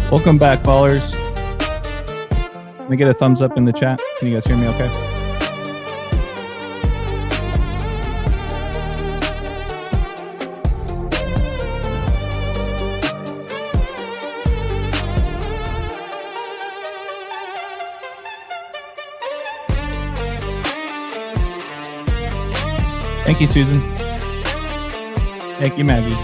Welcome back, ballers. Let me get a thumbs up in the chat. Can you guys hear me okay? Thank you, Susan. Thank you, Maggie.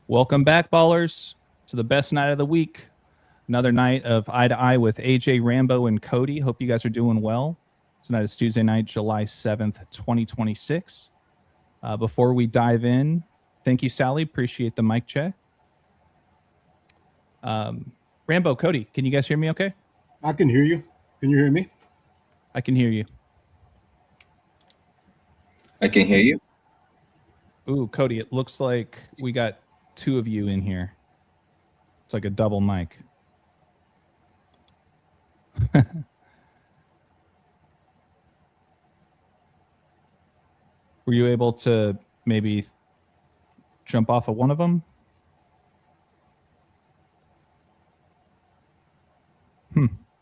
Welcome back, ballers, to the best night of the week. Another night of Eye to Eye with AJ, Rambo, and Cody. Hope you guys are doing well. Tonight is Tuesday night, July 7th, 2026. Before we dive in, thank you, Sally. Appreciate the mic check. Rambo, Cody, can you guys hear me okay? I can hear you. Can you hear me? I can hear you. I can hear you. Ooh, Cody, it looks like we got two of you in here. It's like a double mic. Were you able to maybe jump off of one of them?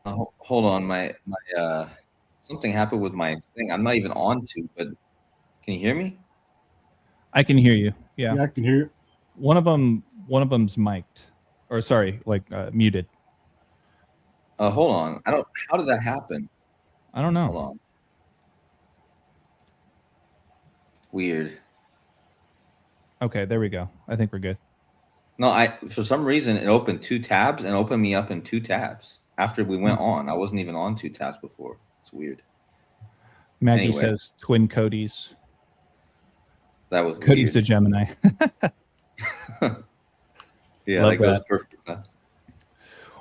Hold on, my something happened with my thing. I'm not even on to, but can you hear me? I can hear you. Yeah, I can hear you. One of them's mic'd, or sorry, like muted. Hold on. How did that happen? I don't know. Hold on. Weird. Okay, there we go. I think we're good. No, for some reason it opened two tabs and opened me up in two tabs after we went on. I wasn't even on two tabs before. It's weird. Maggie says twin Codys. That was Cody's weird. a Gemini. Yeah, that goes perfect. Huh?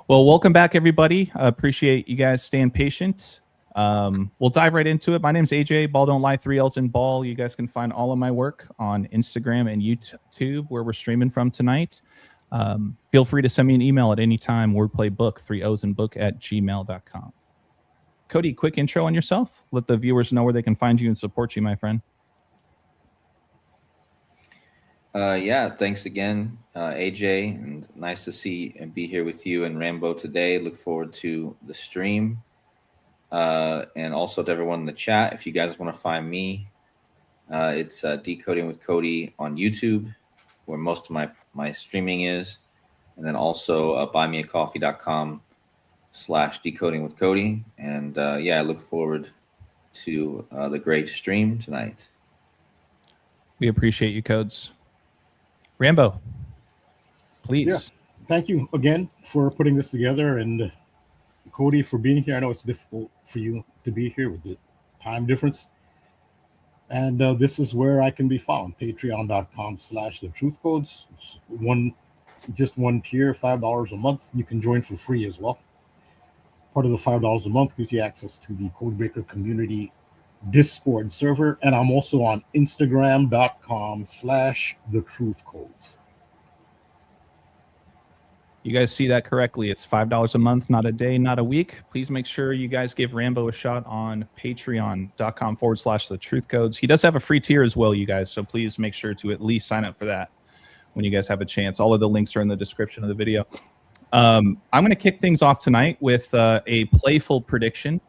Well, welcome back, everybody. Appreciate you guys staying patient. We'll dive right into it. My name's AJ, Balll Don't Lie, 3 L's in Ball. You guys can find all of my work on Instagram and YouTube, where we're streaming from tonight. Feel free to send me an email at any time, wordplaybook, 3 O's in book @gmail.com. Cody, quick intro on yourself. Let the viewers know where they can find you and support you, my friend. Yeah, thanks again, AJ, and nice to see and be here with you and Rambo today. Look forward to the stream, and also to everyone in the chat. If you guys want to find me, it's Decoding with Cody on YouTube, where most of my streaming is, and then also buymeacoffee.com/decoding with Cody. And yeah, I look forward to the great stream tonight. We appreciate you, Codes. Rambo, please. Yeah. Thank you again for putting this together, and Cody for being here. I know it's difficult for you to be here with the time difference. And this is where I can be found, patreon.com/thetruthcodes. Just one tier, $5 a month. You can join for free as well. Part of the $5 a month gives you access to the Codebreaker community Discord server, and I'm also on Instagram.com/thetruthcodes. You guys see that correctly. It's $5 a month, not a day, not a week. Please make sure you guys give Rambo a shot on patreon.com/thetruthcodes. He does have a free tier as well, you guys, so please make sure to at least sign up for that when you guys have a chance. All of the links are in the description of the video. I'm going to kick things off tonight with a playful prediction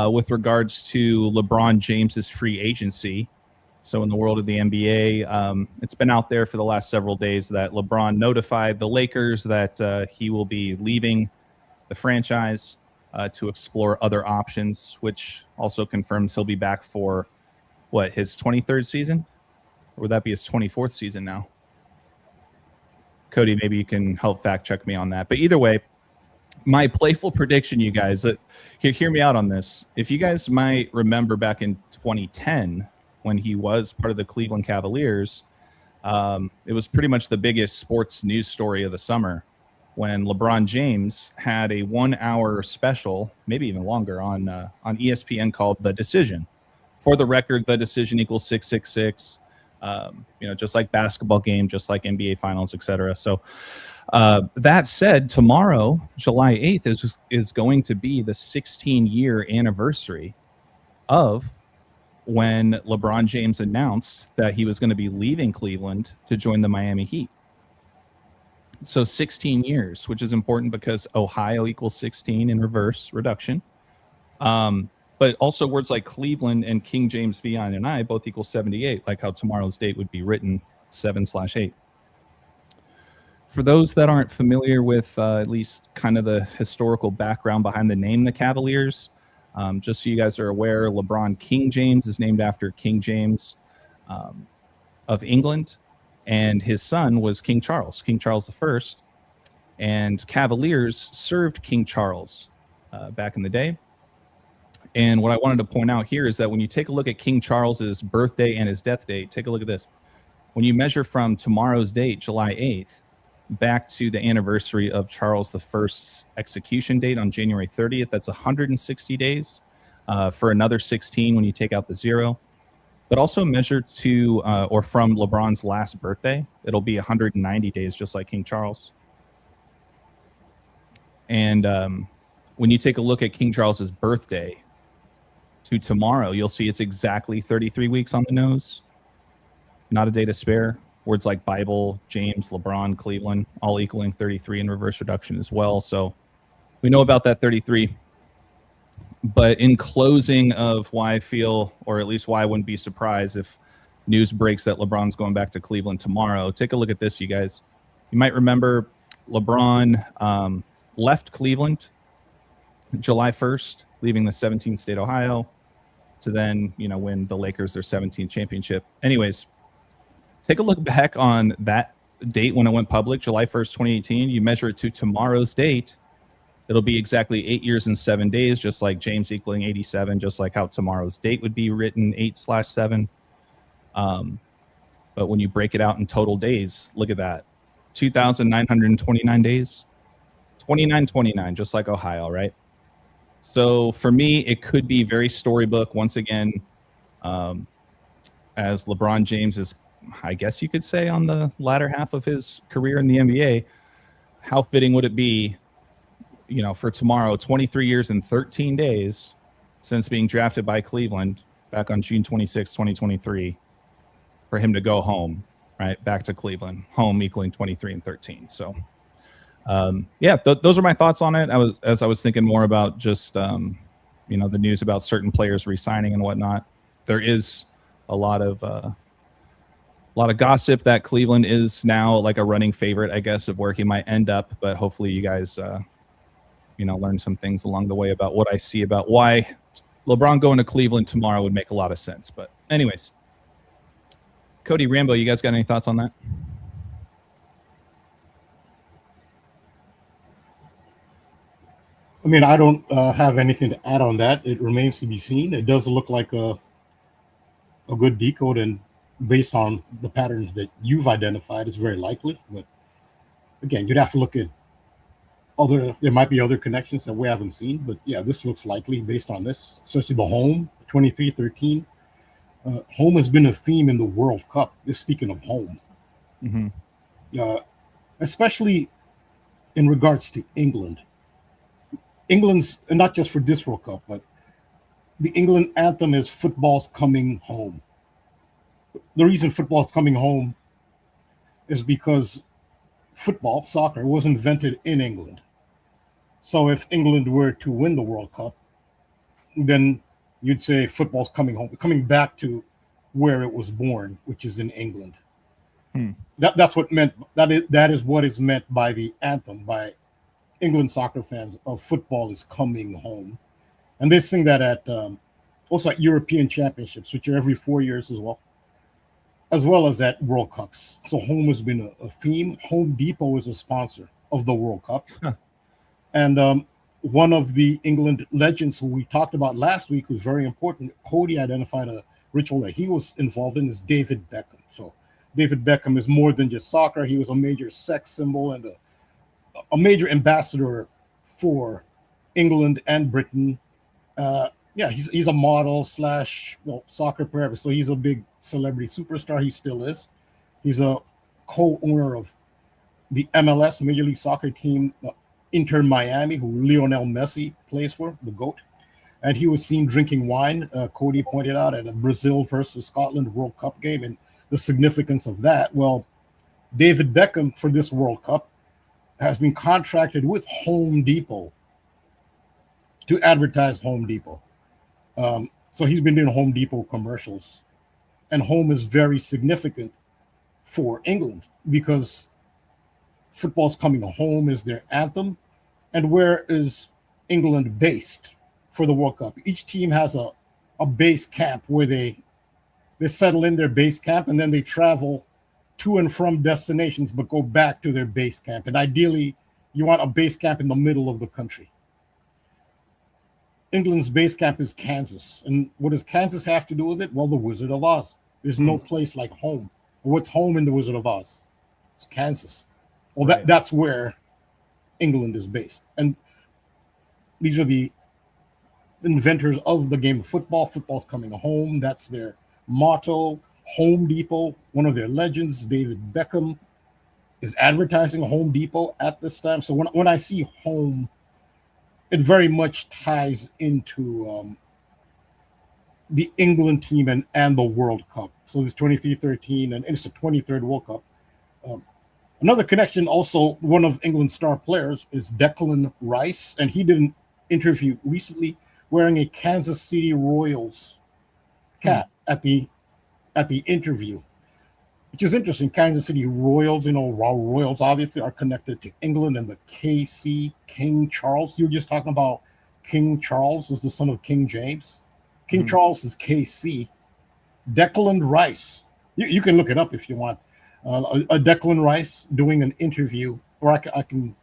with regards to LeBron James's free agency. So in the world of the NBA, it's been out there for the last several days that LeBron notified the Lakers that he will be leaving the franchise to explore other options, which also confirms he'll be back for, what, his 23rd season? Or would that be his 24th season now? Cody, maybe you can help fact check me on that. But either way, my playful prediction, you guys, hear me out on this. If you guys might remember back in 2010, when he was part of the Cleveland Cavaliers, it was pretty much the biggest sports news story of the summer when LeBron James had a 1 hour special, maybe even longer, on ESPN called The Decision, for the record, the decision equals 666. Just like basketball game, just like NBA finals, etc. So that said, tomorrow, July 8th, is going to be the 16-year anniversary of when LeBron James announced that he was going to be leaving Cleveland to join the Miami Heat. So 16 years, which is important because Ohio equals 16 in reverse reduction. But also words like Cleveland and King James V and I both equal 78, like how tomorrow's date would be written 7/8. For those that aren't familiar with at least kind of the historical background behind the name the Cavaliers, just so you guys are aware, LeBron King James is named after King James of England, and his son was King Charles I. And Cavaliers served King Charles back in the day. And what I wanted to point out here is that when you take a look at King Charles's birthday and his death date, take a look at this. When you measure from tomorrow's date, July 8th, back to the anniversary of Charles I's execution date on January 30th, that's 160 days for another 16 when you take out the 0. But also measure to or from LeBron's last birthday, it'll be 190 days, just like King Charles. And when you take a look at King Charles's birthday to tomorrow, you'll see it's exactly 33 weeks on the nose. Not a day to spare. Words like Bible, James, LeBron, Cleveland, all equaling 33 in reverse reduction as well. So we know about that 33. But in closing of why I feel, or at least why I wouldn't be surprised if news breaks that LeBron's going back to Cleveland tomorrow, take a look at this, you guys. You might remember LeBron left Cleveland July 1st, leaving the 17th state, Ohio, to then, win the Lakers their 17th championship. Anyways, take a look back on that date when it went public, July 1st, 2018. You measure it to tomorrow's date. It'll be exactly 8 years and 7 days, just like James equaling 87, just like how tomorrow's date would be written 8/7. But when you break it out in total days, look at that. 2,929 days. 2929, just like Ohio, right? So for me, it could be very storybook once again, as LeBron James is, I guess you could say, on the latter half of his career in the NBA. How fitting would it be, for tomorrow, 23 years and 13 days since being drafted by Cleveland back on June 26, 2023, for him to go home, right? Back to Cleveland, home equaling 23 and 13. So, those are my thoughts on it. I was thinking more about just, the news about certain players re-signing and whatnot. There is a lot of gossip that Cleveland is now like a running favorite, I guess, of where he might end up. But hopefully you guys, learn some things along the way about what I see about why LeBron going to Cleveland tomorrow would make a lot of sense. But anyways, KODI, Rambo, you guys got any thoughts on that? I mean, I don't have anything to add on that. It remains to be seen. It does look like a good decode, and based on the patterns that you've identified, it's very likely. But again, you'd have to look at there might be other connections that we haven't seen. But yeah, this looks likely based on this, especially the home, 23-13. Home has been a theme in the World Cup. Speaking of home, especially in regards to England. England's, and not just for this World Cup, but the England anthem is "Football's Coming Home." The reason football's coming home is because football, soccer, was invented in England. So if England were to win the World Cup, then you'd say football's coming home, coming back to where it was born, which is in England. That's what meant. That is what is meant by the anthem by England soccer fans of "Football is Coming Home." And they sing that at also at European Championships, which are every 4 years as well as at World Cups. So home has been a theme. Home Depot is a sponsor of the World Cup. And one of the England legends who we talked about last week, who's very important, KODI identified a ritual that he was involved in, is David Beckham. So David Beckham is more than just soccer. He was a major sex symbol and a major ambassador for England and Britain. Yeah, he's a model slash soccer player. So he's a big celebrity superstar. He still is. He's a co-owner of the MLS Major League Soccer team, Inter Miami, who Lionel Messi plays for, the GOAT. And he was seen drinking wine, KODI pointed out, at a Brazil versus Scotland World Cup game. And the significance of that, well, David Beckham for this World Cup has been contracted with Home Depot to advertise Home Depot. So he's been doing Home Depot commercials. And home is very significant for England because football's coming home is their anthem. And where is England based for the World Cup? Each team has a base camp where they settle in their base camp and then they travel to and from destinations, but go back to their base camp. And ideally, you want a base camp in the middle of the country. England's base camp is Kansas. And what does Kansas have to do with it? Well, the Wizard of Oz. There's no place like home. What's home in the Wizard of Oz? It's Kansas. Well, Right. that's where England is based. And these are the inventors of the game of football. Football's coming home. That's their motto. Home Depot, one of their legends, David Beckham, is advertising Home Depot at this time. So when I see home, it very much ties into the England team and the World Cup. So this 23-13, and it's the 23rd World Cup. Another connection, also one of England's star players, is Declan Rice, and he did an interview recently wearing a Kansas City Royals cap at the interview, which is interesting. Kansas City Royals, Royals obviously are connected to England and the KC, King Charles. You were just talking about King Charles is the son of King James. King Charles is KC. Declan Rice, you can look it up if you want. A Declan Rice doing an interview, or I can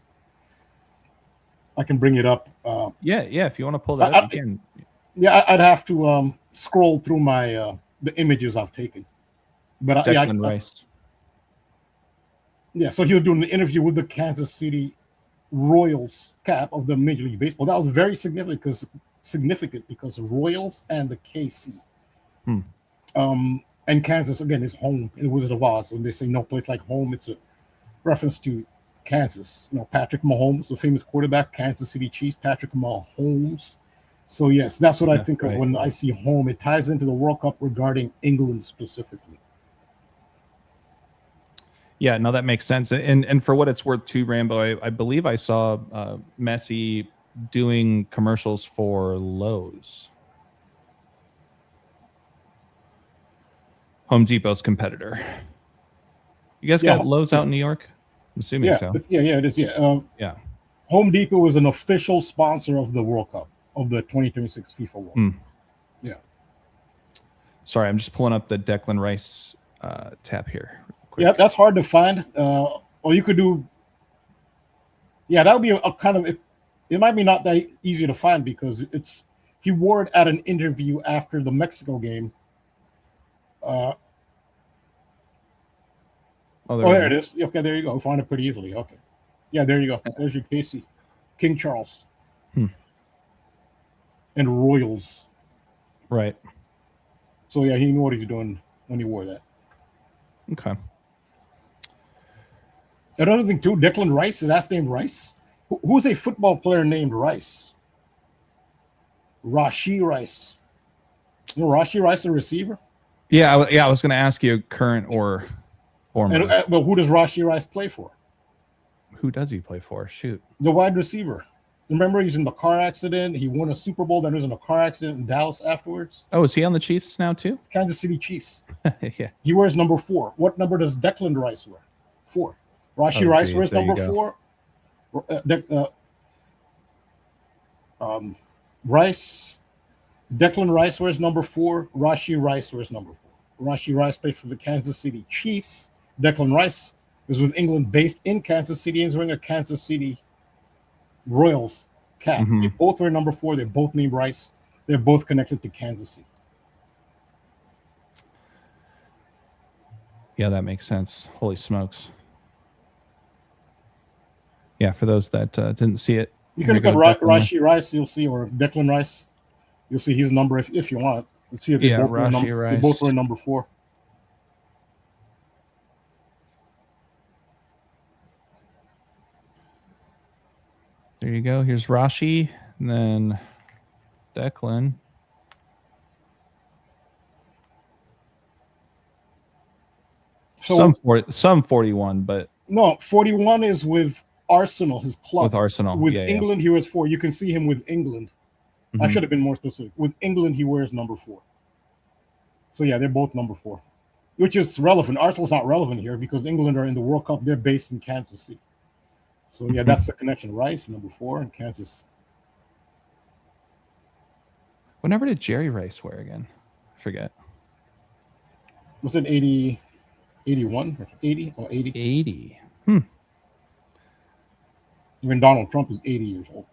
bring it up. Yeah. If you want to pull that up, you can. Yeah, I'd have to scroll through my the images I've taken. But Declan Rice. Yeah, so he was doing an interview with the Kansas City Royals cap of the Major League Baseball. That was very significant because Royals and the KC. And Kansas, again, is home in the Wizard of Oz. When they say no place like home, it's a reference to Kansas. Patrick Mahomes, the famous quarterback, Kansas City Chiefs, Patrick Mahomes. So, yes, that's what I think of when I see home. It ties into the World Cup regarding England specifically. Yeah, no, that makes sense. And for what it's worth, too, Rambo, I believe I saw Messi doing commercials for Lowe's, Home Depot's competitor. You guys got Lowe's out in New York? I'm assuming so. Yeah, it is. Yeah. Home Depot is an official sponsor of the World Cup, of the 2026 FIFA World Cup. Yeah. Sorry, I'm just pulling up the Declan Rice tab here. Yeah, that's hard to find. Or you could do. Yeah, that would be a kind of. It might be not that easy to find because he wore it at an interview after the Mexico game. There it is. Okay, there you go. Find it pretty easily. Okay. Yeah, there you go. There's your KC. King Charles. And Royals. Right. So, yeah, he knew what he was doing when he wore that. Okay. Another thing, too, Declan Rice, his last name Rice. Who's a football player named Rice? Rashee Rice. You know Rashee Rice, a receiver? Yeah, I was going to ask you current or former. And, well, who does Rashee Rice play for? Who does he play for? Shoot. The wide receiver. Remember, he's in the car accident. He won a Super Bowl, then he was in a car accident in Dallas afterwards. Oh, is he on the Chiefs now, too? Kansas City Chiefs. Yeah. He wears number 4. What number does Declan Rice wear? 4. Rashee Rice wears number 4. Declan Rice wears number 4. Rashee Rice wears number 4. Rashee Rice played for the Kansas City Chiefs. Declan Rice is with England, based in Kansas City, and is wearing a Kansas City Royals cap. They both wear number 4. They're both named Rice. They're both connected to Kansas City. Yeah, that makes sense. Holy smokes. Yeah, for those that didn't see it. You can look at Rashee Rice, you'll see, or Declan Rice. You'll see his number if you want. Let's see if they Yeah, both were Rashi they both were Rice. number 4. There you go. Here's Rashi, and then Declan. So Some 41, but no, 41 is with Arsenal, his club. with Arsenal. With Yeah, England, he wears 4. You can see him with England. I Mhm. should have been more specific. With England, he wears number 4. So yeah, they're both number 4, which is relevant. Arsenal's not relevant here because England are in the World Cup. They're based in Kansas City. So yeah, that's the connection. Rice, number 4, and Kansas. Whenever did Jerry Rice wear again? I forget. Was it 80, 81, or 80, or 80? 80. When Donald Trump is 80 years old.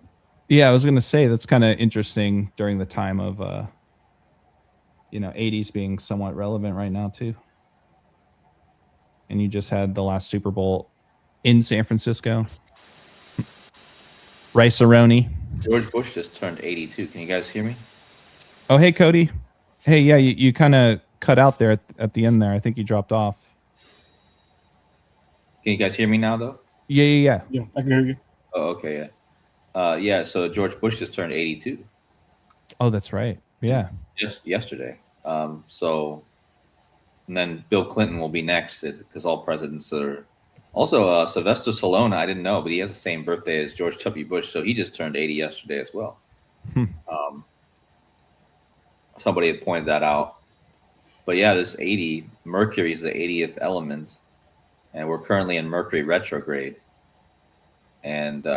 Yeah, I was gonna say that's kind of interesting during the time of 80s being somewhat relevant right now too. And you just had the last Super Bowl in San Francisco. Rice-A-Roni. George Bush just turned 82. Can you guys hear me? Oh, hey, Cody. Hey, yeah, you kind of cut out there at the end there. I think you dropped off. Can you guys hear me now, though? Yeah. Yeah, I can hear you. Oh, okay, yeah. Yeah, so George Bush just turned 82. Oh, that's right. Yeah. Just yesterday. So, and then Bill Clinton will be next because all presidents are. Also, Sylvester Stallone, I didn't know, but he has the same birthday as George W. Bush, so he just turned 80 yesterday as well. Somebody had pointed that out. But yeah, this 80, Mercury is the 80th element, and we're currently in Mercury retrograde. And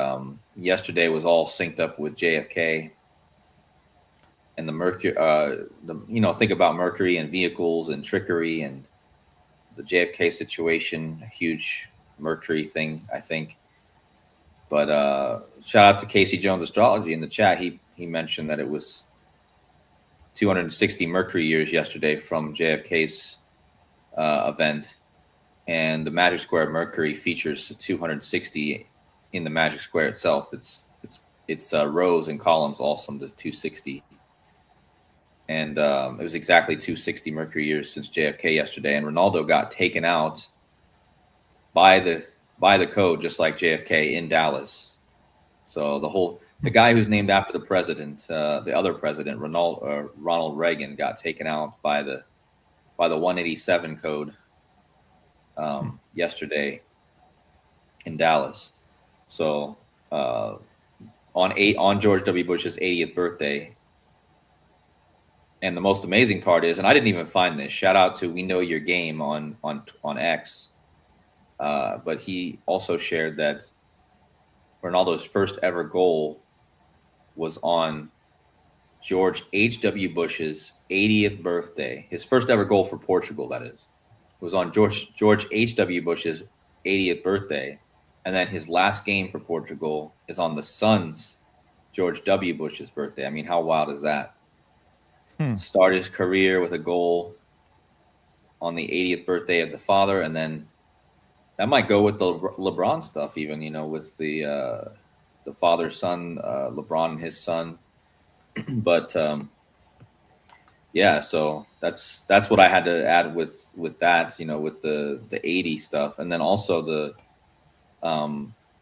yesterday was all synced up with JFK. And the Mercury, think about Mercury and vehicles and trickery and the JFK situation, a huge Mercury thing, I think. But shout out to Casey Jones Astrology in the chat. He mentioned that it was 260 Mercury years yesterday from JFK's event, and the Magic Square of Mercury features 260 in the Magic Square itself. It's rows and columns all summed to 260, and it was exactly 260 Mercury years since JFK yesterday. And Ronaldo got taken out by the code, just like JFK in Dallas. So the guy who's named after the president, the other president, Ronald Reagan, got taken out by the 187 code yesterday in Dallas. So on George W. Bush's 80th birthday. And the most amazing part is, and I didn't even find this. Shout out to We Know Your Game on X. But he also shared that Ronaldo's first ever goal was on George H.W. Bush's 80th birthday. His first ever goal for Portugal, that is, was on George H.W. Bush's 80th birthday. And then his last game for Portugal is on the son's George W. Bush's birthday. I mean, how wild is that? Start his career with a goal on the 80th birthday of the father, and then that might go with the LeBron stuff, even, with the father-son, LeBron and his son. But yeah, so that's what I had to add with that, with the 80 stuff, and then also the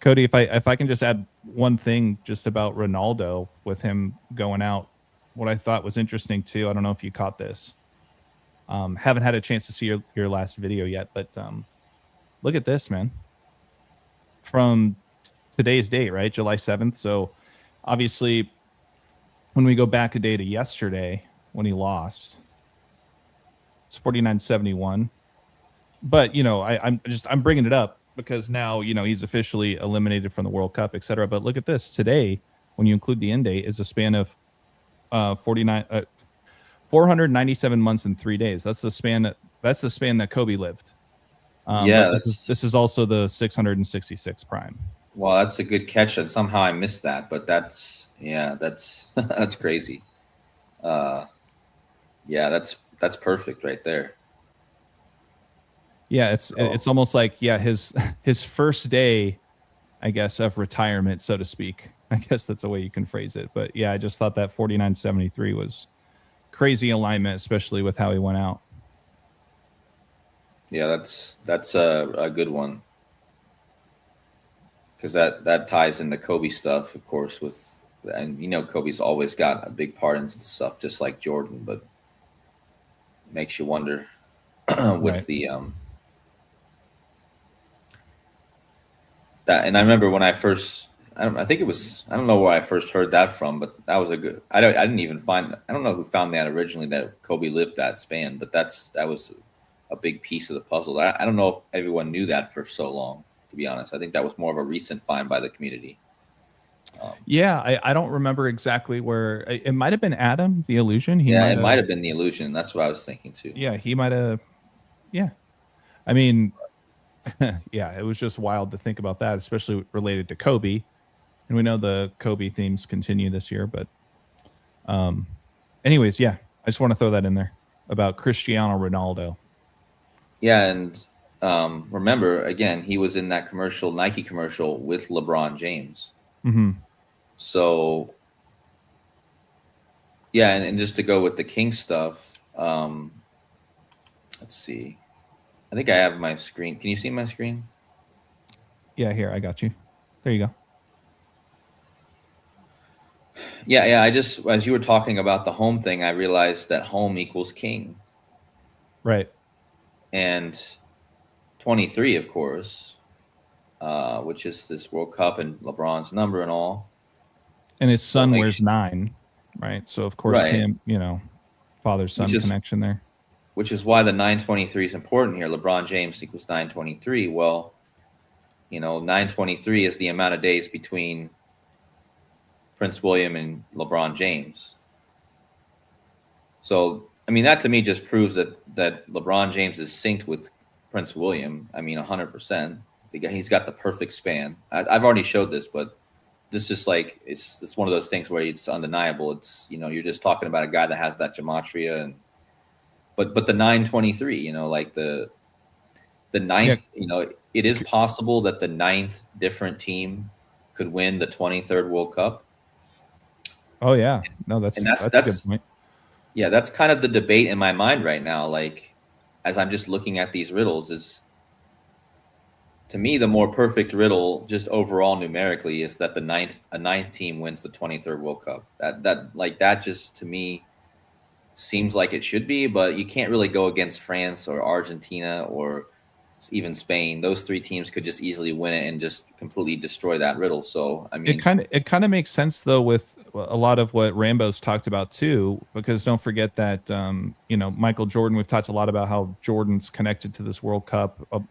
Cody, if I can just add one thing just about Ronaldo with him going out, what I thought was interesting too. I don't know if you caught this. Haven't had a chance to see your last video yet, but look at this, man. From today's date, right? July 7th. So obviously when we go back a day to yesterday when he lost, it's 49.71. But, I'm bringing it up because now, he's officially eliminated from the World Cup, etc. But look at this. Today, when you include the end date, is a span of 497 months and 3 days. That's the span that Kobe lived. This is also the 666 prime. Well, that's a good catch, and somehow I missed that. But that's that's crazy. That's perfect right there. Yeah, it's almost like his first day, I guess, of retirement, so to speak. I guess that's the way you can phrase it. But yeah, I just thought that 49.73 was crazy alignment, especially with how he went out. Yeah, that's a good one, because that ties into Kobe stuff, of course. And Kobe's always got a big part into the stuff, just like Jordan, but makes you wonder with Right. the that. And I remember when I first, I think it was, I don't know where I first heard that from, but that was a good. I didn't even find. I don't know who found that originally, that Kobe lived that span, but that was a big piece of the puzzle. I don't know if everyone knew that for so long. To be honest, I think that was more of a recent find by the community. Yeah, I don't remember exactly where. It might have been Adam, the illusion. It might have been the illusion. That's what I was thinking too. Yeah, he might have. Yeah. I mean, yeah, it was just wild to think about that, especially related to Kobe. And we know the Kobe themes continue this year, but anyways, yeah, I just want to throw that in there about Cristiano Ronaldo. Yeah, and remember, again, he was in that commercial, Nike commercial with LeBron James. Mm-hmm. So, yeah, and just to go with the King stuff, let's see. I think I have my screen. Can you see my screen? Yeah, here, I got you. There you go. Yeah. I just, as you were talking about the home thing, I realized that home equals king. Right. And 23, of course, which is this World Cup and LeBron's number and all. And his son wears 9, right? So, of course, right. him, father-son connection there. Which is why the 923 is important here. LeBron James equals 923. Well, 923 is the amount of days between Prince William and LeBron James. So, I mean, that to me just proves that LeBron James is synced with Prince William. I mean, 100%. He's got the perfect span. I've already showed this, but this is like, it's one of those things where it's undeniable. It's, you're just talking about a guy that has that gematria. And but the 923, like the ninth, it is possible that the 9th different team could win the 23rd World Cup. Oh yeah, no, that's a good point. Yeah, that's kind of the debate in my mind right now. Like, as I'm just looking at these riddles, is, to me, the more perfect riddle, just overall numerically, is that a 9th team wins the 23rd World Cup. That just, to me, seems like it should be, but you can't really go against France or Argentina or even Spain. Those 3 teams could just easily win it and just completely destroy that riddle. So, I mean, it kind of makes sense though with a lot of what Rambo's talked about too, because don't forget that Michael Jordan. We've talked a lot about how Jordan's connected to this World Cup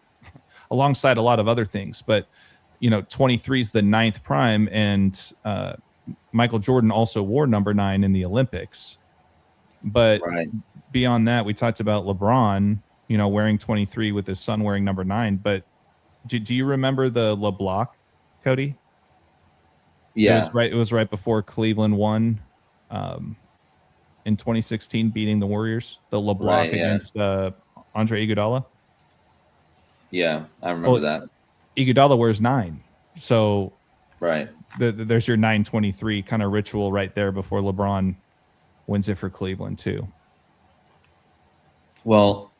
alongside a lot of other things, but 23 is the 9th prime, and Michael Jordan also wore number 9 in the Olympics. But beyond that, we talked about LeBron, wearing 23 with his son wearing number 9. But do you remember the LeBlanc, Cody? Yeah, it was right before Cleveland won in 2016, beating the Warriors. The LeBlanc against Andre Iguodala. Yeah, I remember that. Iguodala wears 9, so there's your 923 kind of ritual right there before LeBron wins it for Cleveland too. Well,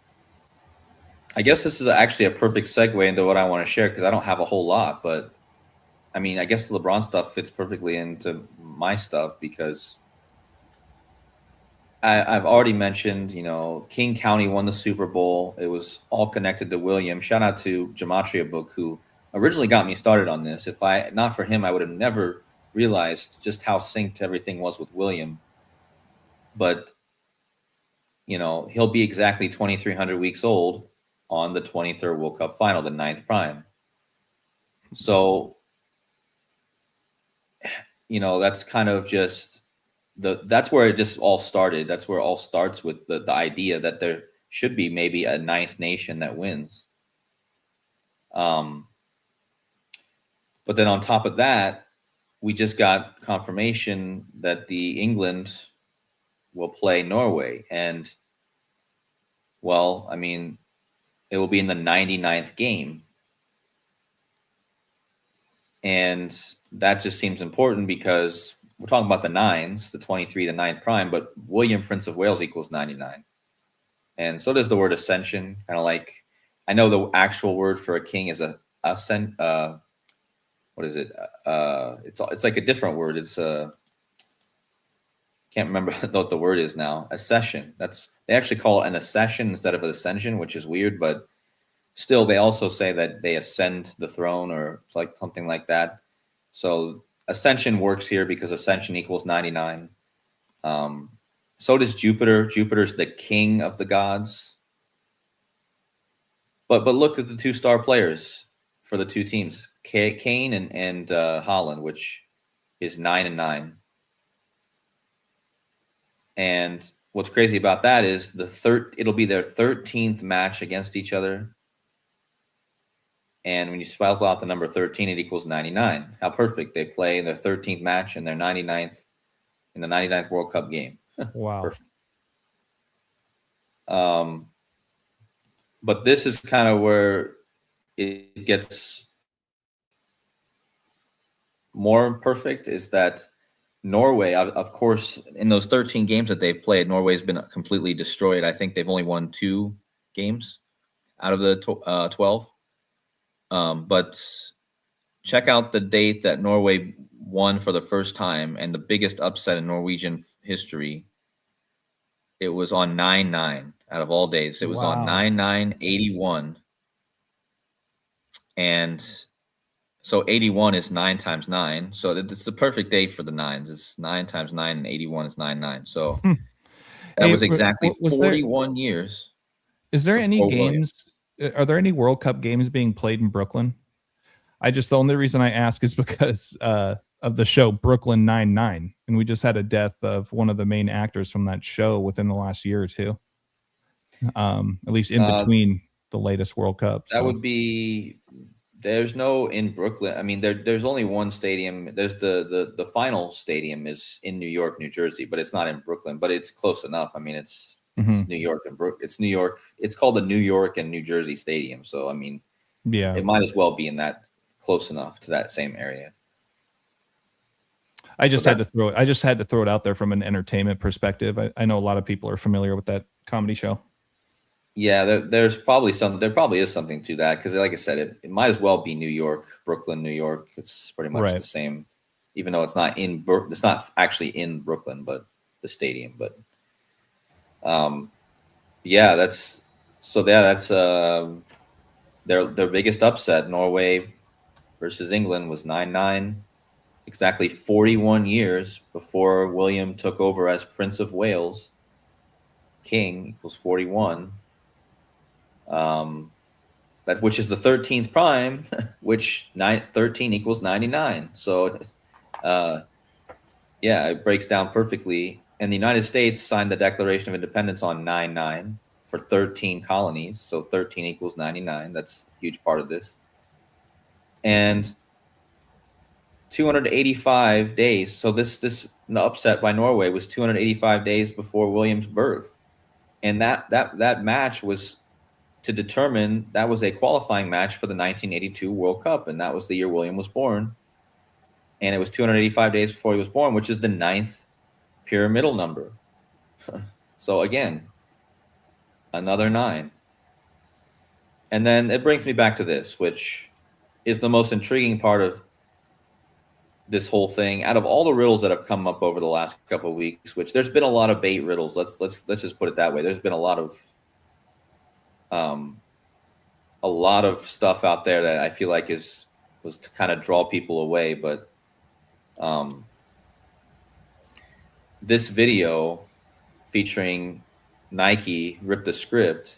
I guess this is actually a perfect segue into what I want to share, because I don't have a whole lot, but I mean, I guess the LeBron stuff fits perfectly into my stuff, because I've already mentioned, King County won the Super Bowl. It was all connected to William. Shout out to Gematria Book, who originally got me started on this. If not for him, I would have never realized just how synced everything was with William. But, he'll be exactly 2,300 weeks old on the 23rd World Cup final, the 9th prime. So, that's kind of just that's where it just all started. That's where it all starts, with the idea that there should be maybe a 9th nation that wins. But then on top of that, we just got confirmation that the England will play Norway. And, well, I mean, it will be in the 99th game. And that just seems important because we're talking about the nines, the 23, the ninth prime, but William, Prince of Wales equals 99. And so does the word ascension, kind of like, I know the actual word for a king is ascent. What is it? It's like a different word. It's can't remember what the word is now. Accession. They actually call it an accession instead of an ascension, which is weird, but still they also say that they ascend the throne, or it's like something like that. So ascension works here because ascension equals 99. So does Jupiter. Jupiter's the king of the gods. But look at the 2-star players for the two teams, Kane and Haaland, which is 9 and 9. And what's crazy about that is it'll be their 13th match against each other. And when you spell out the number 13, it equals 99. How perfect. They play in their 13th match and their 99th in the 99th World Cup game. Wow. Perfect. But this is kind of where it gets more perfect, is that Norway, of course, in those 13 games that they've played, Norway's been completely destroyed. I think they've only won 2 games out of the 12. But check out the date that Norway won for the first time, and the biggest upset in Norwegian history. It was on 9/9 out of all days. It was on 9/9/81. And so 81 is 9 times 9. So it's the perfect day for the nines. It's 9 times 9, and 81 is 9/9. So that was exactly 41 years. Is there any games? Are there any World Cup games being played in Brooklyn? The only reason I ask is because of the show Brooklyn Nine-Nine, and we just had a death of one of the main actors from that show within the last year or two. At least in between the latest World Cup. That would be. There's no in Brooklyn. I mean, there's only one stadium. There's the final stadium is in New York, New Jersey, but it's not in Brooklyn. But it's close enough. I mean, it's New York and It's New York. It's called the New York and New Jersey Stadium. So I mean, yeah, it might as well be in that close enough to that same area. I just had to throw it out there from an entertainment perspective. I know a lot of people are familiar with that comedy show. Yeah, there probably is something to that, because like I said, it might as well be New York, Brooklyn, New York. It's pretty much the same, even though it's not actually in Brooklyn, but the stadium. But that's their biggest upset. Norway versus England was 9/9, exactly 41 years before William took over as Prince of Wales. King equals 41. Which is the 13th prime, which 13 equals 99. So, it breaks down perfectly. And the United States signed the Declaration of Independence on 9/9 for 13 colonies. So 13 equals 99. That's a huge part of this. And 285 days. So the upset by Norway was 285 days before William's birth. And that match was to determine, that was a qualifying match for the 1982 World Cup, and that was the year William was born. And it was 285 days before he was born, which is the 9th pyramidal number. So again, another 9. And then it brings me back to this, which is the most intriguing part of this whole thing. Out of all the riddles that have come up over the last couple of weeks, which there's been a lot of bait riddles. Let's just put it that way. There's been a lot of stuff out there that I feel like was to kind of draw people away. But this video featuring Nike Rip the Script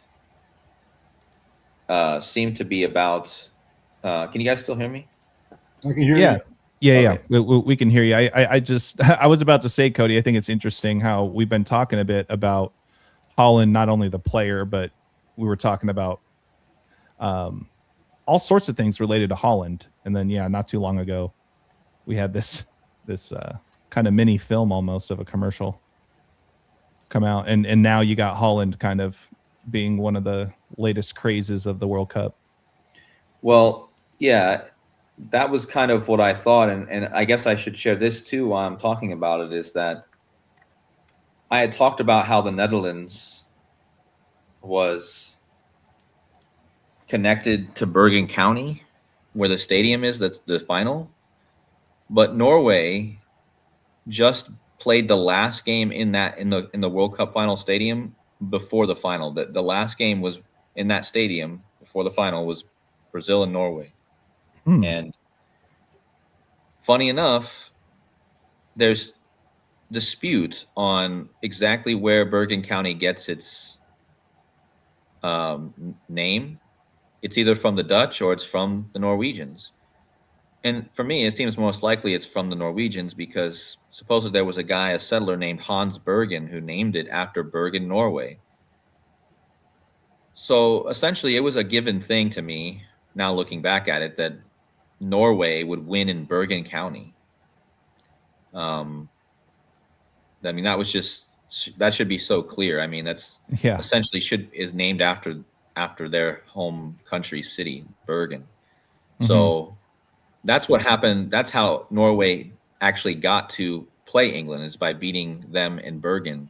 seemed to be about. Can you guys still hear me? I can hear you. Yeah. We can hear you. I was about to say, Cody, I think it's interesting how we've been talking a bit about Haaland, not only the player, but we were talking about all sorts of things related to Haaland. And then, not too long ago, we had this kind of mini film almost of a commercial come out. And now you got Haaland kind of being one of the latest crazes of the World Cup. Well, yeah. that was kind of what I thought, and I guess I should share this too while I'm talking about it, is that I had talked about how the Netherlands was connected to Bergen County, where the stadium is, that's the final. But Norway just played the last game in the World Cup final stadium before the final. The last game was in that stadium before the final was Brazil and Norway. And funny enough, there's dispute on exactly where Bergen County gets its name. It's either from the Dutch or it's from the Norwegians. And for me, it seems most likely it's from the Norwegians because supposedly there was a guy, a settler named Hans Bergen, who named it after Bergen, Norway. So essentially, it was a given thing to me, now looking back at it, that Norway would win in Bergen County. I mean, that should be so clear. I mean, that's essentially is named after their home country city, Bergen. So that's what happened. That's how Norway actually got to play England, is by beating them in Bergen.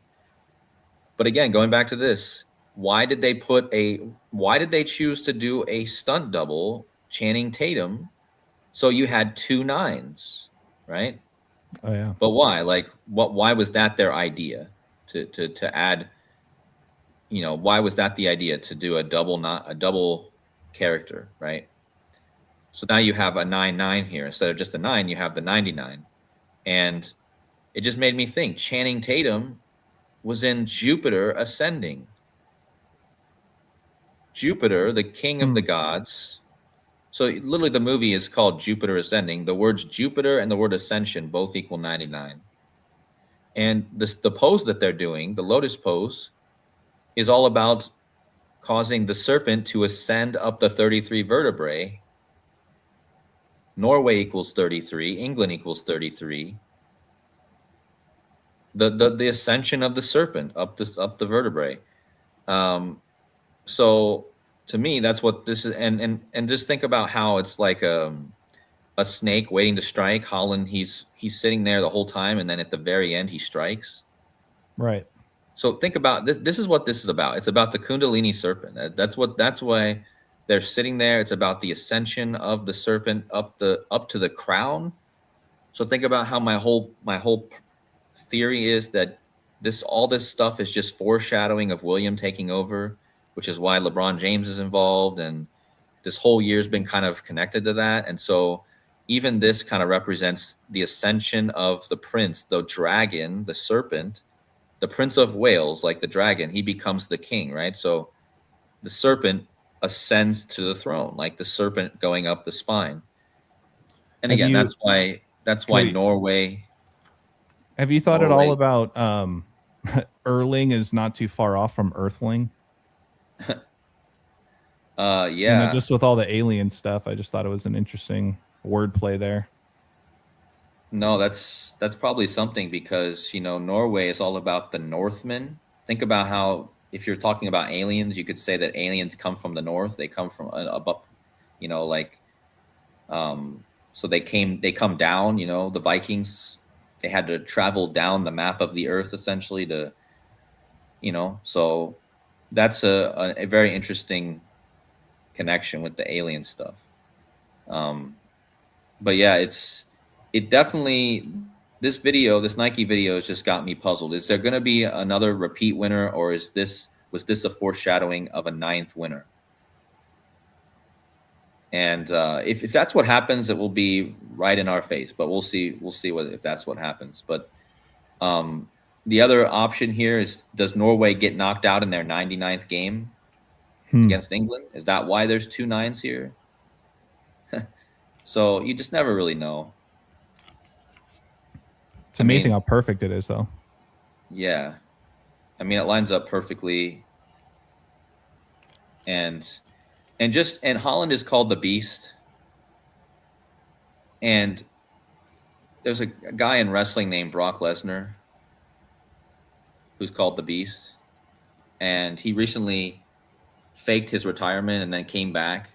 But again, going back to this, why did they choose to do a stunt double Channing Tatum? So you had 2 9s, right? Oh yeah. But why? Like, why was that their idea to add? Why was that the idea to do a double character, right? So now you have a 9-9 here. Instead of just a 9, you have the 99. And it just made me think Channing Tatum was in Jupiter Ascending. Jupiter, the king of the gods. So literally the movie is called Jupiter Ascending. The words Jupiter and the word ascension both equal 99. And the pose that they're doing, the lotus pose, is all about causing the serpent to ascend up the 33 vertebrae. Norway equals 33. England equals 33. The ascension of the serpent up the vertebrae. So to me, that's what this is. And just think about how it's like a snake waiting to strike. Holland, he's sitting there the whole time, and then at the very end he strikes. Right. So think about this. This is what this is about. It's about the Kundalini serpent. That's why they're sitting there. It's about the ascension of the serpent up to the crown. So think about how my whole theory is that all this stuff is just foreshadowing of William taking over, which is why LeBron James is involved, and this whole year's been kind of connected to that. And so even this kind of represents the ascension of the prince, the dragon, the serpent, the Prince of Wales, like the dragon. He becomes the king, right? So the serpent ascends to the throne, like the serpent going up the spine. And again, that's why Norway. Have you thought at all about Erling is not too far off from Earthling? Yeah. Just with all the alien stuff, I just thought it was an interesting wordplay there. No, that's probably something, because Norway is all about the Northmen. Think about how, if you're talking about aliens, you could say that aliens come from the north. They come from above, so they come down. The Vikings, they had to travel down the map of the earth essentially to, so that's a very interesting connection with the alien stuff. But yeah, it definitely, this Nike video has just got me puzzled. Is there going to be another repeat winner, or was this a foreshadowing of a 9th winner? And if that's what happens, it will be right in our face. But we'll see if that's what happens. But the other option here is, does Norway get knocked out in their 99th game against England? Is that why there's 2 9s here? So you just never really know. It's amazing how perfect it is, though. Yeah. I mean, it lines up perfectly. And Holland is called the Beast. And there's a guy in wrestling named Brock Lesnar who's called the Beast. And he recently faked his retirement and then came back.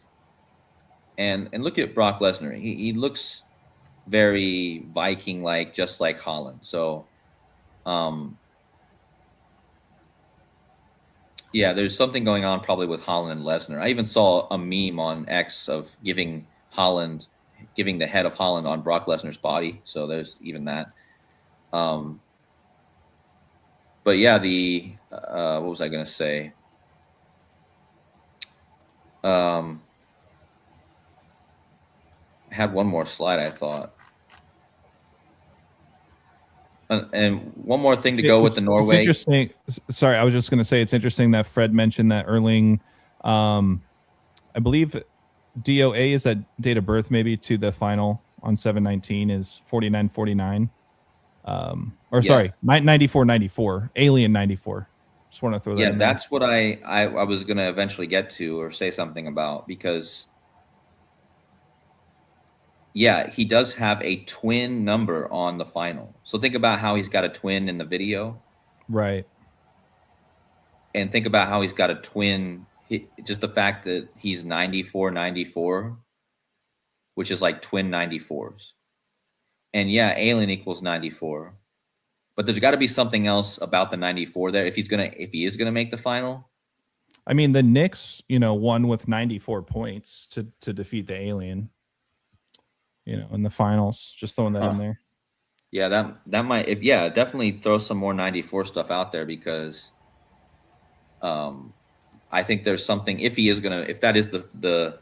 And look at Brock Lesnar. He looks very Viking-like, just like Holland. So, yeah, there's something going on probably with Holland and Lesnar. I even saw a meme on X of giving the head of Holland on Brock Lesnar's body. So there's even that. But yeah, what was I going to say? I had one more slide, I thought. And one more thing to go with the Norway. It's interesting. Sorry, I was just going to say it's interesting that Fred mentioned that Erling, I believe DOA is that date of birth maybe to the final on 7/19 is 49/49. Sorry, 94/94, Alien 94. Just want to throw that in there. That's what I was going to eventually get to or say something about, because he does have a twin number on the final. So think about how he's got a twin in the video. Right. And think about how he's got a twin, just the fact that he's 94/94, which is like twin 94s. And Alien equals 94. But there's got to be something else about the 94 there if he is gonna make the final. I mean, the Knicks, won with 94 points to defeat the Alien. In the finals. Just throwing that in there. Yeah, that might definitely throw some more 94 stuff out there, because I think there's something, if that is the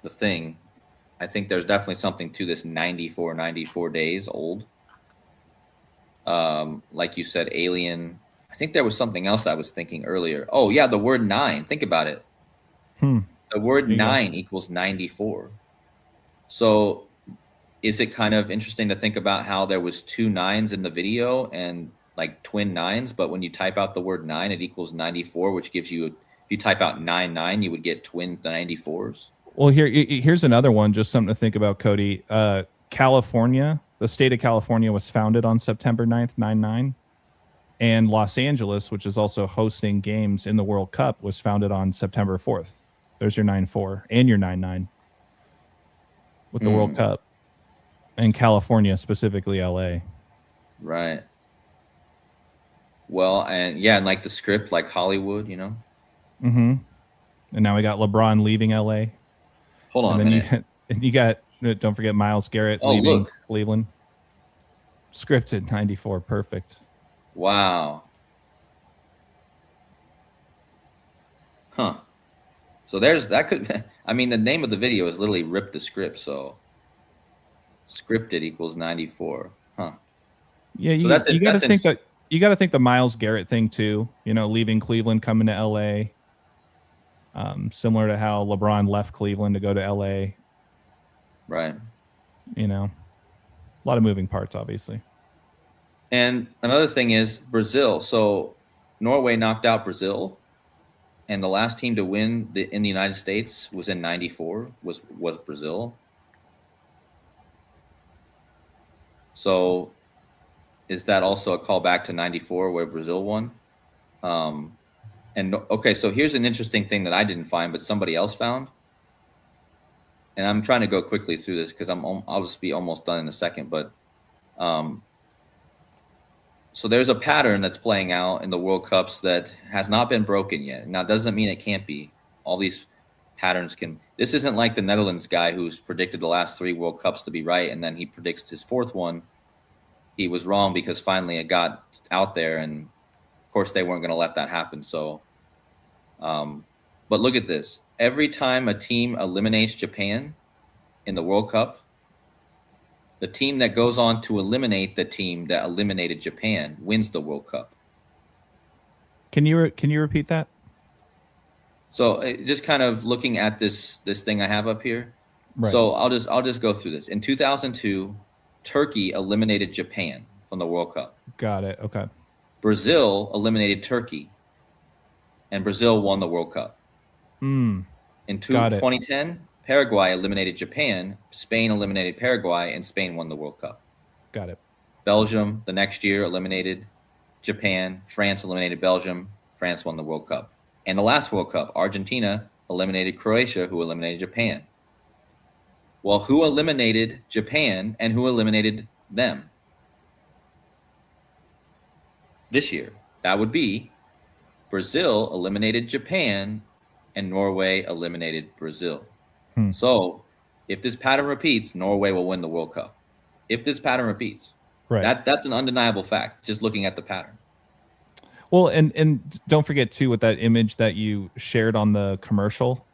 thing, I think there's definitely something to this 94 days old. Like you said, Alien. I think there was something else I was thinking earlier. Oh yeah, the word 9. Think about it. The word 9 equals 94. So is it kind of interesting to think about how there was 2 9s in the video and like twin 9s, but when you type out the word 9, it equals 94, which gives you, if you type out 99, you would get twin 94s. Well, here's another one, just something to think about, Cody. California, the state of California was founded on September 9th, 9/9. And Los Angeles, which is also hosting games in the World Cup, was founded on September 4th. There's your 9/4 and your 9/9 with the World Cup. And California, specifically LA. Right. Well, and like the script, like Hollywood, Mm-hmm. And now we got LeBron leaving LA. Hold on. And then you got don't forget Myles Garrett leaving Cleveland. Scripted 94, perfect. Wow. Huh. So that could, I mean, the name of the video is literally Rip the Script. So scripted equals 94. Huh. Yeah. So you got to think the Myles Garrett thing too, leaving Cleveland, coming to LA. Similar to how LeBron left Cleveland to go to LA. Right. A lot of moving parts, obviously. And another thing is Brazil. So Norway knocked out Brazil, and the last team to win in the United States was in 94, was Brazil. So is that also a callback to 94 where Brazil won? So here's an interesting thing that I didn't find, but somebody else found. And I'm trying to go quickly through this because I'll just be almost done in a second. But so there's a pattern that's playing out in the World Cups that has not been broken yet. Now, it doesn't mean it can't be. All these patterns can. This isn't like the Netherlands guy who's predicted the last 3 World Cups to be right, and then he predicts his 4th one. He was wrong because finally it got out there, and of course they weren't going to let that happen. So, but look at this. Every time a team eliminates Japan in the World Cup, the team that goes on to eliminate the team that eliminated Japan wins the World Cup. Can you repeat that? So just kind of looking at this thing I have up here. Right. So I'll just go through this. In 2002, Turkey eliminated Japan from the World Cup. Got it. Okay. Brazil eliminated Turkey, and Brazil won the World Cup. In 2010, Paraguay eliminated Japan, Spain eliminated Paraguay, and Spain won the World Cup. Got it. Belgium the next year eliminated Japan, France eliminated Belgium, France won the World Cup. And the last World Cup, Argentina eliminated Croatia, who eliminated Japan. Well, who eliminated Japan and who eliminated them this year? That would be Brazil eliminated Japan and Norway eliminated Brazil. So if this pattern repeats, Norway will win the World Cup. If this pattern repeats, Right. that's an undeniable fact, just looking at the pattern. Well, and don't forget too, with that image that you shared on the commercial.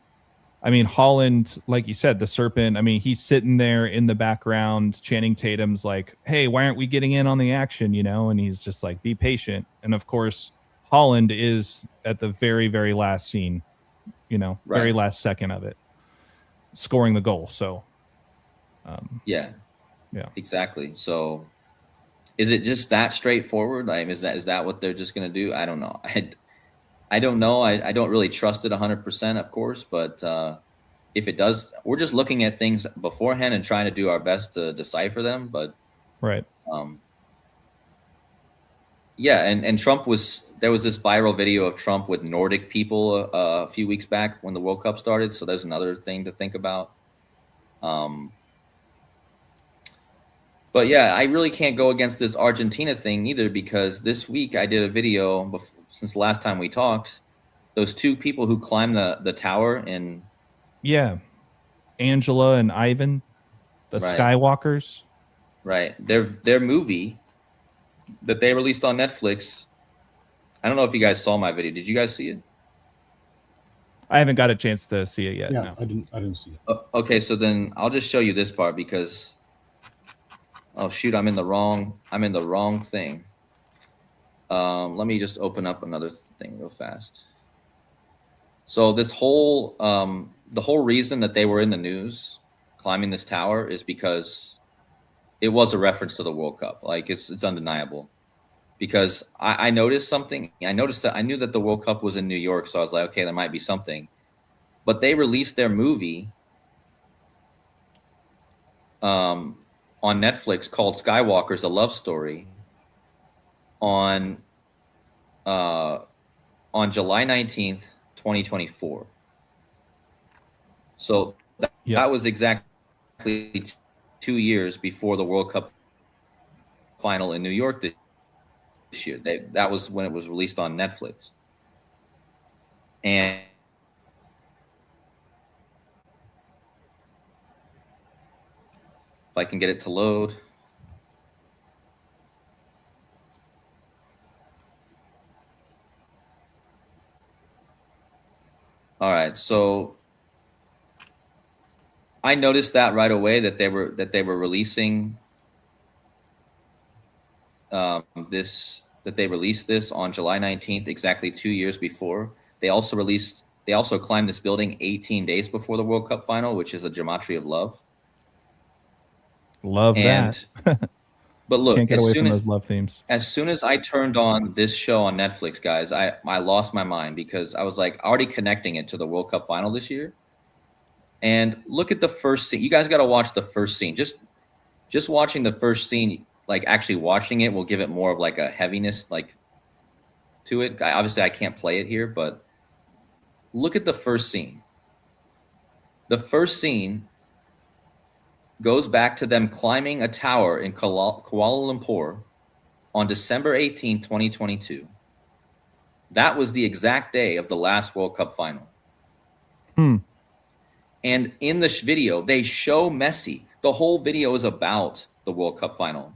I mean, Holland, like you said, the serpent. I mean, he's sitting there in the background. Channing Tatum's like, "Hey, why aren't we getting in on the action?" You know, and he's just like, "Be patient." And of course, Holland is at the very, very last scene. You know, very last second of it, scoring the goal. So, yeah, exactly. So, is it just that straightforward? Like, is that what they're just going to do? I don't know. I don't know. I don't really trust it 100%, of course, but if it does, we're just looking at things beforehand and trying to do our best to decipher them. But yeah, and Trump there was this viral video of Trump with Nordic people a few weeks back when the World Cup started. So there's another thing to think about. But yeah, I really can't go against this Argentina thing either, because this week I did a video since the last time we talked. Those two people who climbed the tower in Angela and Ivan, the Skywalkers. Right. Their movie that they released on Netflix. I don't know if you guys saw my video. Did you guys see it? I haven't got a chance to see it yet. Yeah, no. I didn't see it. Okay, so then I'll just show you this part because oh shoot, I'm in the wrong thing. Let me just open up another thing real fast. So this whole the whole reason that they were in the news climbing this tower is because it was a reference to the World Cup. Like it's undeniable. Because I noticed something. I noticed that I knew that the World Cup was in New York, so I was like, okay, there might be something. But they released their movie on Netflix called Skywalker's A Love Story on July 19th, 2024. So that was exactly 2 years before the World Cup final in New York this year. That was when it was released on Netflix. And if I can get it to load. All right, so I noticed that right away that they were releasing they released this on July 19th, exactly 2 years before. They also climbed this building 18 days before the World Cup final, which is a gematria of love. Love that. But look, can't get away from those love themes. As soon as I turned on this show on Netflix, guys, I lost my mind because I was like already connecting it to the World Cup final this year. And look at the first scene. You guys got to watch the first scene. Just watching the first scene, like actually watching it will give it more of like a heaviness like to it. Obviously, I can't play it here, but look at the first scene. The first scene goes back to them climbing a tower in Kuala Lumpur on December 18, 2022. That was the exact day of the last World Cup final. And in this video, they show Messi. The whole video is about the World Cup final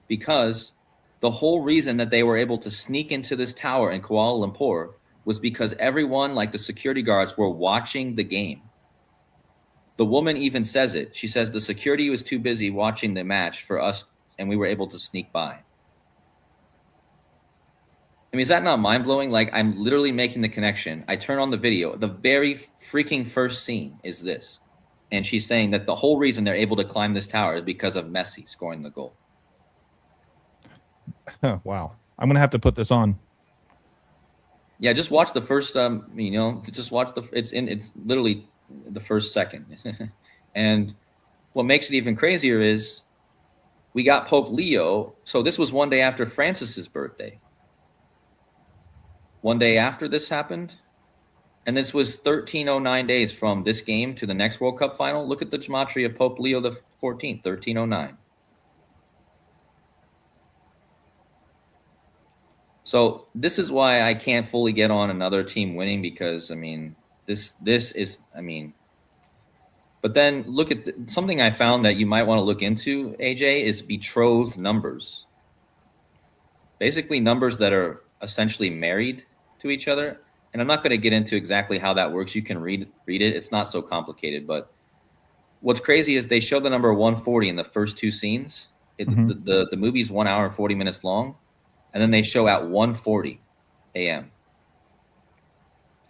because the whole reason that they were able to sneak into this tower in Kuala Lumpur was because everyone, like the security guards, were watching the game. The woman even says it. She says the security was too busy watching the match for us, and we were able to sneak by. I mean, is that not mind-blowing? Like, I'm literally making the connection. I turn on the video. The very freaking first scene is this. And she's saying that the whole reason they're able to climb this tower is because of Messi scoring the goal. Wow. I'm going to have to put this on. Yeah, just watch the first, just watch it's literally the first second. And what makes it even crazier is we got Pope Leo. So this was one day after Francis's birthday. One day after this happened, And this was 1309 days from this game to the next World Cup final. Look at the gematria of Pope Leo the 14th, 1309. So this is why I can't fully get on another team winning, because I mean, this is, I mean, but then look at something I found that you might want to look into, AJ, is betrothed numbers. Basically numbers that are essentially married to each other. And I'm not going to get into exactly how that works. You can read it. It's not so complicated. But what's crazy is they show the number 140 in the first two scenes. The movie's 1 hour and 40 minutes long. And then they show at 1:40 a.m.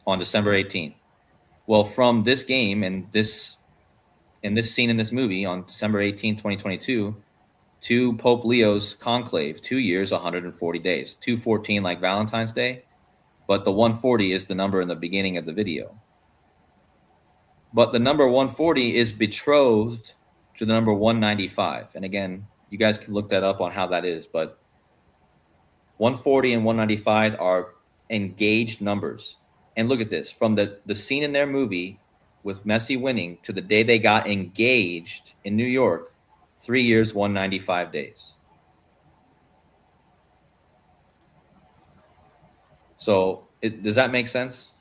on December 18th. Well, from this game and this scene in this movie on December 18th, 2022, to Pope Leo's conclave, 2 years, 140 days. 214 like Valentine's Day, but the 140 is the number in the beginning of the video. But the number 140 is betrothed to the number 195. And again, you guys can look that up on how that is, but 140 and 195 are engaged numbers. And look at this, from the scene in their movie with Messi winning to the day they got engaged in New York, 3 years, 195 days. So does that make sense?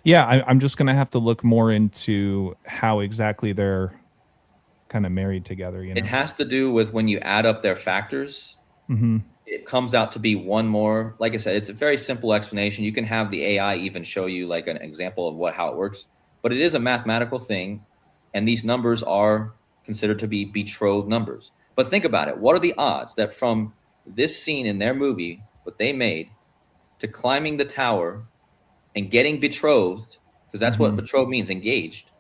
Yeah, I'm just going to have to look more into how exactly they're kind of married together. You know? It has to do with when you add up their factors. Mm-hmm. It comes out to be one more. Like I said, it's a very simple explanation. You can have the AI even show you like an example of how it works. But it is a mathematical thing, and these numbers are considered to be betrothed numbers. But think about it. What are the odds that from this scene in their movie, what they made, to climbing the tower and getting betrothed, because that's what betrothed means, engaged.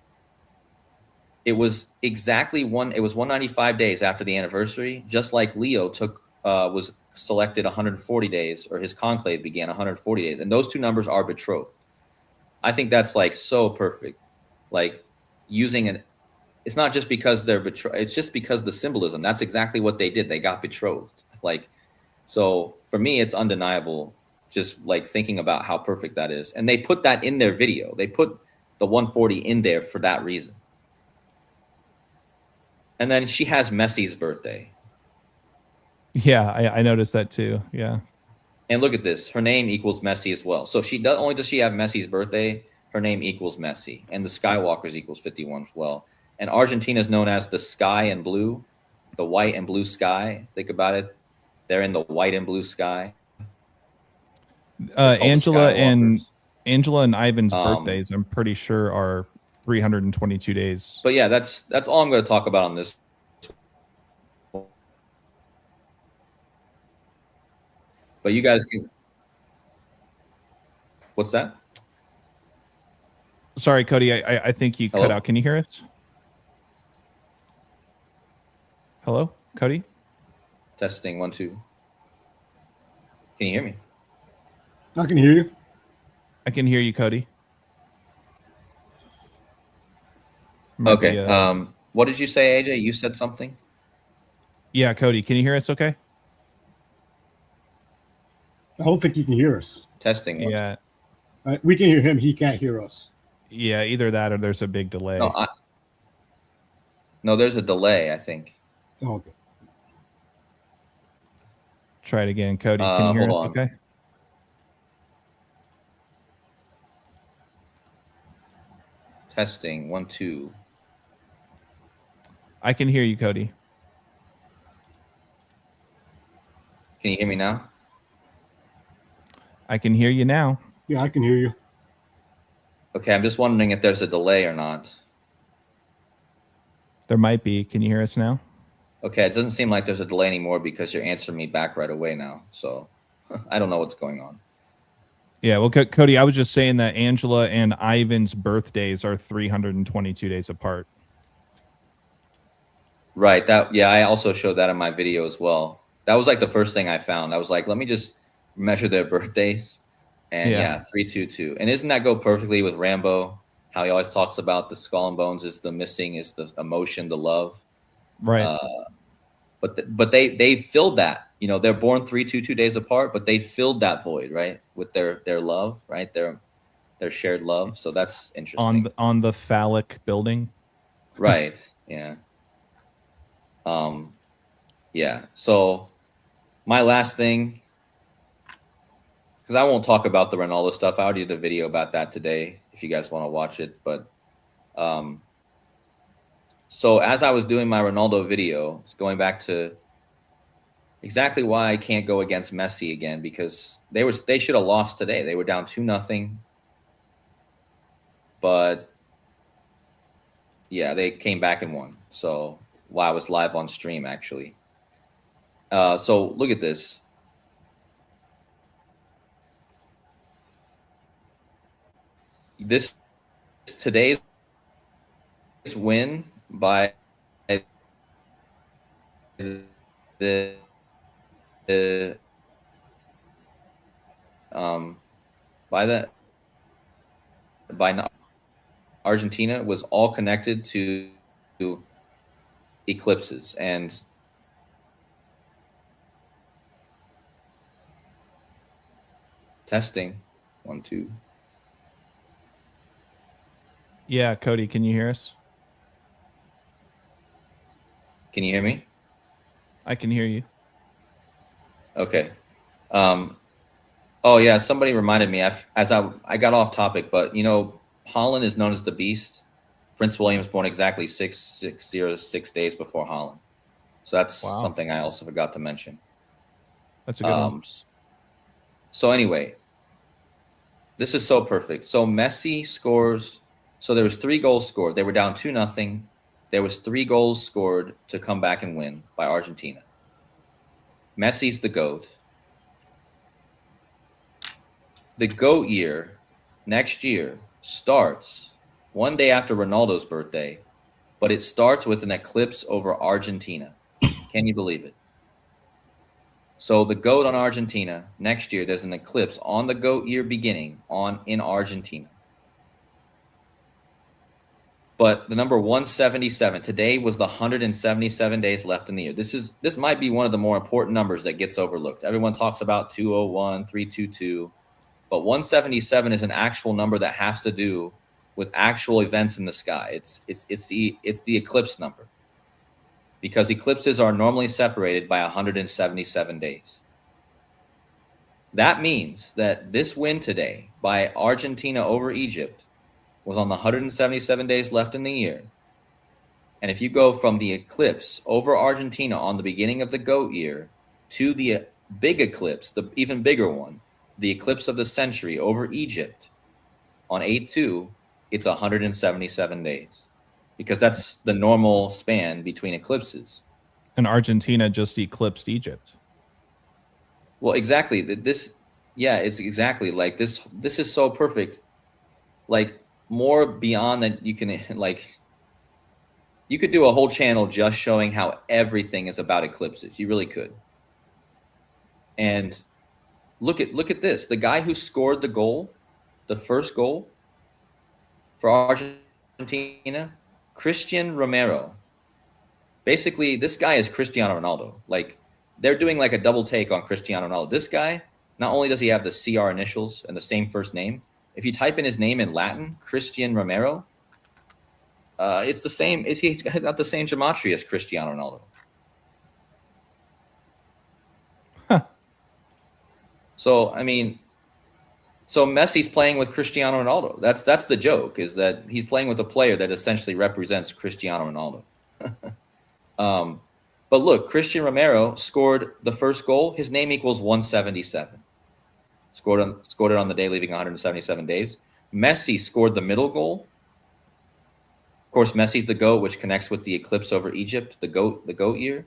It was exactly it was 195 days after the anniversary, just like Leo was selected 140 days, or his conclave began 140 days. And those two numbers are betrothed. I think that's like so perfect. Like using it's not just because they're betrothed, it's just because the symbolism. That's exactly what they did. They got betrothed. Like, so for me, it's undeniable, just like thinking about how perfect that is. And they put that in their video. They put the 140 in there for that reason. And then she has Messi's birthday. Yeah, I noticed that too. Yeah. And look at this. Her name equals Messi as well. So she does, only does she have Messi's birthday, her name equals Messi. And the Skywalkers equals 51 as well. And Argentina is known as the sky and blue, the white and blue sky. Think about it. They're in the white and blue sky. Angela and Ivan's birthdays, I'm pretty sure, are 322 days. But yeah, that's all I'm going to talk about on this. But you guys can. What's that? Sorry, Cody. I think you cut out. Can you hear us? Hello, Cody? Testing 1 2. Can you hear me? I can hear you. I can hear you, Cody. Okay. What did you say, AJ? You said something? Yeah, Cody. Can you hear us okay? I don't think he can hear us. Testing. Yeah. We can hear him. He can't hear us. Yeah, either that or there's a big delay. No, there's a delay, I think. Oh, okay. Try it again, Cody. Can you hear us okay? Testing 1 2. I can hear you, Cody. Can you hear me now? I can hear you now. Yeah, I can hear you. Okay, I'm just wondering if there's a delay or not. There might be. Can you hear us now? Okay, it doesn't seem like there's a delay anymore because you're answering me back right away now. So I don't know what's going on. Yeah, well, Cody, I was just saying that Angela and Ivan's birthdays are 322 days apart. Right. I also showed that in my video as well. That was like the first thing I found. I was like, let me just measure their birthdays. And yeah, 322. And isn't that go perfectly with Rambo? How he always talks about the skull and bones is the missing, is the emotion, the love. Right. But they filled that. You know, they're born 322 days apart, but they filled that void, right, with their love, right? their shared love. So that's interesting. On the phallic building. Right. Yeah. Yeah. So my last thing, because I won't talk about the Ronaldo stuff. I already did the video about that today if you guys want to watch it. But so as I was doing my Ronaldo video, going back to exactly why I can't go against Messi again, because they should have lost today. They were down 2-0. But yeah, they came back and won. So while I was live on stream, actually. So look at this. Today's win by the by the by Argentina was all connected to eclipses. And testing 1 2. Yeah, Cody, can you hear us? Can you hear me? I can hear you. Okay. Oh yeah, somebody reminded me as I got off topic, but you know, Holland is known as the Beast. Prince William was born exactly 606 days before Holland. So that's something I also forgot to mention. That's a good one. So anyway, this is so perfect. So Messi scores. So there was 3 goals scored. They were down 2-0. There was 3 goals scored to come back and win by Argentina. Messi's the GOAT. The GOAT year next year starts one day after Ronaldo's birthday, but it starts with an eclipse over Argentina. Can you believe it? So the GOAT on Argentina next year, there's an eclipse on the GOAT year beginning in Argentina. But the number 177 today was the 177 days left in the year. This might be one of the more important numbers that gets overlooked. Everyone talks about 201, 322, but 177 is an actual number that has to do with actual events in the sky. It's the eclipse number, because eclipses are normally separated by 177 days. That means that this win today by Argentina over Egypt was on the 177 days left in the year. And if you go from the eclipse over Argentina on the beginning of the GOAT year to the big eclipse, the even bigger one, the eclipse of the century over Egypt on 8/2, it's 177 days, because that's the normal span between eclipses. And Argentina just eclipsed Egypt. Well, exactly. It's exactly like this. This is so perfect. Like, more beyond that, you can you could do a whole channel just showing how everything is about eclipses. You really could. And look at this. The guy who scored the goal, the first goal for Argentina, Christian Romero. Basically, this guy is Cristiano Ronaldo. Like, they're doing like a double take on Cristiano Ronaldo. This guy, not only does he have the CR initials and the same first name, if you type in his name in Latin, Christian Romero, it's the same. He's got the same gematria as Cristiano Ronaldo. Huh. So I mean, Messi's playing with Cristiano Ronaldo. That's the joke, is that he's playing with a player that essentially represents Cristiano Ronaldo. But look, Christian Romero scored the first goal. His name equals 177. Scored it on the day leaving 177 days. Messi scored the middle goal. Of course, Messi's the GOAT, which connects with the eclipse over Egypt, the GOAT year.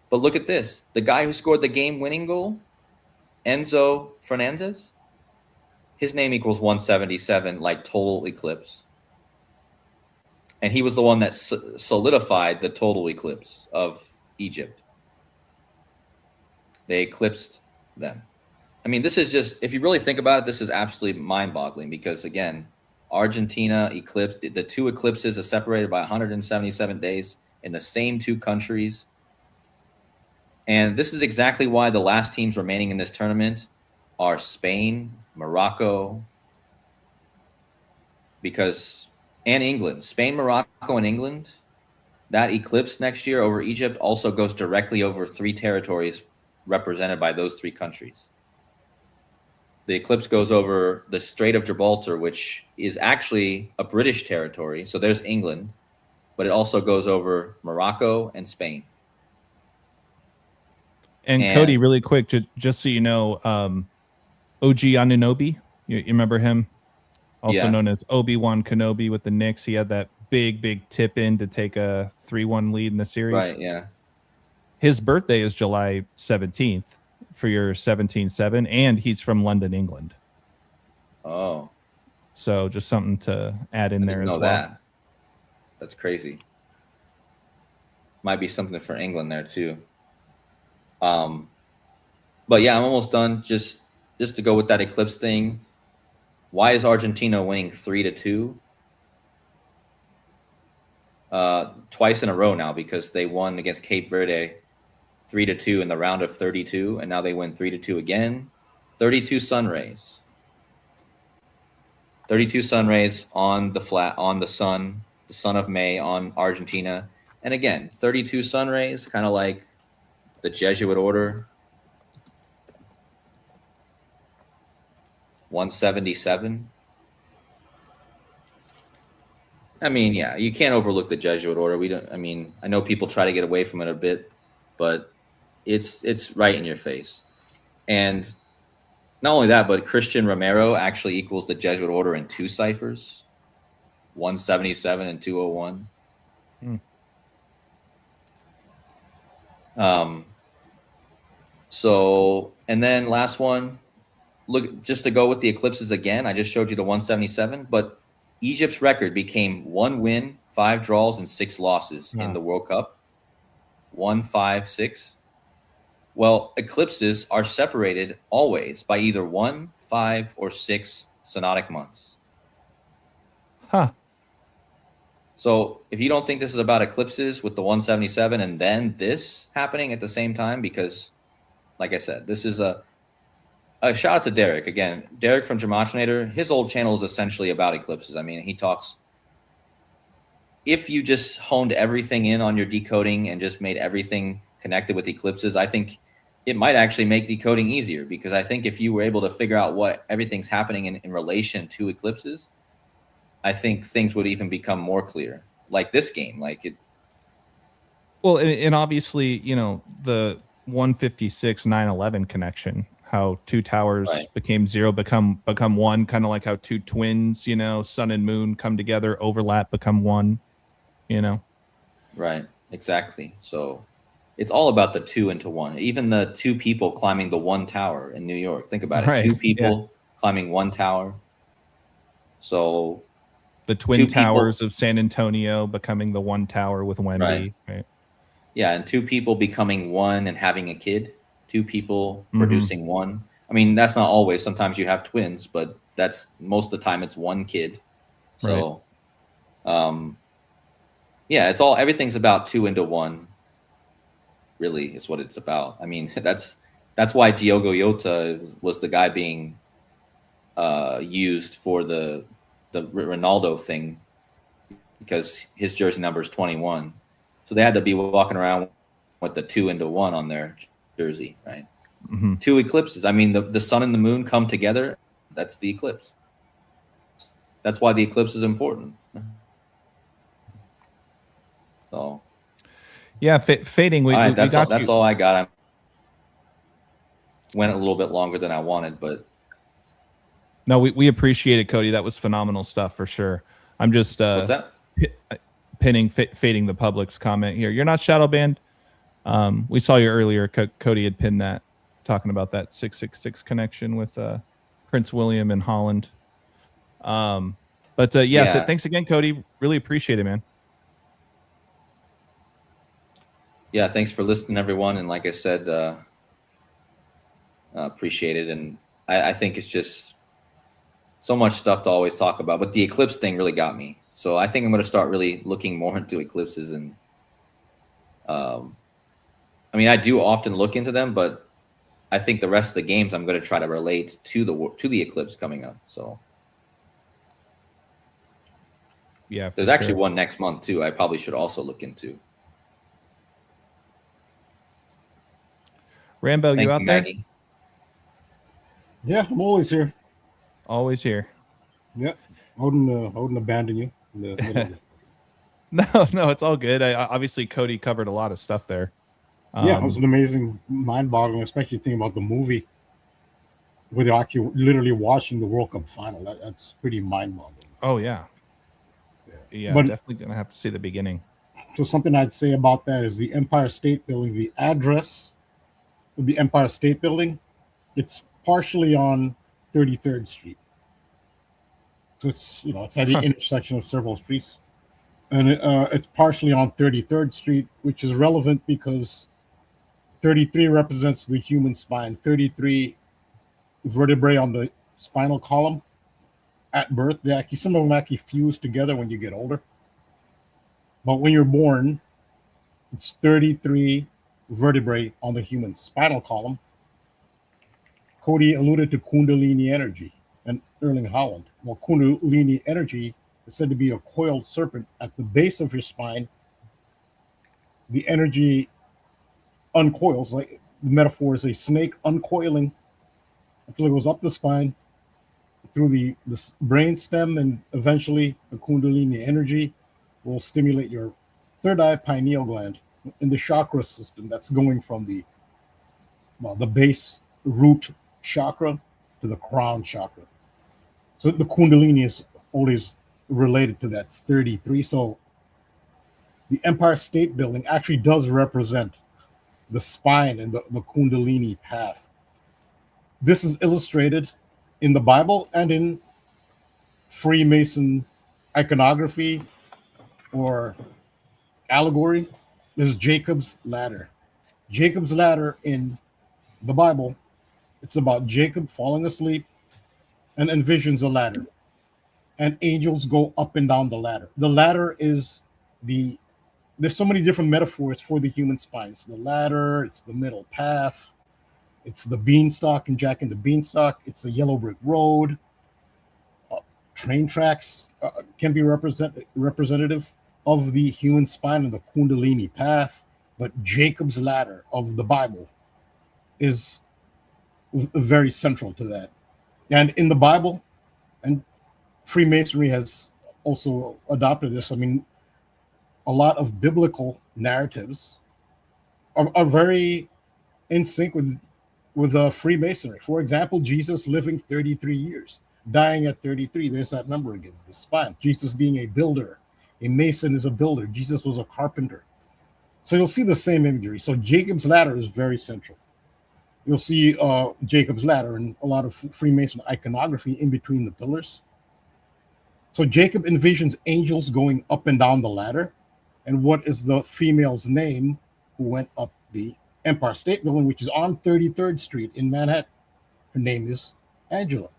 But look at this. The guy who scored the game-winning goal, Enzo Fernandez, his name equals 177, like total eclipse. And he was the one that solidified the total eclipse of Egypt. They eclipsed them. I mean, this is just, if you really think about it, this is absolutely mind-boggling, because, again, Argentina eclipsed, the 2 eclipses are separated by 177 days in the same 2 countries. And this is exactly why the last teams remaining in this tournament are Spain, Morocco, because and England, Spain, Morocco, and England. That eclipse next year over Egypt also goes directly over 3 territories represented by those 3 countries. The eclipse goes over the Strait of Gibraltar, which is actually a British territory. So there's England, but it also goes over Morocco and Spain. And Cody, really quick, just so you know, OG Anunoby, you remember him? Also known as Obi-Wan Kenobi with the Knicks. He had that big tip in to take a 3-1 lead in the series. Right, yeah. His birthday is July 17th for your 17-7, and he's from London, England. Oh. So just something to add in there as well. That's crazy. Might be something for England there too. But yeah, I'm almost done. Just to go with that eclipse thing. Why is Argentina winning 3-2? Twice in a row now, because they won against Cape Verde 3-2 in the round of 32, and now they win 3-2 again. 32 sun rays. 32 sun rays on the sun of May on Argentina. And again, 32 sun rays, kind of like the Jesuit order. 177. I mean, yeah, you can't overlook the Jesuit order. I know people try to get away from it a bit, but it's right in your face. And not only that, but Christian Romero actually equals the Jesuit order in 2 ciphers, 177 and 201. So, and then last one, look, just to go with the eclipses again, I just showed you the 177, but Egypt's record became 1 win, 5 draws, and 6 losses in the World Cup. 1, 5, 6. Well, eclipses are separated always by either 1, 5, or 6 synodic months. Huh. So if you don't think this is about eclipses with the 177 and then this happening at the same time, because like I said, this is a shout out to Derek again. Derek from Gematinator, his old channel is essentially about eclipses. I mean, he talks. If you just honed everything in on your decoding and just made everything connected with eclipses, I think it might actually make decoding easier, because I think if you were able to figure out what everything's happening in relation to eclipses, I think things would even become more clear. Like this game, like it. Well, and obviously, you know, the 156-911 connection, how 2 towers became 0, become 1, kind of like how 2 twins, you know, sun and moon come together, overlap, become 1, you know. Right, exactly. So it's all about the 2 into 1. Even the 2 people climbing the 1 tower in New York. Think about it. 2 people climbing 1 tower. So the twin towers of San Antonio becoming the 1 tower with Wendy. Right. Yeah, and 2 people becoming 1 and having a kid. 2 people producing 1. I mean, that's not always. Sometimes you have twins, but that's most of the time it's 1 kid. So, yeah, it's everything's about 2 into 1. Really, is what it's about. I mean, that's why Diogo Jota was the guy being used for the Ronaldo thing, because his jersey number is 21. So they had to be walking around with the 2 into 1 on their jersey, right? 2 eclipses. I mean, the sun and the moon come together. That's the eclipse. That's why the eclipse is important. So, yeah, fading. That's all I got. I went a little bit longer than I wanted, but no, we appreciate it, Cody. That was phenomenal stuff for sure. I'm just what's that? Fading the public's comment here. You're not shadow banned. We saw you earlier. Cody had pinned that, talking about that 666 connection with Prince William and Holland. Thanks again, Cody. Really appreciate it, man. Yeah, thanks for listening, everyone. And like I said, appreciate it. And I think it's just so much stuff to always talk about. But the eclipse thing really got me. So I think I'm going to start really looking more into eclipses. And I mean, I do often look into them, but I think the rest of the games I'm going to try to relate to the eclipse coming up. So Yeah, There's actually one next month too. I probably should also look into. Rambo, Thank you you, out there? Maggie. Yeah, I'm always here. Always here. Yeah, I wouldn't abandon you in the middle of it. No, it's all good. Obviously, KODI covered a lot of stuff there. Yeah, it was an amazing, mind-boggling, especially thinking about the movie where they're actually literally watching the World Cup final. That's pretty mind-boggling. Oh yeah, yeah. But Definitely gonna have to see the beginning. so something I'd say about that is the Empire State Building. The address of the Empire State Building, it's partially on 33rd Street. So it's at the intersection of several streets, and it's partially on 33rd Street, which is relevant because 33 represents the human spine. 33 vertebrae on the spinal column at birth. Some of them actually fuse together when you get older. But when you're born, it's 33 vertebrae on the human spinal column. KODI alluded to Kundalini energy and Erling Haaland. Well, Kundalini energy is said to be a coiled serpent at the base of your spine. The energy uncoils, like the metaphor is a snake uncoiling until it goes up the spine through the brain stem, and eventually the Kundalini energy will stimulate your third eye pineal gland in the chakra system that's going from the base root chakra to the crown chakra. So the Kundalini is always related to that 33. So the Empire State Building actually does represent the spine and the Kundalini path. This is illustrated in the Bible and in Freemason iconography or allegory. There's Jacob's ladder. Jacob's ladder in the Bible, it's about Jacob falling asleep and envisions a ladder. And angels go up and down the ladder. The ladder is there's so many different metaphors for the human spine. It's the ladder, it's the middle path, it's the beanstalk and Jack and the Beanstalk, it's the yellow brick road. Train tracks can be representative of the human spine and the Kundalini path, but Jacob's ladder of the Bible is very central to that. And in the Bible, and Freemasonry has also adopted this. I mean, a lot of biblical narratives are very in sync with Freemasonry. For example, Jesus living 33 years, dying at 33. There's that number again, the spine. Jesus being a builder. A mason is a builder. Jesus was a carpenter. So you'll see the same imagery. So Jacob's ladder is very central. You'll see Jacob's ladder and a lot of Freemason iconography in between the pillars. So Jacob envisions angels going up and down the ladder. And what is the female's name who went up the Empire State Building, which is on 33rd Street in Manhattan? Her name is Angela.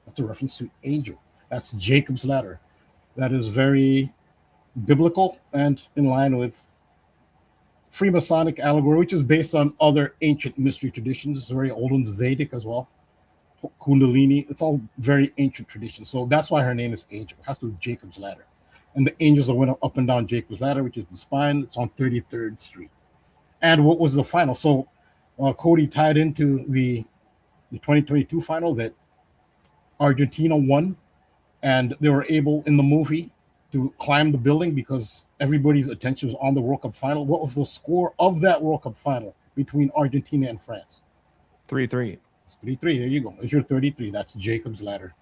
That's a reference to angel. That's Jacob's ladder. That is very biblical and in line with Freemasonic allegory, which is based on other ancient mystery traditions. It's very old and Vedic as well. Kundalini, it's all very ancient traditions. So that's why her name is Angel. It has to do with Jacob's ladder. And the angels that went up and down Jacob's ladder, which is the spine, it's on 33rd Street. And what was the final? So KODI tied into the 2022 final that Argentina won, and they were able in the movie to climb the building because everybody's attention was on the World Cup final. What was the score of that World Cup final between Argentina and France? 3-3. It's 3-3. There you go. It's your 33. That's Jacob's ladder.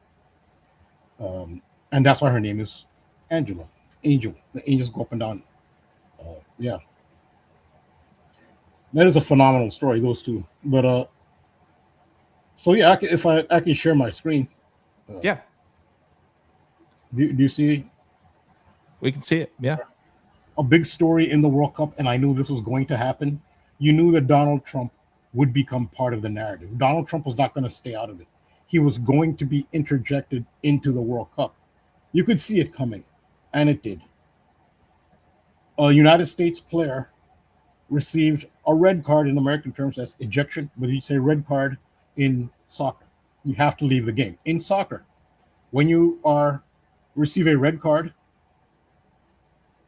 And that's why her name is Angela. Angel. The angels go up and down. Yeah. That is a phenomenal story, those two. But so yeah, I can share my screen. Yeah. Do you see? We can see it. Yeah. A big story in the World Cup, and I knew this was going to happen. You knew that Donald Trump would become part of the narrative. Donald Trump was not going to stay out of it. He was going to be interjected into the World Cup. You could see it coming, and it did. A United States player received a red card in American terms. That's ejection, but you say red card in soccer. You have to leave the game. In soccer, when you receive a red card,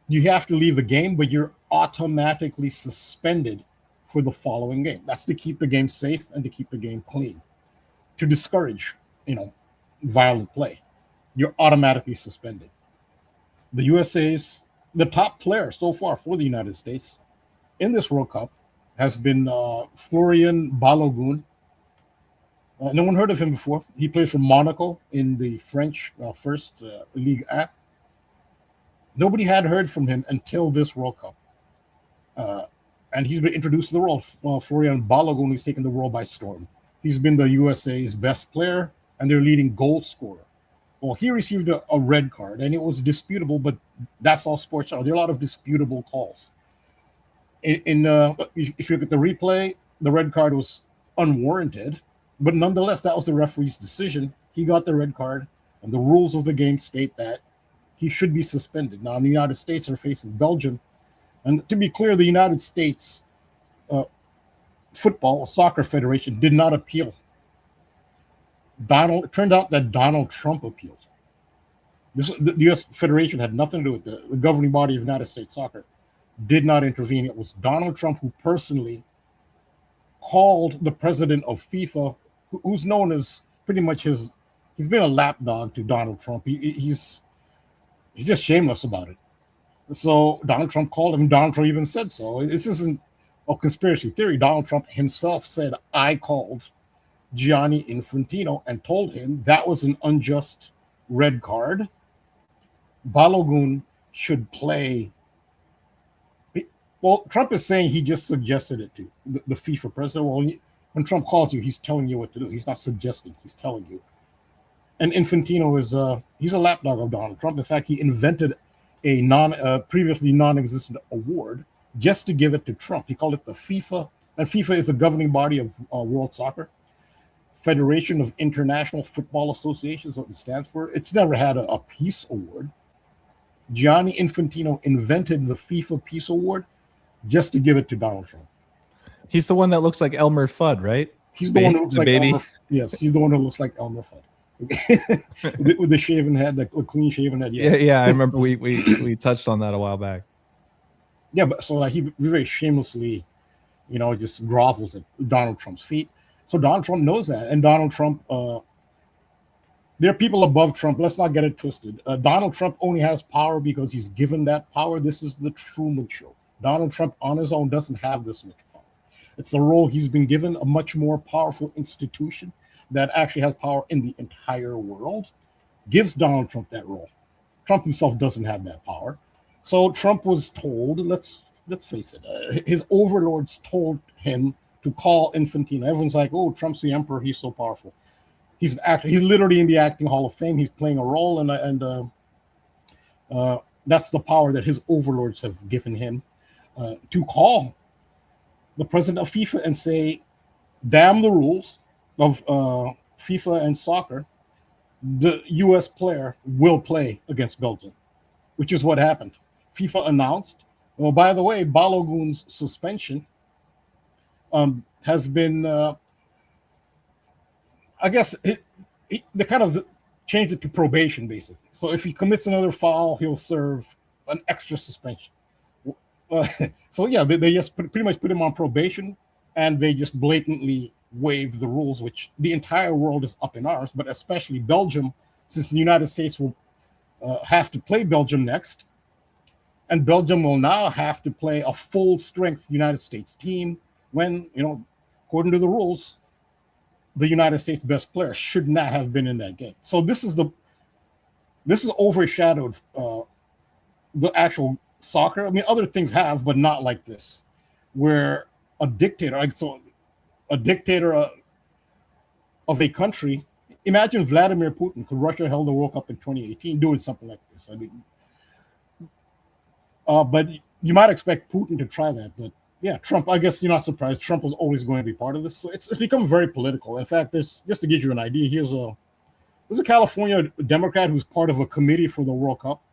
You have to leave the game, but you're automatically suspended for the following game. That's to keep the game safe and to keep the game clean, to discourage, violent play. You're automatically suspended. The USA's the top player so far for the United States in this World Cup has been Florian Balogun. No one heard of him before. He played for Monaco in the French First Ligue 1. Nobody had heard from him until this World Cup. And he's been introduced to the world. Florian Balogun has taken the world by storm. He's been the USA's best player and their leading goal scorer. Well, he received a red card, and it was disputable, but that's all sports are. There are a lot of disputable calls. If you look at the replay, the red card was unwarranted, but nonetheless, that was the referee's decision. He got the red card, and the rules of the game state that he should be suspended. Now, the United States are facing Belgium, and to be clear, the United States Soccer Federation did not appeal. It turned out that Donald Trump appealed. The U.S. Federation had nothing to do with the governing body of United States Soccer. Did not intervene. It was Donald Trump who personally called the president of FIFA, who's known as pretty much he's been a lapdog to Donald Trump. He's just shameless about it. So Donald Trump called him. Donald Trump even said so. This isn't a conspiracy theory. Donald Trump himself said, I called Gianni Infantino and told him that was an unjust red card. Balogun should play. Well, Trump is saying he just suggested it to the FIFA president. Well, when Trump calls you, he's telling you what to do. He's not suggesting, he's telling you. And Infantino he's a lapdog of Donald Trump. In fact, he invented a previously non-existent award just to give it to Trump. He called it the FIFA, and FIFA is the governing body of world soccer. Federation of International Football Associations, what it stands for. It's never had a peace award. Gianni Infantino invented the FIFA Peace Award just to give it to Donald Trump. He's the one that looks like Elmer Fudd, right? He's the one who looks like baby. Yes, he's the one who looks like Elmer Fudd. with the shaven head, the clean shaven head. Yes. Yeah, I remember we touched on that a while back. Yeah, but so he very shamelessly, just grovels at Donald Trump's feet. So Donald Trump knows that, and Donald Trump, there are people above Trump. Let's not get it twisted. Donald Trump only has power because he's given that power. This is the Truman Show. Donald Trump on his own doesn't have this much power. It's a role he's been given, a much more powerful institution that actually has power in the entire world, gives Donald Trump that role. Trump himself doesn't have that power. So Trump was told, let's face it, his overlords told him to call Infantino. Everyone's like, oh, Trump's the emperor. He's so powerful. He's an actor. He's literally in the acting Hall of Fame. He's playing a role, and that's the power that his overlords have given him to call the president of FIFA and say, damn the rules of FIFA and soccer. The U.S. player will play against Belgium, which is what happened. FIFA announced, well, by the way, Balogun's suspension has been, I guess, they kind of changed it to probation, basically. So if he commits another foul, he'll serve an extra suspension. So yeah, they just pretty much put him on probation, and they just blatantly waived the rules, which the entire world is up in arms, but especially Belgium, since the United States will have to play Belgium next, and Belgium will now have to play a full-strength United States team when, according to the rules, the United States best player should not have been in that game. So this is overshadowed the actual soccer. I mean, other things have, but not like this, where a dictator of a country, imagine Vladimir Putin, because Russia held the World Cup in 2018, doing something like this. I mean, but you might expect Putin to try that, but yeah, Trump, I guess you're not surprised. Trump was always going to be part of this. So it's become very political. In fact, just to give you an idea, there's a California Democrat who's part of a committee for the World Cup.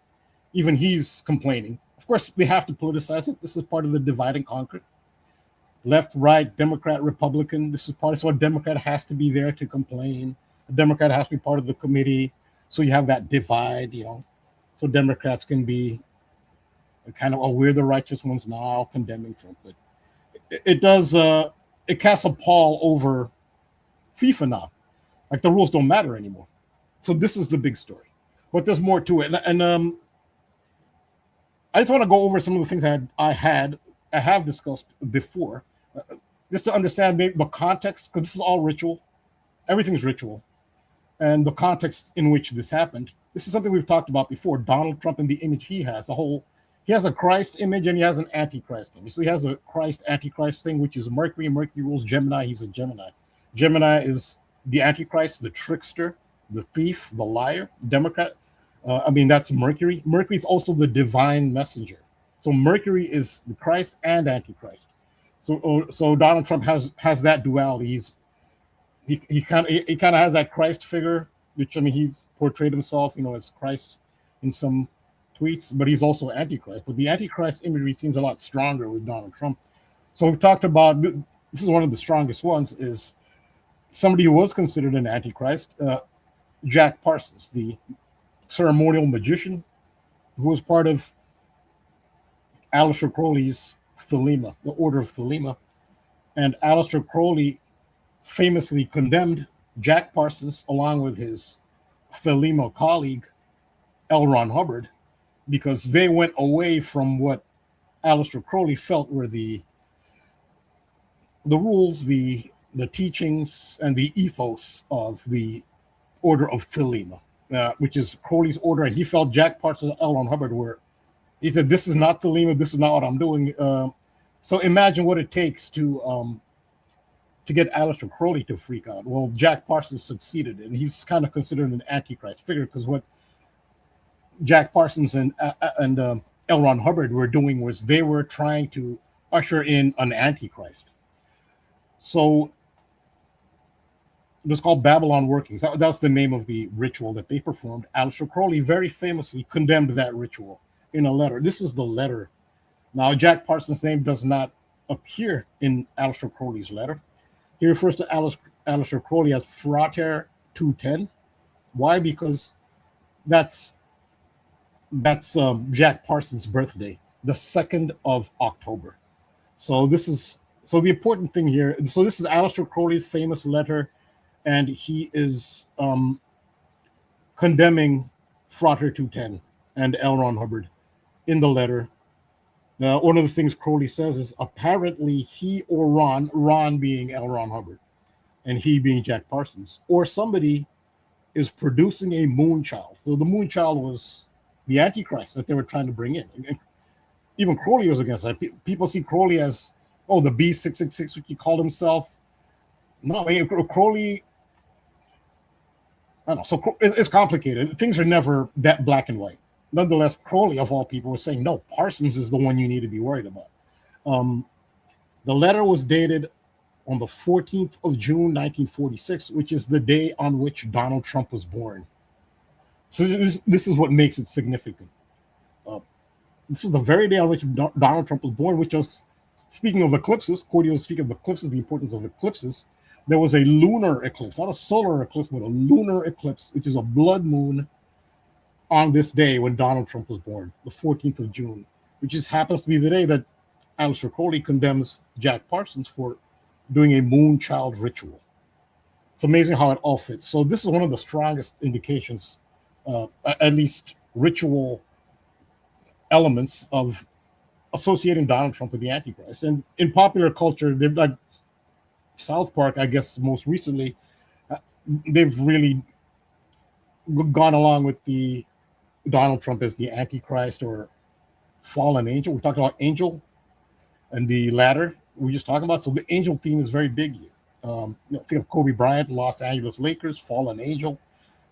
Even he's complaining. Of course, they have to politicize it. This is part of the divide and conquer. Left, right, Democrat, Republican. This is part of, so a Democrat has to be there to complain. A Democrat has to be part of the committee. So you have that divide, So Democrats can be kind of, oh, we're the righteous ones now condemning Trump. But it does, it casts a pall over FIFA now. Like the rules don't matter anymore. So this is the big story. But there's more to it. And I just want to go over some of the things that I have discussed before, just to understand maybe the context, because this is all ritual. Everything's ritual. And the context in which this happened. This is something we've talked about before. Donald Trump and the image he has, he has a Christ image and he has an Antichrist image. So he has a Christ Antichrist thing, which is Mercury. Mercury rules Gemini. He's a Gemini. Gemini is the Antichrist, the trickster, the thief, the liar, Democrat. That's Mercury. Mercury is also the divine messenger. So Mercury is the Christ and Antichrist. So Donald Trump has that duality. He kind of has that Christ figure, which he's portrayed himself, as Christ in some tweets, but he's also Antichrist. But the Antichrist imagery seems a lot stronger with Donald Trump. So we've talked about, this is one of the strongest ones, is somebody who was considered an Antichrist, Jack Parsons, the ceremonial magician who was part of Aleister Crowley's Thelema, the Order of Thelema. And Aleister Crowley famously condemned Jack Parsons along with his Thelema colleague, L. Ron Hubbard, because they went away from what Aleister Crowley felt were the rules, the teachings, and the ethos of the Order of Thelema, which is Crowley's order. And he felt Jack Parsons and L. Ron Hubbard he said, this is not Thelema, this is not what I'm doing. So imagine what it takes to get Aleister Crowley to freak out. Well, Jack Parsons succeeded, and he's kind of considered an Antichrist figure, because what Jack Parsons and L. Ron Hubbard were doing was they were trying to usher in an Antichrist. So it was called Babylon Workings. That was the name of the ritual that they performed. Aleister Crowley very famously condemned that ritual in a letter. This is the letter. Now, Jack Parsons' name does not appear in Aleister Crowley's letter. He refers to Aleister Crowley as Frater 210. Why? Because that's Jack Parsons' birthday, the 2nd of October. So the important thing here. So this is Aleister Crowley's famous letter, and he is condemning Frater 210 and L. Ron Hubbard in the letter. One of the things Crowley says is apparently he or Ron being L. Ron Hubbard, and he being Jack Parsons, or somebody is producing a moonchild. So the moonchild was the Antichrist that they were trying to bring in. And even Crowley was against that. People see Crowley as, the B666, which he called himself. No, Crowley, I don't know. So it's complicated. Things are never that black and white. Nonetheless, Crowley, of all people, was saying, no, Parsons is the one you need to be worried about. The letter was dated on the 14th of June, 1946, which is the day on which Donald Trump was born. So this is what makes it significant. This is the very day on which Donald Trump was born, which was, speaking of eclipses, KODI was speaking of eclipses, the importance of eclipses. There was a lunar eclipse, not a solar eclipse, but a lunar eclipse, which is a blood moon on this day when Donald Trump was born, the 14th of June, which just happens to be the day that Aleister Crowley condemns Jack Parsons for doing a moonchild ritual. It's amazing how it all fits. So this is one of the strongest indications, at least ritual elements of associating Donald Trump with the Antichrist. And in popular culture, they've like South Park, I guess most recently, they've really gone along with the Donald Trump as the Antichrist or fallen angel. We talked about angel and the ladder we were just talking about. So the angel theme is very big here. Think of Kobe Bryant, Los Angeles Lakers, fallen angel.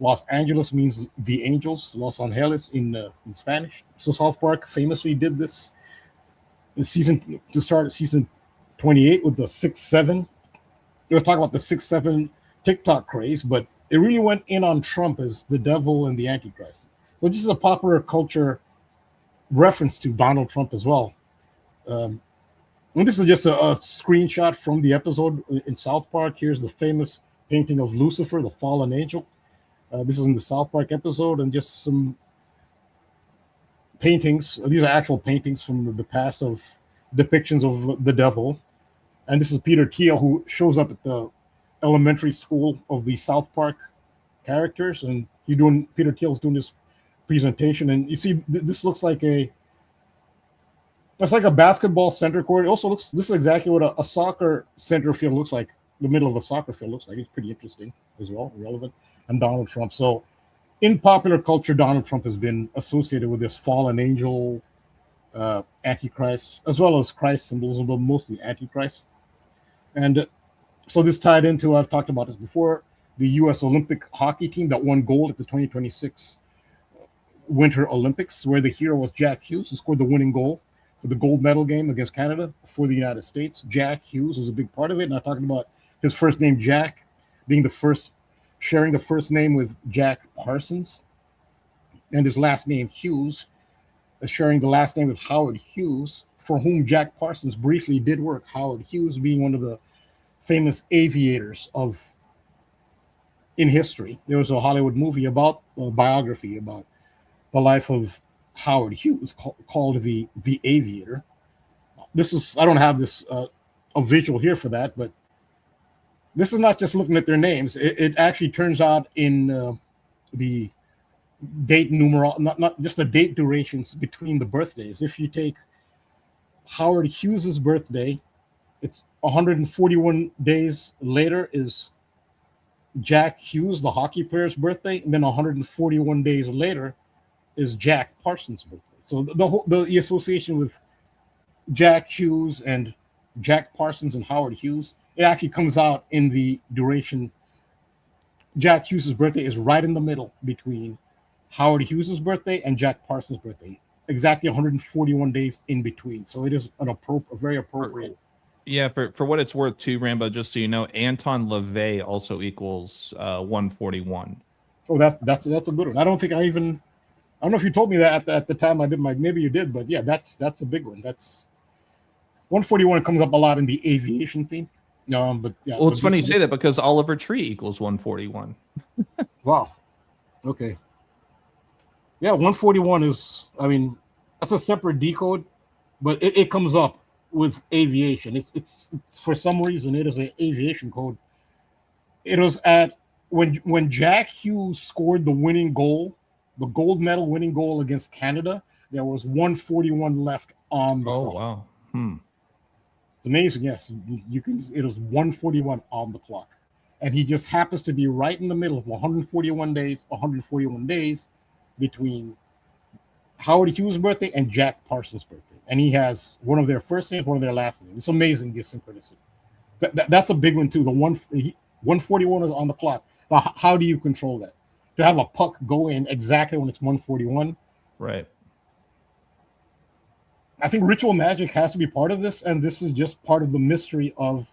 Los Angeles means the angels, Los Angeles in Spanish. So South Park famously did this to start season 28 with the 6-7. They were talking about the 6-7 TikTok craze, but it really went in on Trump as the devil and the Antichrist. So this is a popular culture reference to Donald Trump as well. And this is just a screenshot from the episode in South Park. Here's the famous painting of Lucifer, the fallen angel. This is in the South Park episode, and just some paintings. These are actual paintings from the past of depictions of the devil. And this is Peter Thiel, who shows up at the elementary school of the South Park characters, and Peter Thiel's doing this presentation. And you see, this looks like that's like a basketball center court. It also looks, this is exactly what a soccer center field looks like. The middle of a soccer field looks like. It's pretty interesting as well, relevant. And Donald Trump. So in popular culture, Donald Trump has been associated with this fallen angel, Antichrist, as well as Christ symbolism, but mostly Antichrist. And so this tied into, I've talked about this before, the U.S. Olympic hockey team that won gold at the 2026 Winter Olympics, where the hero was Jack Hughes, who scored the winning goal for the gold medal game against Canada for the United States. Jack Hughes was a big part of it. And I'm talking about his first name, Jack, being the first, sharing the first name with Jack Parsons, and his last name, Hughes, sharing the last name with Howard Hughes, for whom Jack Parsons briefly did work. Howard Hughes being one of the famous aviators in history. There was a Hollywood movie about a biography about the life of Howard Hughes called the Aviator. This is, I don't have this a visual here for that, but this is not just looking at their names. It actually turns out in the date numeral, not just the date durations between the birthdays. If you take Howard Hughes's birthday, it's 141 days later is Jack Hughes, the hockey player's birthday, and then 141 days later is Jack Parsons' birthday. So the association with Jack Hughes and Jack Parsons and Howard Hughes, it actually comes out in the duration. Jack Hughes' birthday is right in the middle between Howard Hughes' birthday and Jack Parsons' birthday, exactly 141 days in between. So it is a very appropriate. Yeah, for what it's worth too, Rambo, just so you know, Anton LaVey also equals 141. Oh, that's a good one. I don't know if you told me that at the time I did maybe you did, but yeah, that's a big one. That's 141 comes up a lot in the aviation theme. But yeah. Well, it's funny you say that because Oliver Tree equals 141. Wow. Okay. Yeah, 141 is, I mean, that's a separate decode, but it comes up with aviation. It's for some reason it is an aviation code. It was at when Jack Hughes scored the winning goal, the gold medal winning goal against Canada, there was 141 left on the clock. Wow. It's amazing. Yes, it was 141 on the clock, and he just happens to be right in the middle of 141 days between Howard Hughes' birthday and Jack Parsons' birthday, and he has one of their first names, one of their last names. It's amazing, this synchronicity. That's a big one too. The 141 is on the clock. Now, how do you control that? To have a puck go in exactly when it's 141, right? I think ritual magic has to be part of this, and this is just part of the mystery of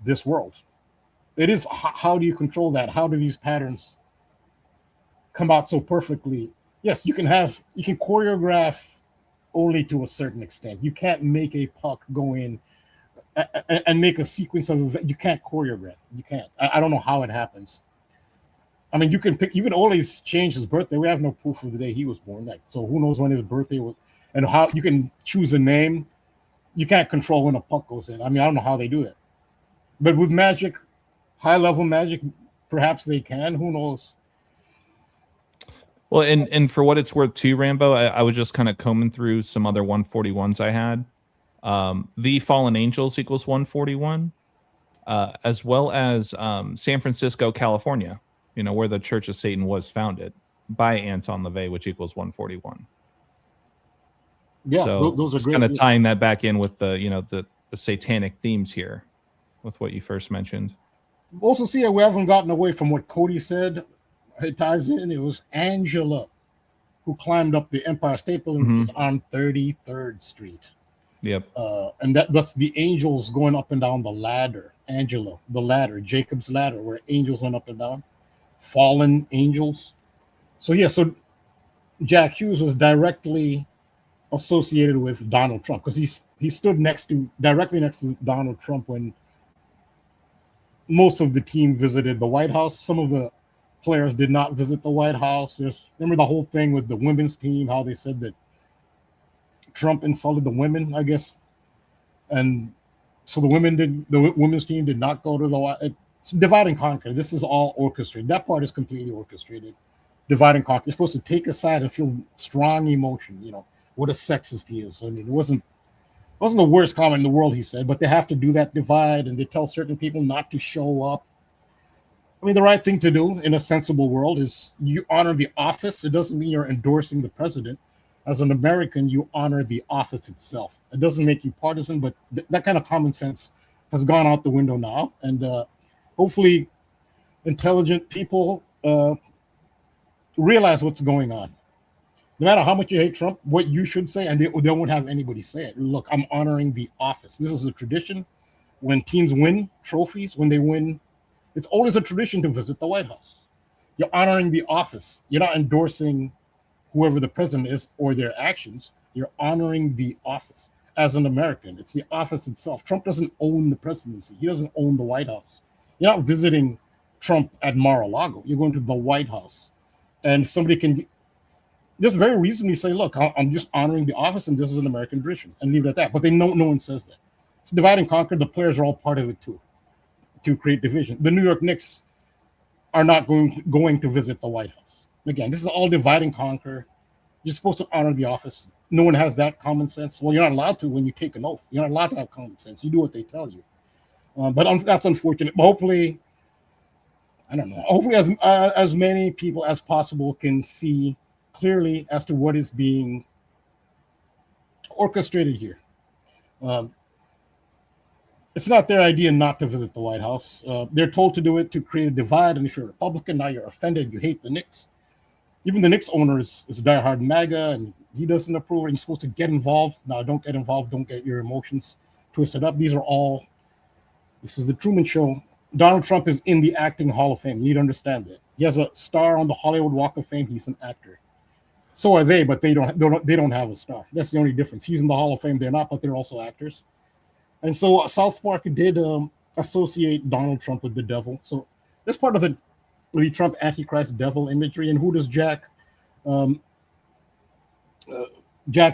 this world. It is, how do you control that? How do these patterns come out so perfectly? Yes, you can choreograph only to a certain extent. You can't make a puck go in and make a sequence of events. You can't choreograph. You can't. I don't know how it happens. I mean, you can always change his birthday. We have no proof of the day he was born. So who knows when his birthday was, and how you can choose a name. You can't control when a puck goes in. I mean, I don't know how they do it. But with magic, high level magic, perhaps they can. Who knows? Well, and for what it's worth too, Rambo, I was just kind of combing through some other 141s I had. The Fallen Angels equals 141, as well as San Francisco, California, where the Church of Satan was founded by Anton LaVey, which equals 141. Yeah, so those are great. Kind of tying that back in with the satanic themes here, with what you first mentioned. Also, see, we haven't gotten away from what KODI said. It ties in. It was Angela who climbed up the Empire State Building, which is on 33rd Street. Yep. And that's the angels going up and down the ladder. Angela, the ladder, Jacob's ladder, where angels went up and down, fallen angels. So yeah, so Jack Hughes was directly associated with Donald Trump because he stood directly next to Donald Trump when most of the team visited the White House. Some of the players did not visit the White House. Remember the whole thing with the women's team, how they said that Trump insulted the women, I guess, and so the women's team did not go to the. It's divide and conquer. This is all orchestrated. That part is completely orchestrated. Divide and conquer. You're supposed to take a side and feel strong emotion. What a sexist he is. I mean, it wasn't the worst comment in the world, he said, but they have to do that divide, and they tell certain people not to show up. I mean, the right thing to do in a sensible world is you honor the office. It doesn't mean you're endorsing the president. As an American, you honor the office itself. It doesn't make you partisan, but that kind of common sense has gone out the window now. And hopefully intelligent people realize what's going on. No matter how much you hate Trump, what you should say, and they won't have anybody say it. Look, I'm honoring the office. This is a tradition. When teams win trophies, when they win, it's always a tradition to visit the White House. You're honoring the office. You're not endorsing whoever the president is or their actions. You're honoring the office. As an American, it's the office itself. Trump doesn't own the presidency. He doesn't own the White House. You're not visiting Trump at Mar-a-Lago. You're going to the White House. And somebody can just very reasonably say, look, I'm just honoring the office, and this is an American tradition, and leave it at that. But no one says that. It's divide and conquer. The players are all part of it too, to create division. The New York Knicks are not going to visit the White House. Again, this is all divide and conquer. You're supposed to honor the office. No one has that common sense. Well, you're not allowed to when you take an oath. You're not allowed to have common sense. You do what they tell you. But that's unfortunate. But hopefully, I don't know. Hopefully, as many people as possible can see clearly as to what is being orchestrated here. It's not their idea not to visit the White House. They're told to do it to create a divide. And if you're a Republican, now you're offended. You hate the Knicks. Even the Knicks owner is a diehard MAGA, and he doesn't approve. And you're supposed to get involved. Now, don't get involved. Don't get your emotions twisted up. This is the Truman Show. Donald Trump is in the acting Hall of Fame. You need to understand that. He has a star on the Hollywood Walk of Fame. He's an actor. So are they, but they don't have a star. That's the only difference. He's in the Hall of Fame. They're not, but they're also actors. And so South Park did associate Donald Trump with the devil. So that's part of the Trump Antichrist devil imagery. And who does Jack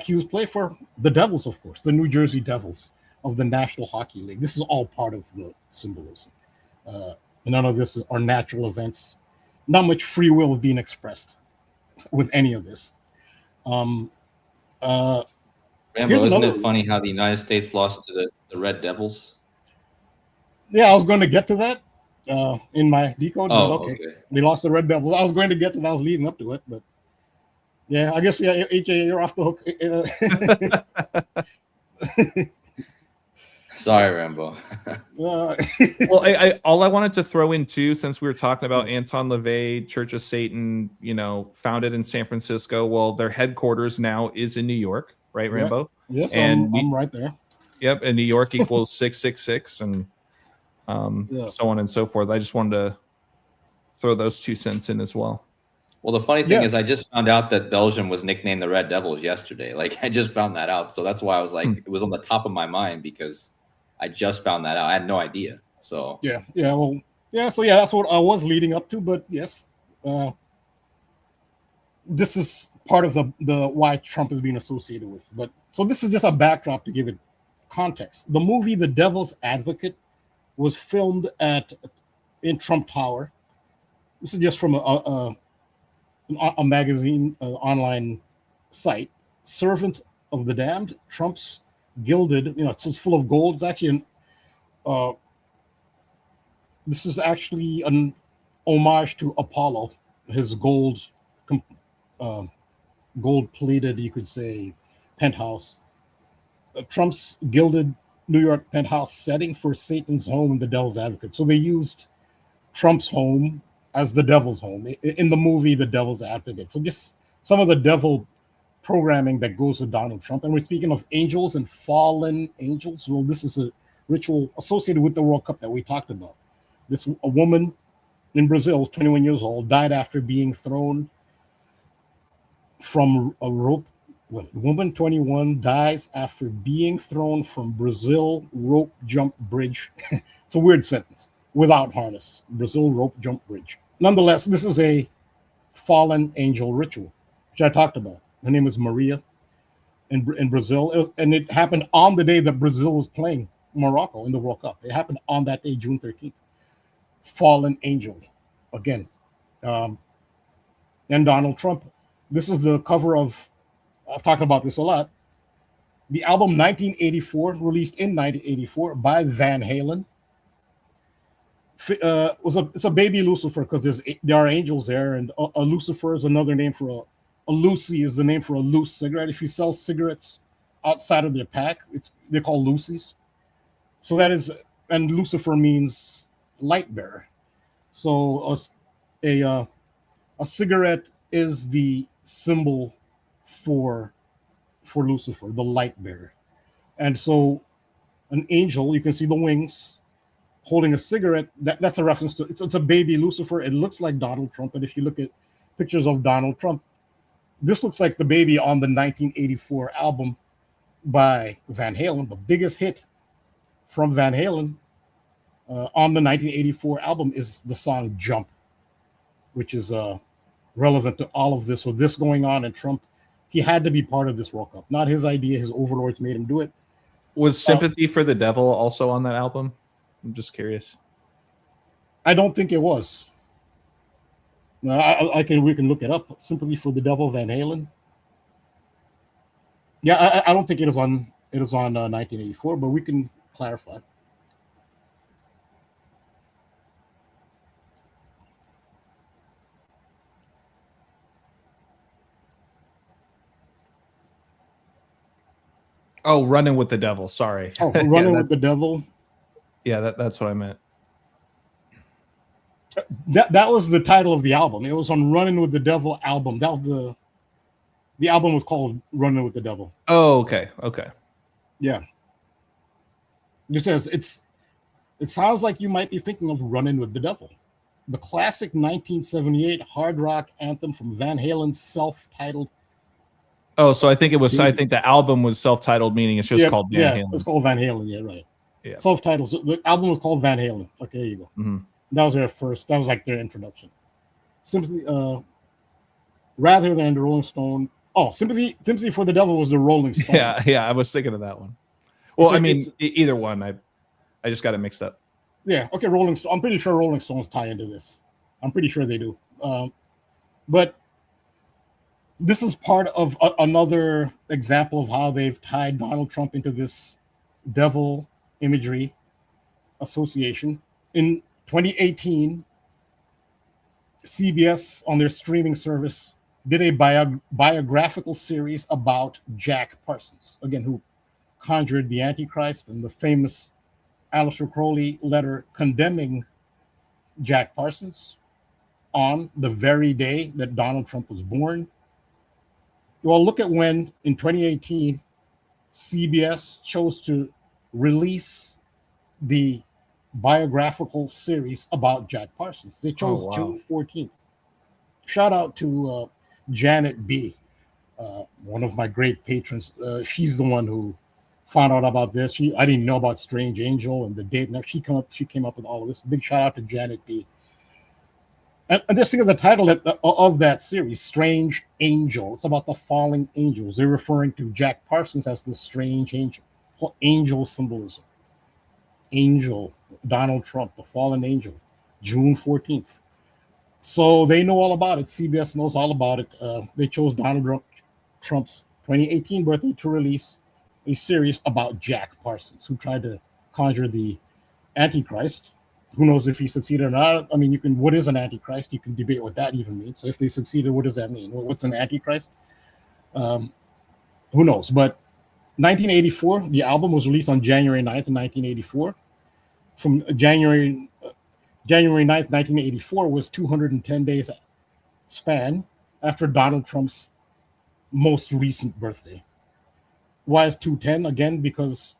Hughes play for? The Devils, of course, the New Jersey Devils of the National Hockey League. This is all part of the symbolism. None of this are natural events. Not much free will is being expressed with any of this. Rambo, isn't it funny how the United States lost to the Red Devils? Yeah, I was going to get to that in my decode. Oh, but okay. They lost the Red Devils. I was going to get to that. I was leading up to it, but yeah, I guess AJ, you're off the hook. Sorry, Rambo. Well, all I wanted to throw in too, since we were talking about Anton LaVey, Church of Satan, founded in San Francisco. Well, their headquarters now is in New York, right, Rambo? Yes, and I'm right there. Yep, and New York equals 666, and so on and so forth. I just wanted to throw those 2 cents in as well. Well, the funny thing is, I just found out that Belgium was nicknamed the Red Devils yesterday. Like, I just found that out, so that's why I was like, it was on the top of my mind because I just found that out. I had no idea. So So that's what I was leading up to. But yes, this is part of the why Trump is being associated with. But so this is just a backdrop to give it context. The movie The Devil's Advocate was filmed in Trump Tower. This is just from a magazine, online site. Servant of the Damned, Trump's gilded, it's full of gold. It's actually this is actually an homage to Apollo, his gold plated, you could say, penthouse. Trump's gilded New York penthouse setting for Satan's home in The Devil's Advocate. So they used Trump's home as the devil's home in the movie The Devil's Advocate. So just some of the devil programming that goes with Donald Trump. And we're speaking of angels and fallen angels. Well, this is a ritual associated with the World Cup that we talked about. A woman in Brazil, 21 years old, died after being thrown from a rope. Woman 21 dies after being thrown from Brazil rope jump bridge. It's a weird sentence. Without harness. Brazil rope jump bridge. Nonetheless, this is a fallen angel ritual, which I talked about. Her name is Maria. in Brazil, and it happened on the day that Brazil was playing Morocco in the World Cup. It happened on that day, June 13th. Fallen Angel, again, and Donald Trump. This is the cover of. I've talked about this a lot. The album 1984, released in 1984 by Van Halen. It's a baby Lucifer because there are angels there, and a Lucifer is another name for a Lucy is the name for a loose cigarette. If you sell cigarettes outside of their pack, they're called Lucy's. So that is, and Lucifer means light bearer. So a cigarette is the symbol for Lucifer, the light bearer. And so an angel, you can see the wings holding a cigarette. That's a reference to it's a baby Lucifer. It looks like Donald Trump, and if you look at pictures of Donald Trump, this looks like the baby on the 1984 album by Van Halen. The biggest hit from Van Halen on the 1984 album is the song Jump, which is relevant to all of this. With this going on, and Trump, he had to be part of this World Cup. Not his idea. His overlords made him do it. Was Sympathy for the Devil also on that album? I'm just curious. I don't think it was. No, we can look it up. Sympathy for the Devil, Van Halen. Yeah, I don't think it is on 1984, but we can clarify. Oh, Running with the Devil. Sorry. Oh, Running with the Devil. Yeah, that's what I meant. That was the title of the album. It was on Running with the Devil album. That was the album was called Running with the Devil. Oh, okay. Yeah. It says it sounds like you might be thinking of Running with the Devil, the classic 1978 hard rock anthem from Van Halen's self-titled. Oh, so I think the album was self-titled, meaning it's just called Van Halen. It's called Van Halen. Yeah, right. Yeah. Self-titled. So the album was called Van Halen. Okay, there you go. Mm-hmm. That was their first. That was like their introduction. Sympathy, rather than the Rolling Stone. Oh, Sympathy for the Devil was the Rolling Stones. Yeah, I was thinking of that one. Well, I mean, either one. I just got it mixed up. Yeah. Okay, Rolling Stone. I'm pretty sure Rolling Stones tie into this. I'm pretty sure they do. But this is part of another example of how they've tied Donald Trump into this devil imagery association. In 2018, CBS on their streaming service did a biographical series about Jack Parsons, again, who conjured the Antichrist, and the famous Aleister Crowley letter condemning Jack Parsons on the very day that Donald Trump was born. Well, look at when in 2018, CBS chose to release the biographical series about Jack Parsons. They chose June 14th. Shout out to Janet B., one of my great patrons. She's the one who found out about this. I didn't know about Strange Angel and the date. Now she came up with all of this. Big shout out to Janet B. And just think of the title of that series, Strange Angel. It's about the falling angels. They're referring to Jack Parsons as the strange angel. Angel symbolism. Angel, Donald Trump, the fallen angel, June 14th. So they know all about it. CBS knows all about it. They chose Donald Trump's 2018 birthday to release a series about Jack Parsons, who tried to conjure the Antichrist. Who knows if he succeeded or not? I mean, what is an Antichrist? You can debate what that even means. So if they succeeded, what does that mean? What's an Antichrist? Who knows? But 1984, the album was released on January 9th, 1984. From January 9th, 1984 was 210 days span after Donald Trump's most recent birthday. Why is 210? Again, because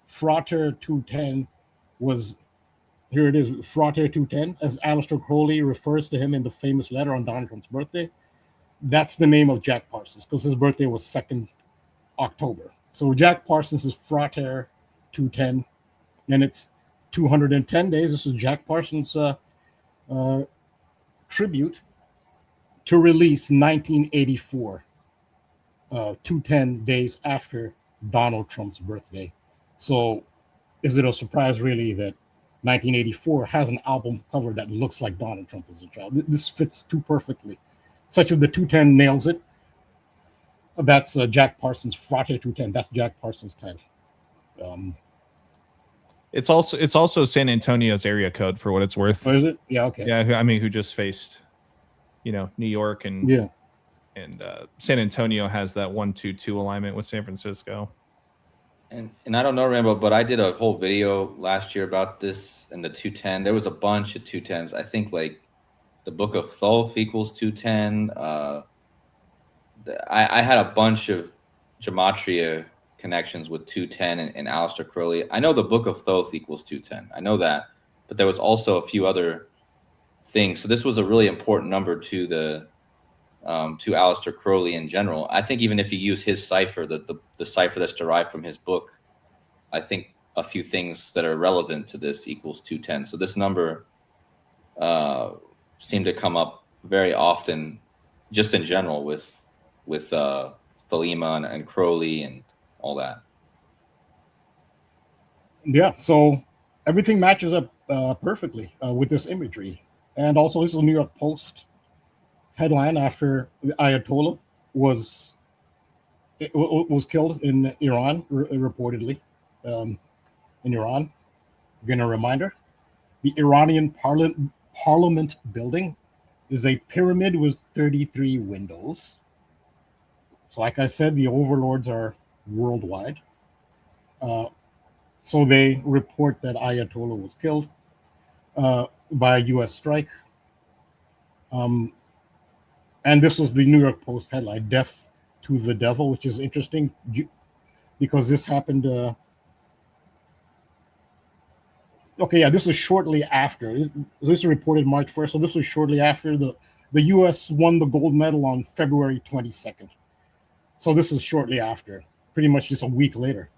Frater 210 was, here it is, Frater 210, as Aleister Crowley refers to him in the famous letter on Donald Trump's birthday. That's the name of Jack Parsons, because his birthday was 2nd October. So Jack Parsons is Frater 210, and it's 210 days. This is Jack Parsons' tribute to release 1984. 210 days after Donald Trump's birthday. So, is it a surprise, really, that 1984 has an album cover that looks like Donald Trump as a child? This fits too perfectly. Such of the 210 nails it. That's Jack Parsons' Frate 210. That's Jack Parsons' title. It's also San Antonio's area code, for what it's worth. Oh, is it? Yeah, okay. Yeah, I mean, who just faced, New York and Yeah. And San Antonio has that 1-2-2 alignment with San Francisco. And I don't know, Rambo, but I did a whole video last year about this and the 210. There was a bunch of 210s. I think like the Book of Thoth equals 210. I had a bunch of gematria connections with 210 and Aleister Crowley. I know the Book of Thoth equals 210. I know that, but there was also a few other things. So this was a really important number to Aleister Crowley in general. I think even if you use his cipher, the cipher that's derived from his book, I think a few things that are relevant to this equals 210. So this number seemed to come up very often, just in general with Thelema and Crowley and all that. Yeah, so everything matches up perfectly with this imagery. And also, this is a New York Post headline after the Ayatollah was killed in Iran, reportedly. In Iran, again, a reminder: the Iranian Parliament building is a pyramid with 33 windows. So, like I said, the overlords are worldwide. So they report that Ayatollah was killed by a U.S. strike. And this was the New York Post headline, "Death to the Devil," which is interesting because this happened. This was shortly after. This was reported March 1st, so this was shortly after the U.S. won the gold medal on February 22nd. So this was shortly after, pretty much just a week later.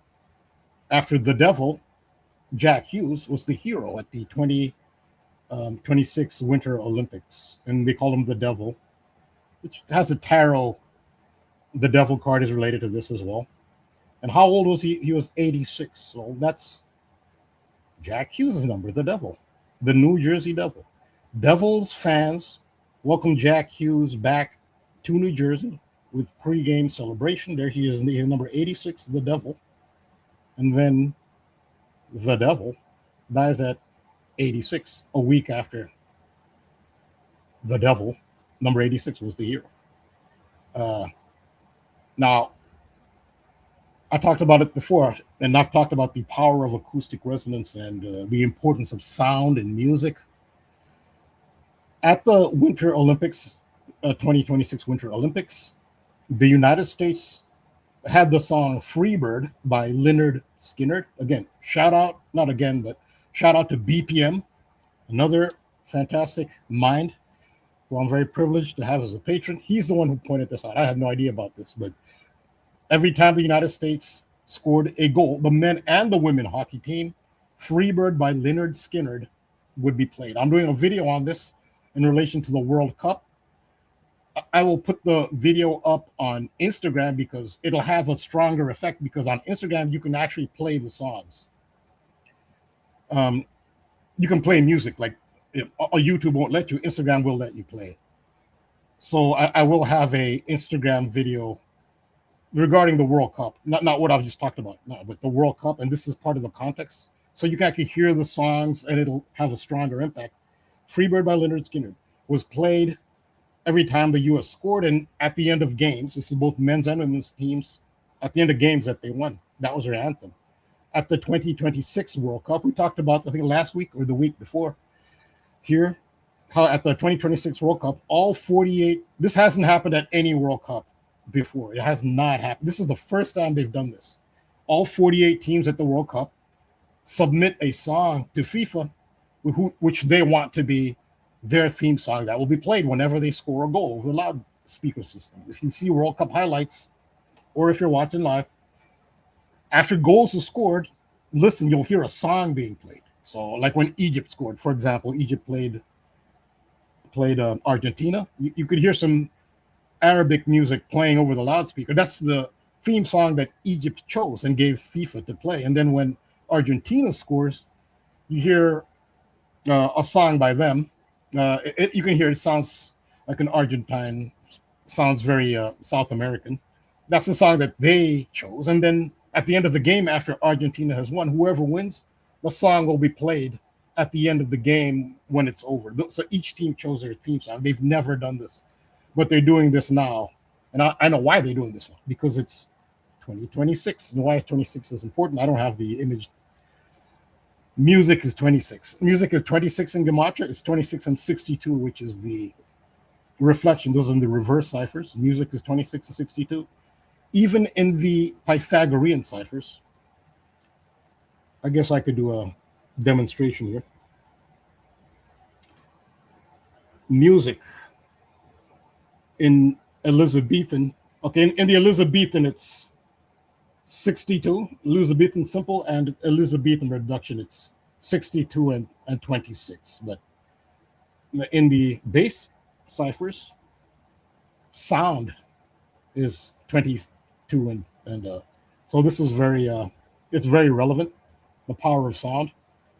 After the devil, Jack Hughes was the hero at the 2026 Winter Olympics, and they call him the devil, which has a tarot. The devil card is related to this as well. And how old was he? He was 86. So that's Jack Hughes' number, the devil, the New Jersey Devil. Devils fans welcome Jack Hughes back to New Jersey with pregame celebration. There he is, number 86, the devil. And then the devil dies at 86, a week after the devil, number 86, was the hero. Now, I talked about it before, and I've talked about the power of acoustic resonance and the importance of sound and music. At the Winter Olympics, 2026 Winter Olympics, the United States had the song "Freebird" by Lynyrd Skynyrd. Again, shout out to BPM, another fantastic mind who I'm very privileged to have as a patron. He's the one who pointed this out. I had no idea about this, but every time the United States scored a goal, the men and the women hockey team, "Freebird" by Lynyrd Skynyrd would be played. I'm doing a video on this in relation to the World Cup. I will put the video up on Instagram because it'll have a stronger effect, because on Instagram you can actually play the songs. You can play music, like YouTube won't let you, Instagram will let you play it. So I will have a Instagram video regarding the World Cup, not what I've just talked about, but the World Cup, and this is part of the context. So you can actually hear the songs and it'll have a stronger impact. "Freebird" by Lynyrd Skynyrd was played every time the U.S. scored, and at the end of games, this is both men's and women's teams, at the end of games that they won. That was their anthem. At the 2026 World Cup, we talked about, I think last week or the week before here, how at the 2026 World Cup, all 48, this hasn't happened at any World Cup before. It has not happened. This is the first time they've done this. All 48 teams at the World Cup submit a song to FIFA, which they want to be their theme song that will be played whenever they score a goal over the loudspeaker system. If you see World Cup highlights, or if you're watching live, after goals are scored, listen, you'll hear a song being played. So like when Egypt scored, for example, Egypt played Argentina, you could hear some Arabic music playing over the loudspeaker. That's the theme song that Egypt chose and gave FIFA to play. And then when Argentina scores, you hear a song by them. You can hear it sounds like an Argentine, sounds very South American. That's the song that they chose. And then at the end of the game, after Argentina has won, whoever wins, the song will be played at the end of the game when it's over. So each team chose their theme song. They've never done this, but they're doing this now. And I know why they're doing this now, because it's 2026. And why is 26 is important? I don't have the image. Music is 26. Music is 26 in Gematria. It's 26 and 62, which is the reflection. Those are the reverse ciphers. Music is 26 and 62. Even in the Pythagorean ciphers, I guess I could do a demonstration here. Music in Elizabethan, okay, in the Elizabethan, it's 62, Elizabethan simple, and Elizabethan reduction, it's 62 and 26. But in the base ciphers, sound is 22, and so this is very, it's very relevant, the power of sound.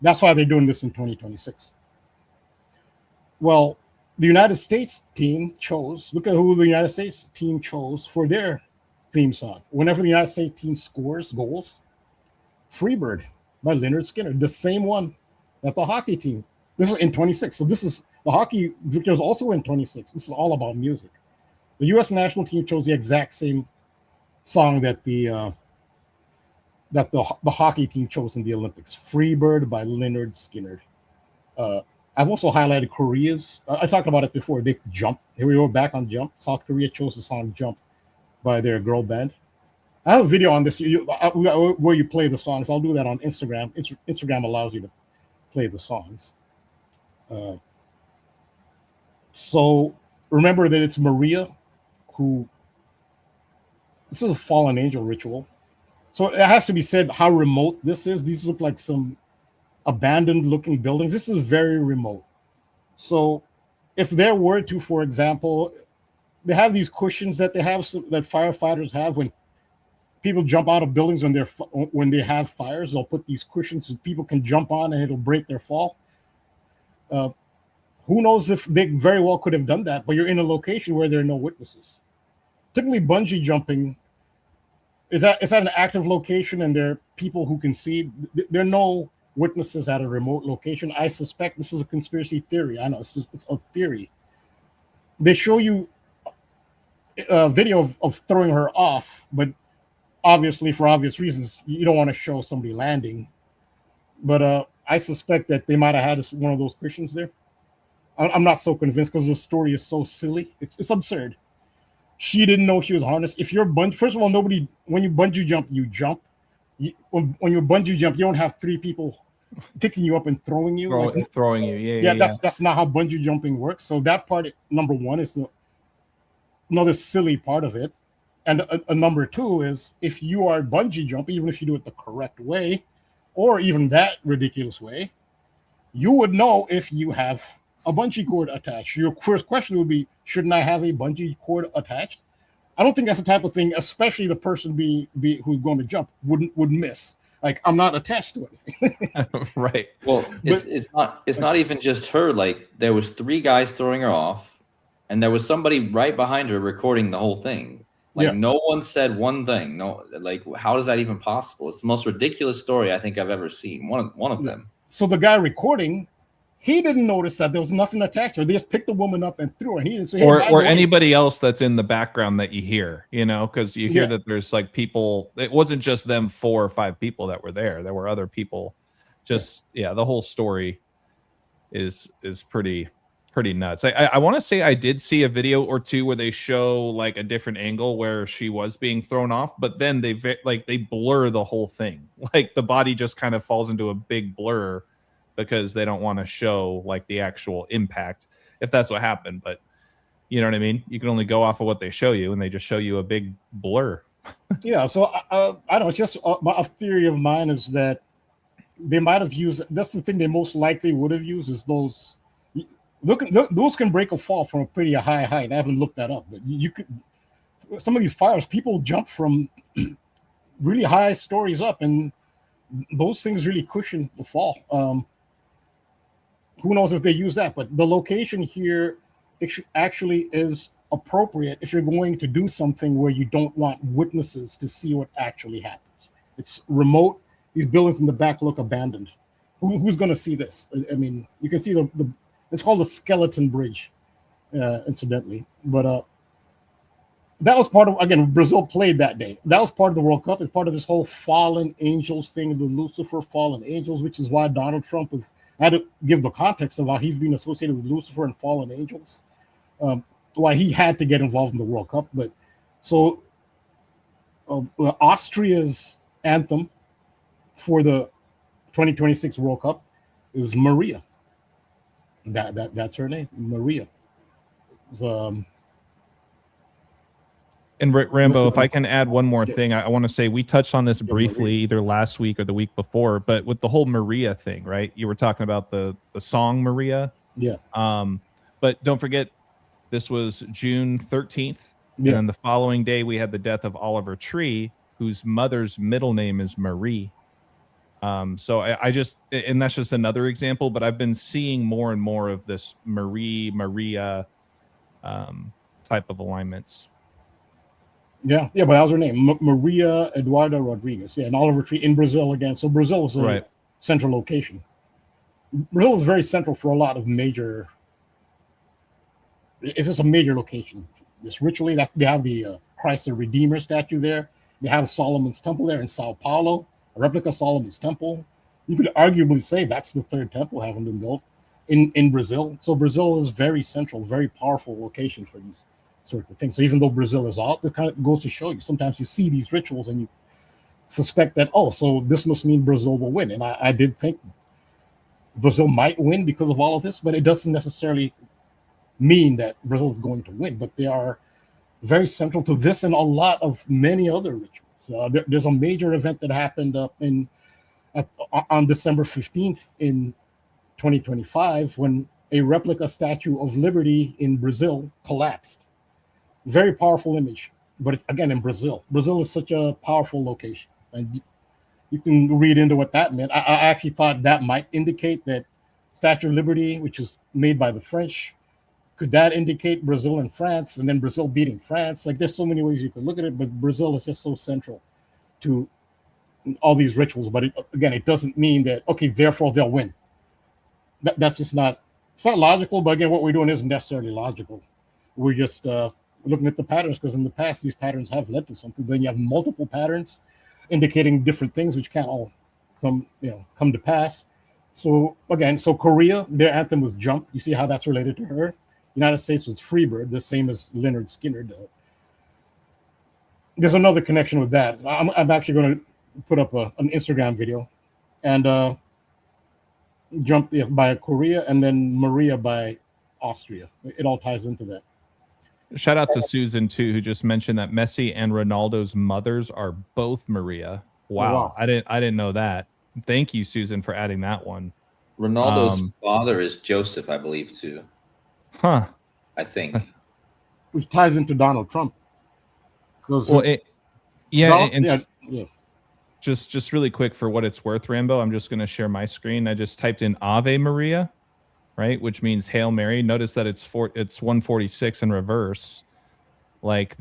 That's why they're doing this in 2026. Well, the United States team chose, look at who the United States team chose for their theme song. Whenever the United States team scores goals, Freebird by Leonard Skinner, the same one that the hockey team. This is in 26. So this is the hockey victor is also in 26. This is all about music. The U.S. national team chose the exact same song that the hockey team chose in the Olympics. Freebird by Leonard Skinner. I've also highlighted Korea's. I talked about it before. They Jump. Here we go back on Jump. South Korea chose the song Jump by their girl band. I have a video on this where you play the songs. I'll do that on Instagram. Instagram allows you to play the songs. So remember that it's Maria who. This is a fallen angel ritual. So it has to be said how remote this is. These look like some abandoned looking buildings. This is very remote. So if there were to, for example, they have these cushions that they have, that firefighters have when people jump out of buildings when they have fires. They'll put these cushions so people can jump on and it'll break their fall. Who knows if they very well could have done that, but you're in a location where there are no witnesses. Typically bungee jumping is at an active location and there are people who can see. There are no witnesses at a remote location. I suspect this is a conspiracy theory. I know it's a theory. They show you a video of throwing her off, but obviously for obvious reasons, you don't want to show somebody landing. But I suspect that they might have had one of those cushions there. I'm not so convinced because the story is so silly. It's absurd. She didn't know she was harnessed. If you're first of all, when you bungee jump, you jump. When you bungee jump, you don't have three people picking you up and throwing you. Throwing you, yeah. That's not how bungee jumping works. So that part, number one, is another silly part of it. And number two is if you are bungee jumping, even if you do it the correct way, or even that ridiculous way, you would know if you have a bungee cord attached. Your first question would be, shouldn't I have a bungee cord attached? I don't think that's the type of thing, especially the person who's going to jump would miss. Like, I'm not attached to anything. Right. Well, it's not even just her. Like, there was 3 guys throwing her off, and there was somebody right behind her recording the whole thing. Like, no one said one thing. No, like, how is that even possible? It's the most ridiculous story I think I've ever seen. One of them. So the guy recording, he didn't notice that there was nothing attached to her. They just picked the woman up and threw her. And he didn't say, or anybody else that's in the background that you hear, because you hear that there's like people. It wasn't just them 4 or 5 people that were there. There were other people. The whole story is pretty nuts. I want to say I did see a video or two where they show like a different angle where she was being thrown off, but then they blur the whole thing. Like the body just kind of falls into a big blur because they don't want to show like the actual impact if that's what happened. But you know what I mean? You can only go off of what they show you, and they just show you a big blur. Yeah. So I don't know. It's just a theory of mine is that they might have used. That's the thing they most likely would have used is those. those can break a fall from a pretty high height. I haven't looked that up, but you could. Some of these fires, people jump from really high stories up, and those things really cushion the fall. Who knows if they use that? But the location here actually is appropriate if you're going to do something where you don't want witnesses to see what actually happens. It's remote. These buildings in the back look abandoned. Who's going to see this? I mean, you can see the it's called the Skeleton Bridge, incidentally. But that was part of, again, Brazil played that day. That was part of the World Cup. It's part of this whole fallen angels thing, the Lucifer fallen angels, which is why Donald Trump had to give the context of how he's been associated with Lucifer and fallen angels, why he had to get involved in the World Cup. But so Austria's anthem for the 2026 World Cup is Maria. That's her name, Maria. And Rambo, if I can add one more thing, I want to say we touched on this briefly either last week or the week before, but with the whole Maria thing, right? You were talking about the song Maria. Yeah. But don't forget, this was June 13th. Yeah. And the following day, we had the death of Oliver Tree, whose mother's middle name is Marie. So I just, and that's just another example, but I've been seeing more and more of this Maria type of alignments. Yeah, but that was her name, Maria Eduarda Rodriguez. Yeah, and Oliver Tree in Brazil again. So Brazil is a central location. Brazil is very central for a lot of major. It's just a major location. This ritually, that they have the Christ the Redeemer statue there. They have Solomon's Temple there in Sao Paulo, a replica of Solomon's Temple. You could arguably say that's the third temple having been built in Brazil. So Brazil is very central, very powerful location for these sort of things. So even though Brazil is out, it kind of goes to show you. Sometimes you see these rituals and you suspect that, oh, so this must mean Brazil will win. And I did think Brazil might win because of all of this, but it doesn't necessarily mean that Brazil is going to win. But they are very central to this and a lot of many other rituals. There's a major event that happened on December 15th in 2025 when a replica Statue of Liberty in Brazil collapsed. Very powerful image, but again, in Brazil. Brazil is such a powerful location. And you can read into what that meant. I actually thought that might indicate that Statue of Liberty, which is made by the French, could that indicate Brazil and France, and then Brazil beating France? Like, there's so many ways you could look at it, but Brazil is just so central to all these rituals. But it doesn't mean that, okay, therefore they'll win. That's just not, it's not logical, but again, what we're doing isn't necessarily logical. We're just looking at the patterns, because in the past, these patterns have led to something. Then you have multiple patterns indicating different things, which can't all come to pass. So again, so Korea, their anthem was Jump. You see how that's related to her. United States was Freebird, the same as Leonard Skinner. There's another connection with that. I'm actually going to put up an Instagram video, and Jump by Korea, and then Maria by Austria. It all ties into that. Shout out to Susan too, who just mentioned that Messi and Ronaldo's mothers are both Maria. Wow. I didn't know that. Thank you, Susan, for adding that one. Ronaldo's father is Joseph, I believe, too. Huh. I think. Which ties into Donald Trump. Just really quick for what it's worth, Rambo, I'm just going to share my screen. I just typed in Ave Maria, right, which means Hail Mary. Notice that it's 146 in reverse, like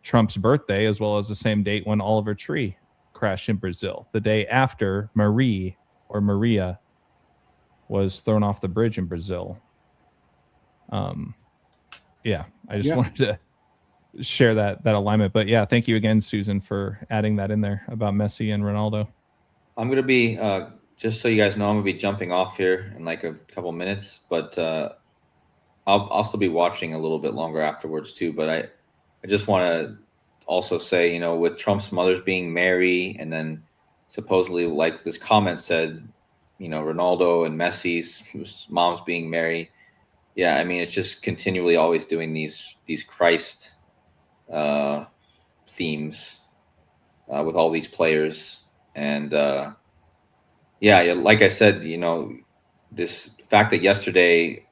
Trump's birthday, as well as the same date when Oliver Tree crashed in Brazil, the day after Maria was thrown off the bridge in Brazil. I just wanted to share that alignment. But yeah, thank you again, Susan, for adding that in there about Messi and Ronaldo. I'm going to be, just so you guys know, I'm going to be jumping off here in like a couple minutes, but I'll still be watching a little bit longer afterwards too. But I just want to also say, with Trump's mother's being Mary, and then supposedly, like this comment said, Ronaldo and Messi's mom's being Mary. Yeah, I mean, it's just continually always doing these Christ themes with all these players. And like I said, this fact that yesterday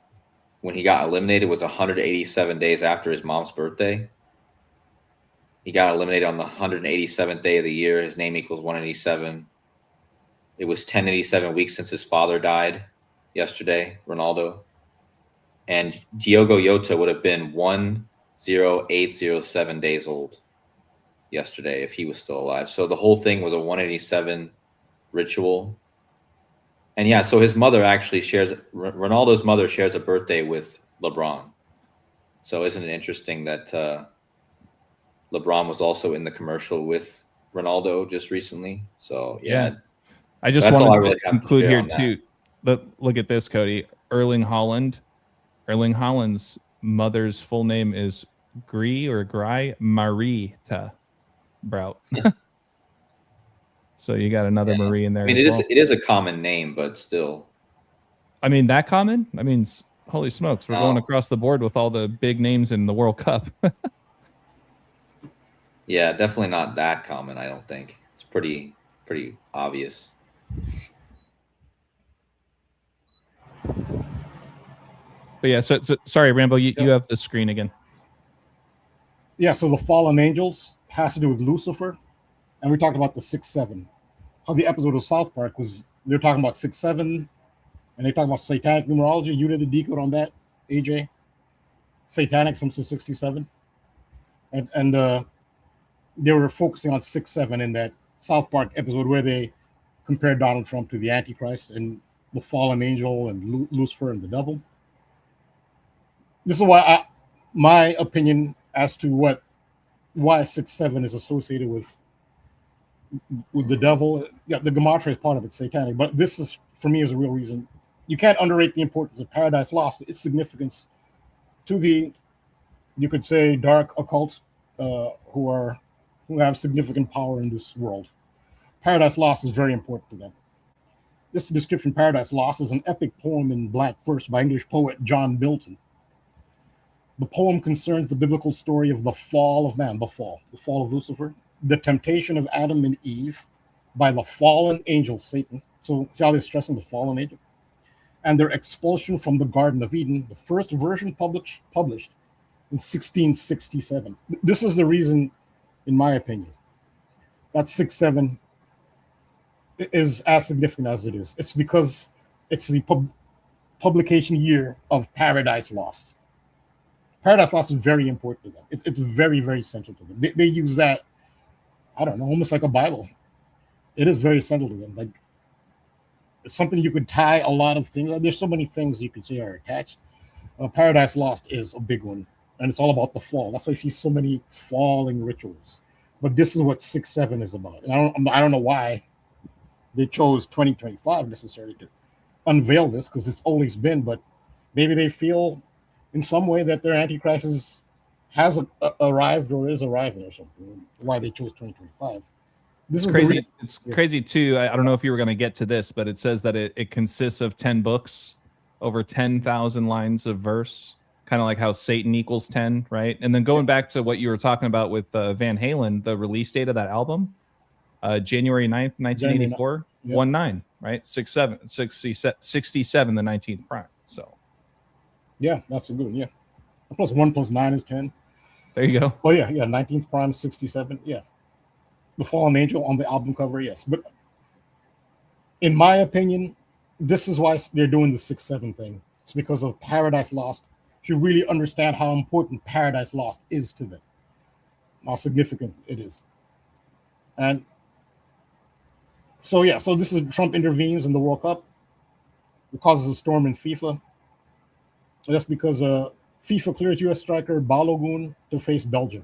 when he got eliminated was 187 days after his mom's birthday. He got eliminated on the 187th day of the year. His name equals 187. It was 1087 weeks since his father died yesterday, Ronaldo. And Diogo Jota would have been 10807 days old yesterday if he was still alive. So the whole thing was a 187 ritual. And yeah, so his mother actually Ronaldo's mother shares a birthday with LeBron. So isn't it interesting that LeBron was also in the commercial with Ronaldo just recently? So yeah. I just That's all I wanted really to have to include share here on that. too. But look at this, Cody. Erling Haaland's mother's full name is Gry Marita Brout. So you got another Marie in there. I mean, it is a common name, but still. I mean, that common? I mean, holy smokes, we're going across the board with all the big names in the World Cup. Yeah, definitely not that common, I don't think. It's pretty obvious. But yeah, so sorry, Rambo, you have the screen again. Yeah, so the fallen angels has to do with Lucifer, and we talked about the 6-7. How the episode of South Park was, they're talking about 6-7, and they talk about satanic numerology. You did the decode on that, AJ. Satanic comes to 67, and they were focusing on 6-7 in that South Park episode where they compared Donald Trump to the Antichrist and the fallen angel and Lucifer and the devil. This is why my opinion as to why 6-7 is associated with the devil. Yeah, the gematria is part of it, satanic, but this is, for me, is a real reason. You can't underrate the importance of Paradise Lost, its significance to the, you could say, dark occult, who have significant power in this world. Paradise Lost is very important to them. This description, Paradise Lost, is an epic poem in Black verse by English poet John Milton. The poem concerns the biblical story of the fall of man, the fall of Lucifer, the temptation of Adam and Eve by the fallen angel Satan. So see how they're stressing the fallen angel, and their expulsion from the Garden of Eden. The first version published in 1667. This is the reason, in my opinion, that 6-7 is as significant as it is. It's because it's the publication year of Paradise Lost. Paradise Lost is very important to them. It's very, very central to them. They use that, I don't know, almost like a Bible. It is very central to them. Like, it's something you could tie a lot of things. There's so many things you could say are attached. Paradise Lost is a big one, and it's all about the fall. That's why you see so many falling rituals. But this is what 6-7 is about. And I don't know why they chose 2025 necessarily to unveil this, because it's always been, but maybe they feel in some way that their Antichrist has arrived or is arriving or something, why they chose 2025. This is crazy. It's crazy too. I don't know if you were going to get to this, but it says that it consists of 10 books, over 10,000 lines of verse, kind of like how Satan equals 10, right? And then going back to what you were talking about with Van Halen, the release date of that album, January 9th, 1984, 1-9, right? 6-7, 67, the 19th prime. So yeah, that's a good one. Yeah, plus 1 plus 9 is 10. There you go. Oh yeah, 19th prime, 67. Yeah, the fallen angel on the album cover. Yes, but in my opinion, this is why they're doing the 6-7 thing. It's because of Paradise Lost. You really understand how important Paradise Lost is to them, how significant it is. And so yeah, so this is Trump intervenes in the World Cup. It causes a storm in FIFA. That's because FIFA clears U.S. striker Balogun to face Belgium.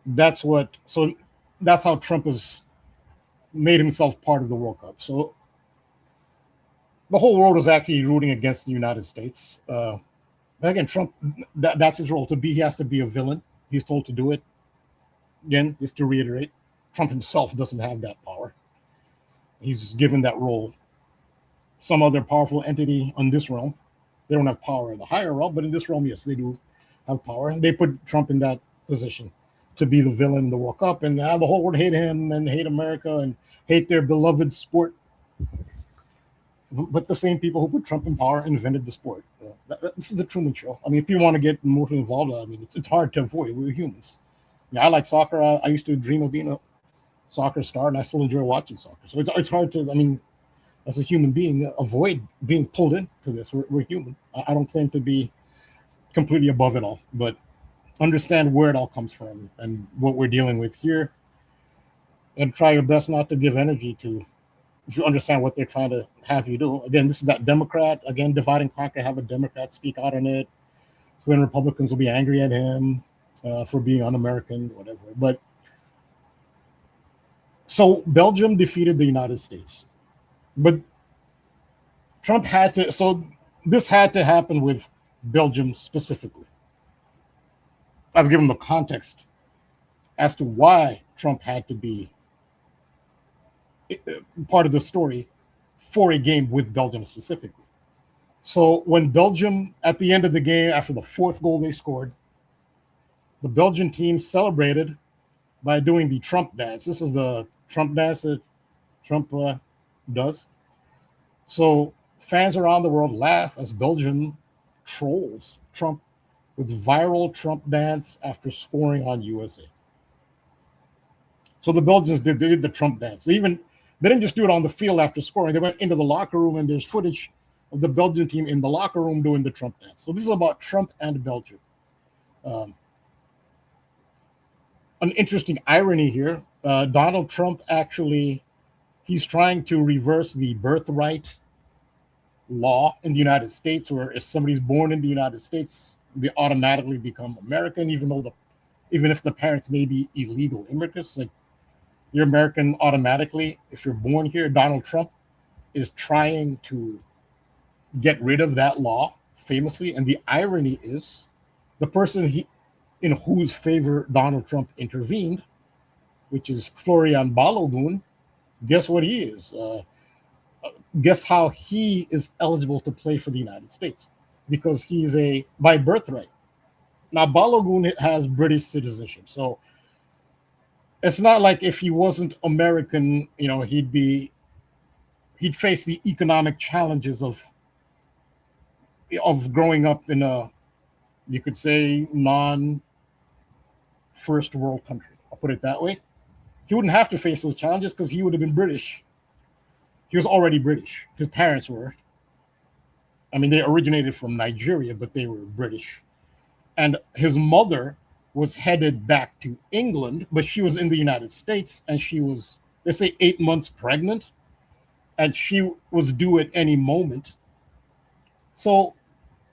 That's how Trump has made himself part of the World Cup. So the whole world is actually rooting against the United States. But again, Trump, that's his role. He has to be a villain. He's told to do it. Again, just to reiterate, Trump himself doesn't have that power. He's given that role. Some other powerful entity on this realm, they don't have power in the higher realm, but in this realm, yes, they do have power. And they put Trump in that position to be the villain in the World Cup, and now the whole world hate him and hate America and hate their beloved sport. But the same people who put Trump in power invented the sport. This is the Truman Show. I mean, if you want to get more involved, I mean, it's hard to avoid. We're humans. Yeah, I like soccer. I used to dream of being a soccer star, and I still enjoy watching soccer. So it's hard to, I mean, as a human being, avoid being pulled into this. We're human. I don't claim to be completely above it all, but understand where it all comes from and what we're dealing with here, and try your best not to give energy to, if you understand what they're trying to have you do. Again, this is that Democrat, again, divide and conquer, have a Democrat speak out on it. So then Republicans will be angry at him for being un-American, whatever. But so Belgium defeated the United States. But Trump had to, so this had to happen with Belgium specifically. I've given the context as to why Trump had to be part of the story for a game with Belgium specifically. So when Belgium, at the end of the game, after the fourth goal they scored, the Belgian team celebrated by doing the Trump dance. This is the Trump dance that Trump does. So fans around the world laugh as Belgium trolls Trump with viral Trump dance after scoring on USA. So the Belgians did the Trump dance. They didn't just do it on the field after scoring. They went into the locker room, and there's footage of the Belgian team in the locker room doing the Trump dance. So this is about Trump and Belgium. An interesting irony here. Donald Trump actually, he's trying to reverse the birthright law in the United States, where if somebody's born in the United States, they automatically become American, even if the parents may be illegal immigrants. Like, you're American automatically if you're born here. Donald Trump is trying to get rid of that law famously, and the irony is the person in whose favor Donald Trump intervened, which is Florian Balogun, guess what he is? Guess how he is eligible to play for the United States? Because he's by birthright. Now, Balogun has British citizenship, so it's not like if he wasn't American, he'd face the economic challenges of growing up in a, you could say, non-first world country. I'll put it that way. He wouldn't have to face those challenges because he would have been British. He was already British. His parents were. I mean, they originated from Nigeria, but they were British. And his mother was headed back to England, but she was in the United States, and she was, they say, 8 months pregnant, and she was due at any moment. So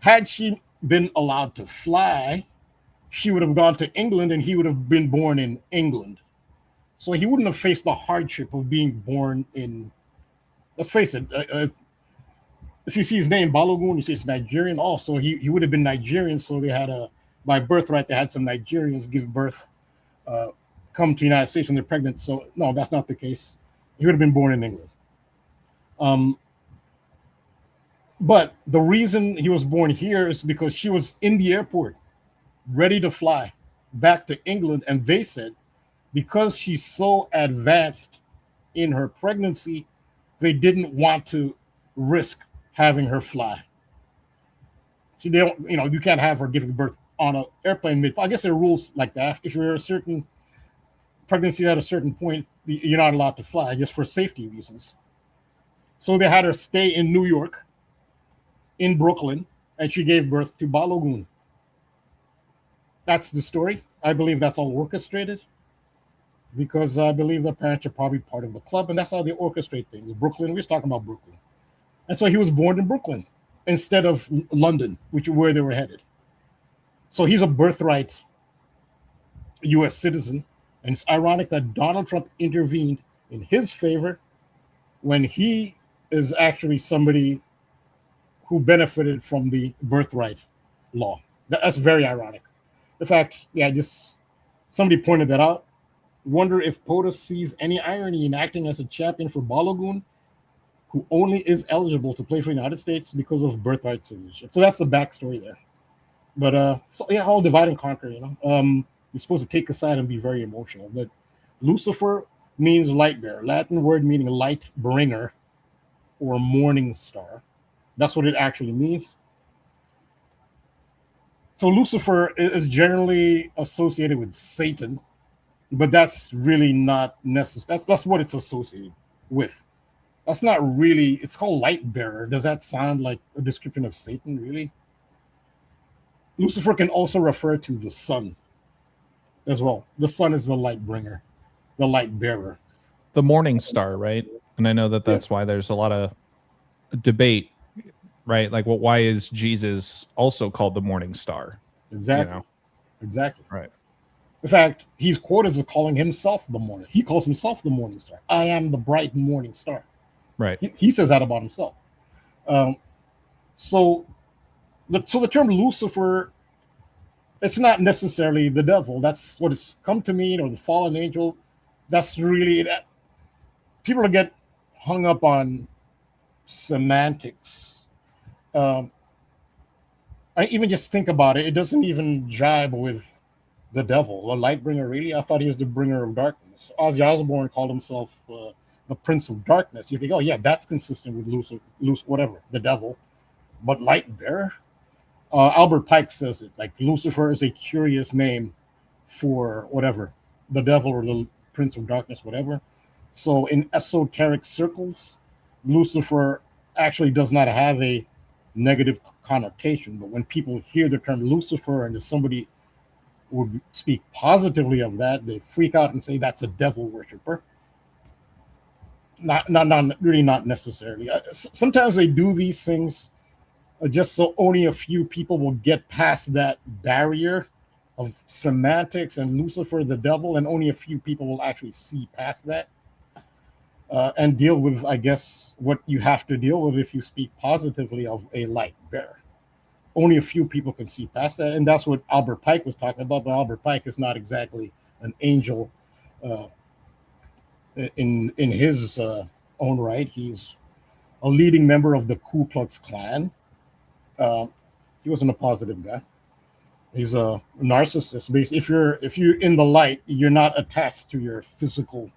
had she been allowed to fly, she would have gone to England, and he would have been born in England. So he wouldn't have faced the hardship of being born in, let's face it, if you see his name, Balogun, you see it's Nigerian also. He would have been Nigerian, so they had by birthright, they had some Nigerians give birth, come to the United States when they're pregnant. So no, that's not the case. He would have been born in England. But the reason he was born here is because she was in the airport, ready to fly back to England. And they said, because she's so advanced in her pregnancy, they didn't want to risk having her fly. See, they don't, you can't have her giving birth on an airplane mid. I guess there are rules like that. If you're a certain pregnancy at a certain point, you're not allowed to fly just for safety reasons. So they had her stay in New York, in Brooklyn, and she gave birth to Balogun. That's the story. I believe that's all orchestrated, because I believe the parents are probably part of the club, and that's how they orchestrate things. Brooklyn, we're talking about Brooklyn. And so he was born in Brooklyn instead of London, which is where they were headed. So he's a birthright U.S. citizen, and it's ironic that Donald Trump intervened in his favor when he is actually somebody who benefited from the birthright law. That's very ironic. In fact, somebody pointed that out. Wonder if POTUS sees any irony in acting as a champion for Balogun, who only is eligible to play for the United States because of birthright citizenship. So that's the backstory there. But all divide and conquer, You're supposed to take a side and be very emotional. But Lucifer means light bearer, Latin word meaning light bringer. or morning star. That's what it actually means. So Lucifer is generally associated with Satan, but that's really not necessary. That's what it's associated with. That's not really. It's called light bearer. Does that sound like a description of Satan? Really? Lucifer can also refer to the sun as well. The sun is the light bringer, the light bearer. The morning star, right? And I know that that's why there's a lot of debate, right? Like, well, why is Jesus also called the morning star? Exactly. You know? Exactly. Right. In fact, he's quoted as calling himself the morning. He calls himself the morning star. I am the bright morning star. Right. He says that about himself. So the term Lucifer, it's not necessarily the devil. That's what it's come to mean, or the fallen angel. That's really it. People get hung up on semantics. I even just think about it. It doesn't even jibe with the devil, a light bringer. Really, I thought he was the bringer of darkness. Ozzy Osbourne called himself the Prince of Darkness. You think, oh yeah, that's consistent with Lucifer, whatever, the devil. But light bearer. Albert Pike says it, like Lucifer is a curious name for whatever, the devil or the Prince of Darkness, whatever. So in esoteric circles, Lucifer actually does not have a negative connotation. But when people hear the term Lucifer and if somebody would speak positively of that, they freak out and say that's a devil worshiper. Not really, not necessarily. Sometimes they do these things just so only a few people will get past that barrier of semantics and Lucifer the devil, and only a few people will actually see past that and deal with, I guess, what you have to deal with if you speak positively of a light bearer. Only a few people can see past that, and that's what Albert Pike was talking about. But Albert Pike is not exactly an angel in his own right. He's a leading member of the Ku Klux Klan. He wasn't a positive guy. He's a narcissist. Basically, if you're in the light, you're not attached to your physicality.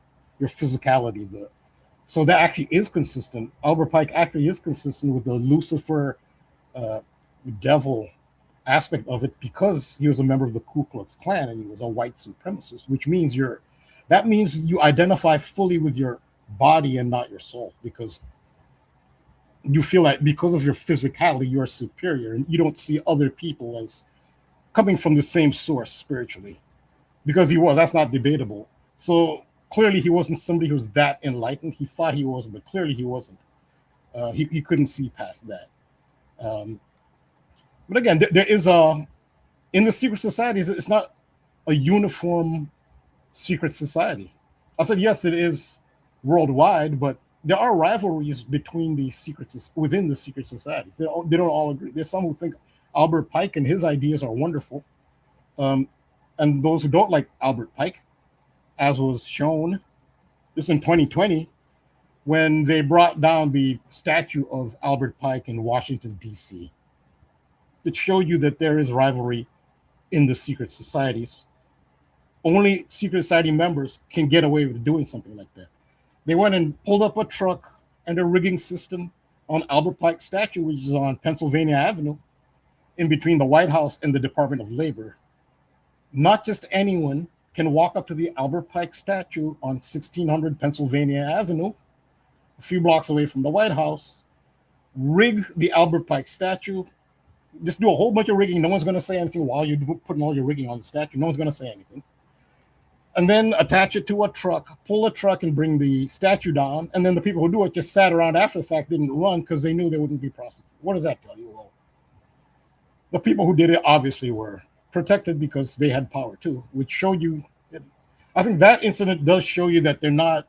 So that actually is consistent. Albert Pike actually is consistent with the Lucifer devil aspect of it, because he was a member of the Ku Klux Klan and he was a white supremacist, which means that means you identify fully with your body and not your soul, because you feel that because of your physicality, you're superior, and you don't see other people as coming from the same source spiritually, because that's not debatable. So clearly he wasn't somebody who was that enlightened. He thought he was, but clearly he wasn't. He couldn't see past that. But again, there is in the secret societies, it's not a uniform secret society. I said, yes, it is worldwide, but there are rivalries between the within the secret societies. They don't all agree. There's some who think Albert Pike and his ideas are wonderful, and those who don't like Albert Pike, as was shown just in 2020, when they brought down the statue of Albert Pike in Washington, D.C. It showed you that there is rivalry in the secret societies. Only secret society members can get away with doing something like that. They went and pulled up a truck and a rigging system on Albert Pike's statue, which is on Pennsylvania Avenue, in between the White House and the Department of Labor. Not just anyone can walk up to the Albert Pike statue on 1600 Pennsylvania Avenue, a few blocks away from the White House, rig the Albert Pike statue, just do a whole bunch of rigging. No one's going to say anything while you're putting all your rigging on the statue. No one's going to say anything. And then attach it to a truck, pull a truck and bring the statue down. And then the people who do it just sat around after the fact, didn't run because they knew they wouldn't be prosecuted. What does that tell you? Well, the people who did it obviously were protected because they had power too, which showed you, I think that incident does show you that there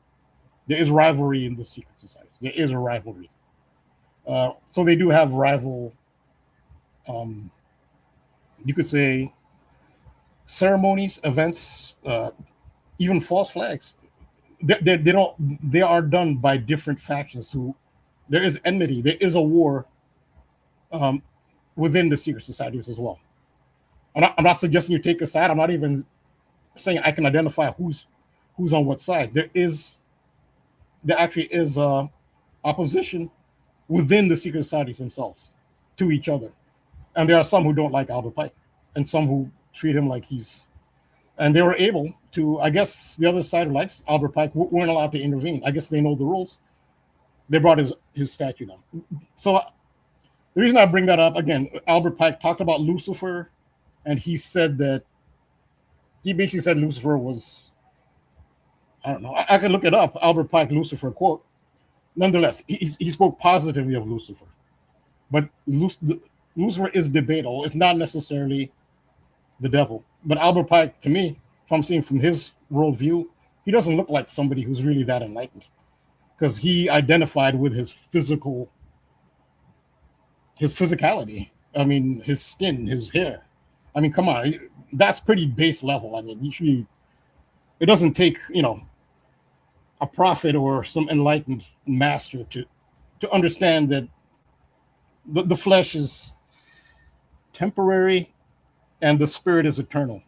is rivalry in the secret societies. There is a rivalry. So they do have rival, you could say, ceremonies, events, even false flags. They are done by different factions there is enmity, there is a war within the secret societies as well. I'm not suggesting you take a side. I'm not even saying I can identify who's on what side. There actually is opposition within the secret societies themselves to each other. And there are some who don't like Albert Pike, and some who treat him like he's. And they were able to, I guess, the other side who likes Albert Pike weren't allowed to intervene. I guess they know the rules. They brought his statue down. So the reason I bring that up, again, Albert Pike talked about Lucifer, and he said that he basically said Lucifer was, I don't know, I can look it up, Albert Pike, Lucifer quote. Nonetheless, he spoke positively of Lucifer. But Lucifer is debatable. It's not necessarily the devil. But Albert Pike, to me, if I'm seeing from his worldview, he doesn't look like somebody who's really that enlightened, because he identified with his physicality. I mean, his skin, his hair. I mean, come on, that's pretty base level. I mean, usually it doesn't take, a prophet or some enlightened master to understand that the flesh is temporary and the spirit is eternal.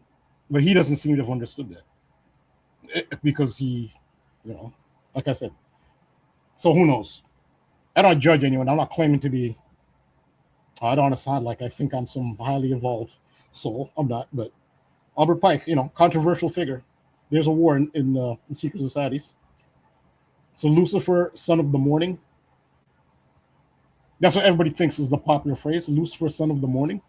But he doesn't seem to have understood that, because he, like I said. So who knows? I don't judge anyone. I'm not claiming to be, I don't want to sound like I think I'm some highly evolved soul. I'm not. But Albert Pike, controversial figure. There's a war in secret societies. So Lucifer, son of the morning. That's what everybody thinks is the popular phrase. Lucifer, son of the morning.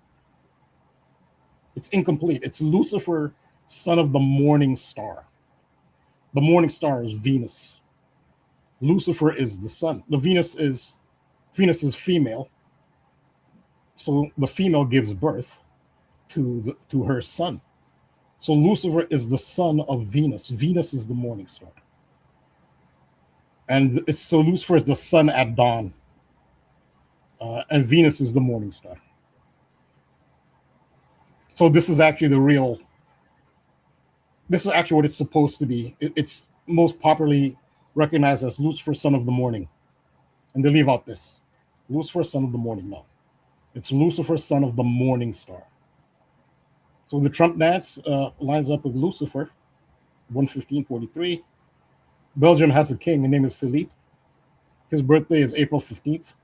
It's incomplete. It's Lucifer, son of the morning star. The morning star is Venus. Lucifer is the sun. Venus is female. So the female gives birth to her son. So Lucifer is the son of Venus. Venus is the morning star. And so Lucifer is the sun at dawn. And Venus is the morning star. So this is actually this is actually what it's supposed to be. It's most popularly recognized as Lucifer, son of the morning. And they leave out this. Lucifer, son of the morning. No. It's Lucifer, son of the morning star. So the Trump dance lines up with Lucifer, 11543. Belgium has a king. His name is Philippe. His birthday is April 15th.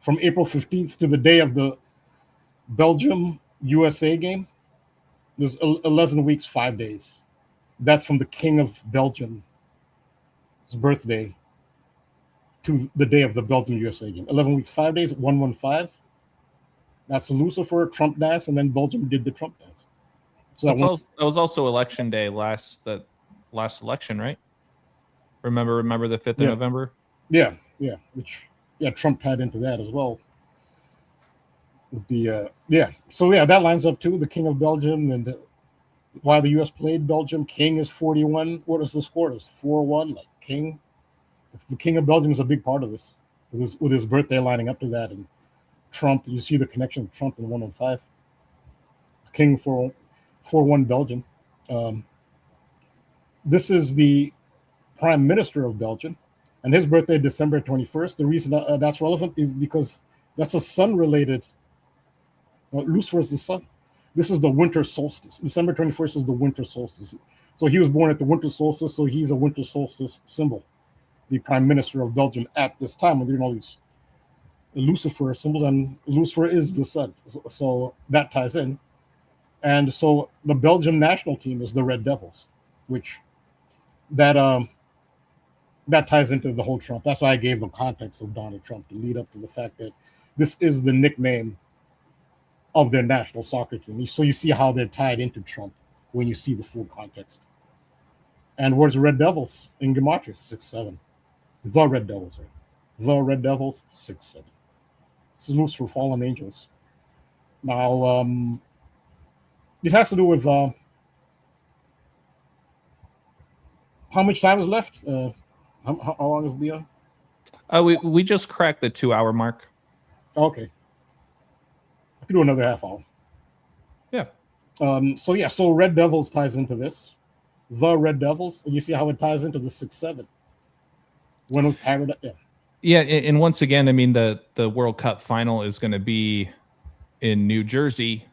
From April 15th to the day of the Belgium-USA game, there's 11 weeks, 5 days. That's from the King of Belgium's birthday to the day of the Belgium-USA game. 11 weeks, 5 days, 115. That's Lucifer, Trump dance, and then Belgium did the Trump dance. So that was also election day last election, right? Remember the 5th of November? Yeah. Trump tied into that as well. With the so that lines up too. The King of Belgium, and why the U.S. played Belgium. King is 41. What is the score? It's 4-1. Like King, the King of Belgium is a big part of this, with his birthday lining up to that, and Trump. You see the connection with Trump in 115. King 4-1 Belgium. This is the Prime Minister of Belgium, and his birthday December 21st. The reason that's relevant is because that's a sun-related. Lucifer is the sun. This is the winter solstice. December 21st is the winter solstice. So he was born at the winter solstice, so he's a winter solstice symbol. The Prime Minister of Belgium at this time, when they're doing all these Lucifer symbols, and Lucifer is the sun. So that ties in. And so the Belgium national team is the Red Devils, which that ties into the whole Trump. That's why I gave the context of Donald Trump to lead up to the fact that this is the nickname of their national soccer team. So you see how they're tied into Trump when you see the full context. And where's Red Devils in Gematria? 6-7. The Red Devils, right? The Red Devils, 6-7. This is Lucifer, fallen angels. Now, it has to do with how much time is left. How long is we on? We just cracked the 2-hour mark. Okay. I could do another half hour. Yeah. So Red Devils ties into this. The Red Devils, and you see how it ties into the 6-7. When it was Paradise. Yeah, and once again, I mean the World Cup final is going to be in New Jersey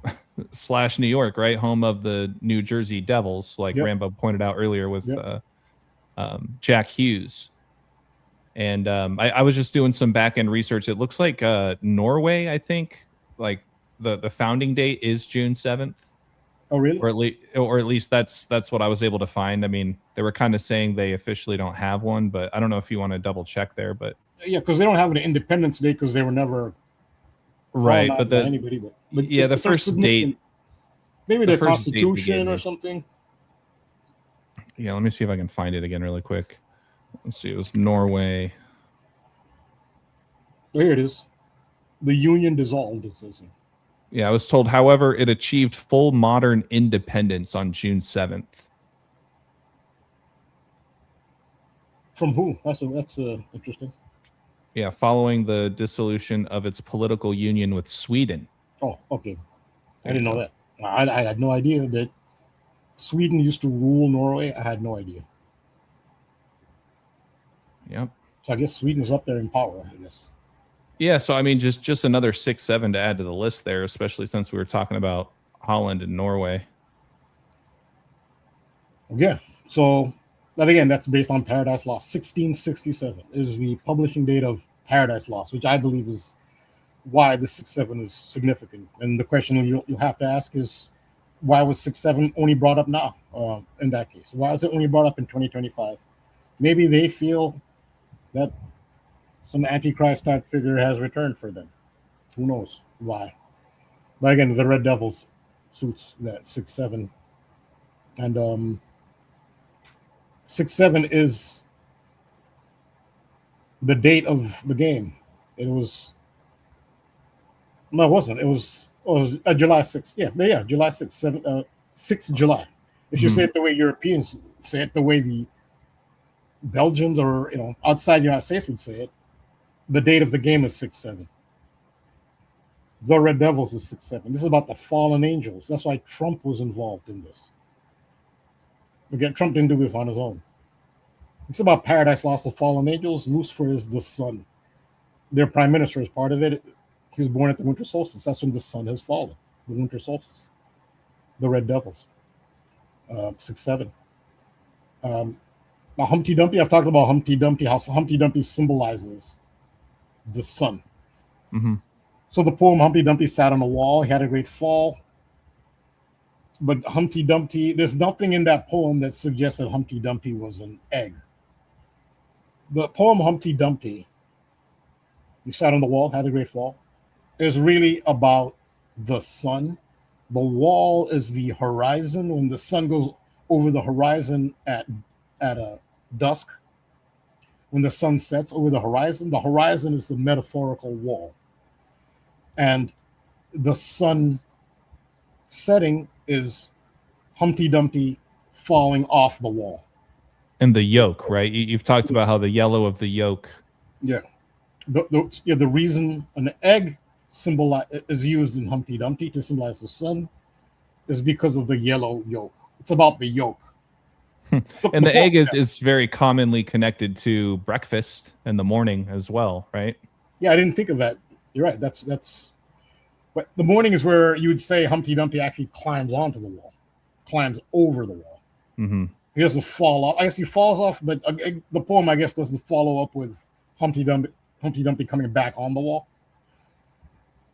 / New York, right? Home of the New Jersey Devils, like Rambo pointed out earlier with Jack Hughes. And I was just doing some back end research. It looks like Norway, I think, like the founding date is June 7th. Oh, really? Or at least that's what I was able to find. I mean, they were kind of saying they officially don't have one, but I don't know if you want to double check there. But Yeah, because they don't have an Independence Day because they were never right. But by anybody. But yeah, the it's a first significant- date, maybe the their first date they Constitution gave or me. something. Yeah, let me see if I can find it again really quick. Let's see. It was Norway. Oh, here it is. The Union dissolved. It says here. Yeah, I was told, however, it achieved full modern independence on June 7th. From who? That's interesting. Yeah, following the dissolution of its political union with Sweden. Oh, okay. I There didn't you know go. that. I had no idea that Sweden used to rule Norway. I had no idea. Yep. So I guess Sweden is up there in power, I guess. Yeah, so I mean, just another 6-7 to add to the list there, especially since we were talking about Holland and Norway. Yeah. So that again, that's based on Paradise Lost. 1667 is the publishing date of Paradise Lost, which I believe is why the 6-7 is significant. And the question you have to ask is, why was 6-7 only brought up now? In that case, why is it only brought up in 2025? Maybe they feel that some Antichrist type figure has returned for them. Who knows why? But again, the Red Devils suits that 6-7, and 6-7 is the date of the game. It was no, it wasn't. It was July 6th. Yeah, July 6th, 6th July. If you say it the way Europeans say it, the way the Belgians or outside the United States would say it, the date of the game is 6-7. The Red Devils is 6-7. This is about the fallen angels. That's why Trump was involved in this. Again, Trump didn't do this on his own. It's about Paradise Lost, the fallen angels. Lucifer is the sun. Their prime minister is part of it. He was born at the winter solstice. That's when the sun has fallen. The winter solstice. The Red Devils. 6-7. Now Humpty Dumpty. I've talked about Humpty Dumpty. How Humpty Dumpty symbolizes the sun. Mm-hmm. So the poem Humpty Dumpty sat on a wall. He had a great fall. But Humpty Dumpty, there's nothing in that poem that suggests that Humpty Dumpty was an egg. The poem Humpty Dumpty, he sat on the wall, had a great fall, is really about the sun. The wall is the horizon. When the sun goes over the horizon at dusk, when the sun sets over the horizon is the metaphorical wall. And the sun setting is Humpty Dumpty falling off the wall. And the yolk, right? You've talked about how the yellow of the yolk. Yeah. The reason an egg is used in Humpty Dumpty to symbolize the sun is because of the yellow yolk. It's about the yolk. And the egg is very commonly connected to breakfast in the morning as well, right? Yeah, I didn't think of that. You're right. That's. But the morning is where you would say Humpty Dumpty actually climbs onto the wall, climbs over the wall. Mm-hmm. He doesn't fall off. I guess he falls off, but the poem, I guess, doesn't follow up with Humpty Dumpty coming back on the wall.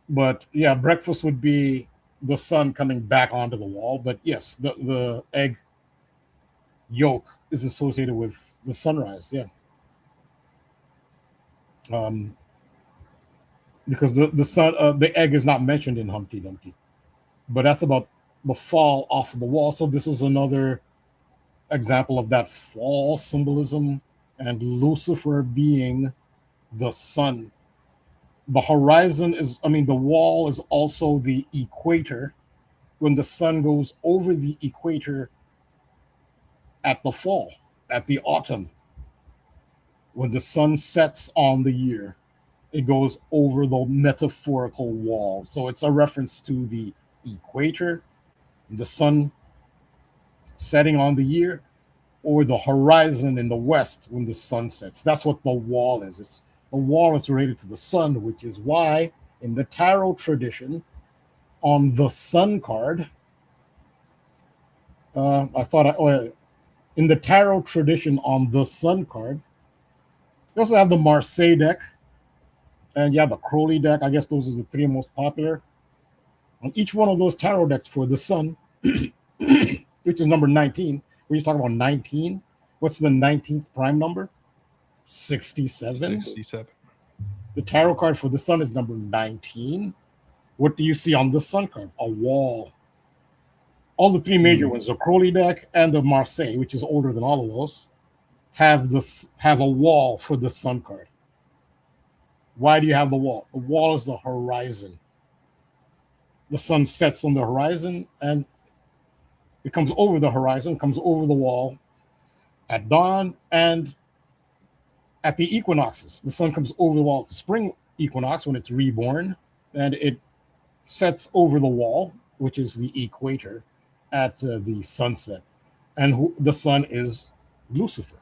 But yeah, breakfast would be the sun coming back onto the wall. But yes, the egg yolk is associated with the sunrise. Yeah. Because the egg is not mentioned in Humpty Dumpty, but that's about the fall off of the wall. So this is another example of that fall symbolism, and Lucifer being the sun. The horizon the wall is also the equator. When the sun goes over the equator at the fall, at the autumn, when the sun sets on the year, it goes over the metaphorical wall. So it's a reference to the equator, the sun setting on the year, or the horizon in the west when the sun sets. That's what the wall is. The wall is related to the sun, which is why in the tarot tradition, on the sun card, in the tarot tradition on the sun card, You also have the Marseille deck, and you have the Crowley deck. I guess those are the three most popular. On each one of those tarot decks for the sun, which is number 19, we just talk about 19. What's the 19th prime number? 67. 67. The tarot card for the sun is number 19. What do you see on the sun card? A wall. All the three major ones, the Crowley deck and the Marseille, which is older than all of those, have a wall for the sun card. Why do you have the wall? The wall is the horizon. The sun sets on the horizon and it comes over the horizon, comes over the wall at dawn and at the equinoxes. The sun comes over the wall at the spring equinox when it's reborn, and it sets over the wall, which is the equator, at the sunset. And the sun is Lucifer.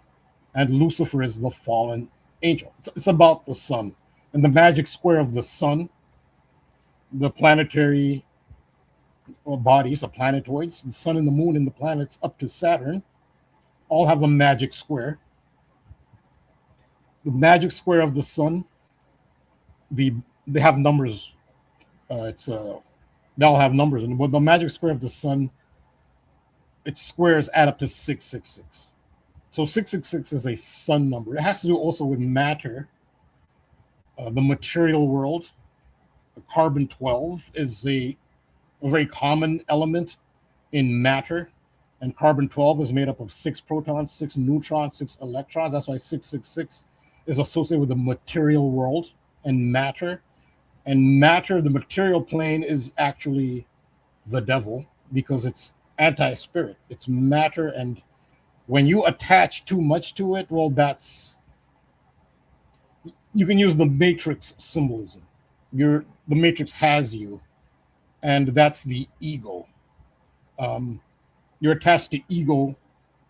And Lucifer is the fallen angel. It's about the sun. And the magic square of the sun, the planetary bodies, the planetoids, the sun and the moon and the planets up to Saturn, all have a magic square. The magic square of the sun, they have numbers. They all have numbers. And the magic square of the sun, its squares add up to 666. So 666 is a sun number. It has to do also with matter. The material world. Carbon-12 is a very common element in matter, and carbon-12 is made up of 6 protons, 6 neutrons, 6 electrons. That's why 666 is associated with the material world and matter. And matter, the material plane, is actually the devil because it's anti-spirit. It's matter, and when you attach too much to it, well, you can use the matrix symbolism. The matrix has you, and that's the ego. You're attached to ego,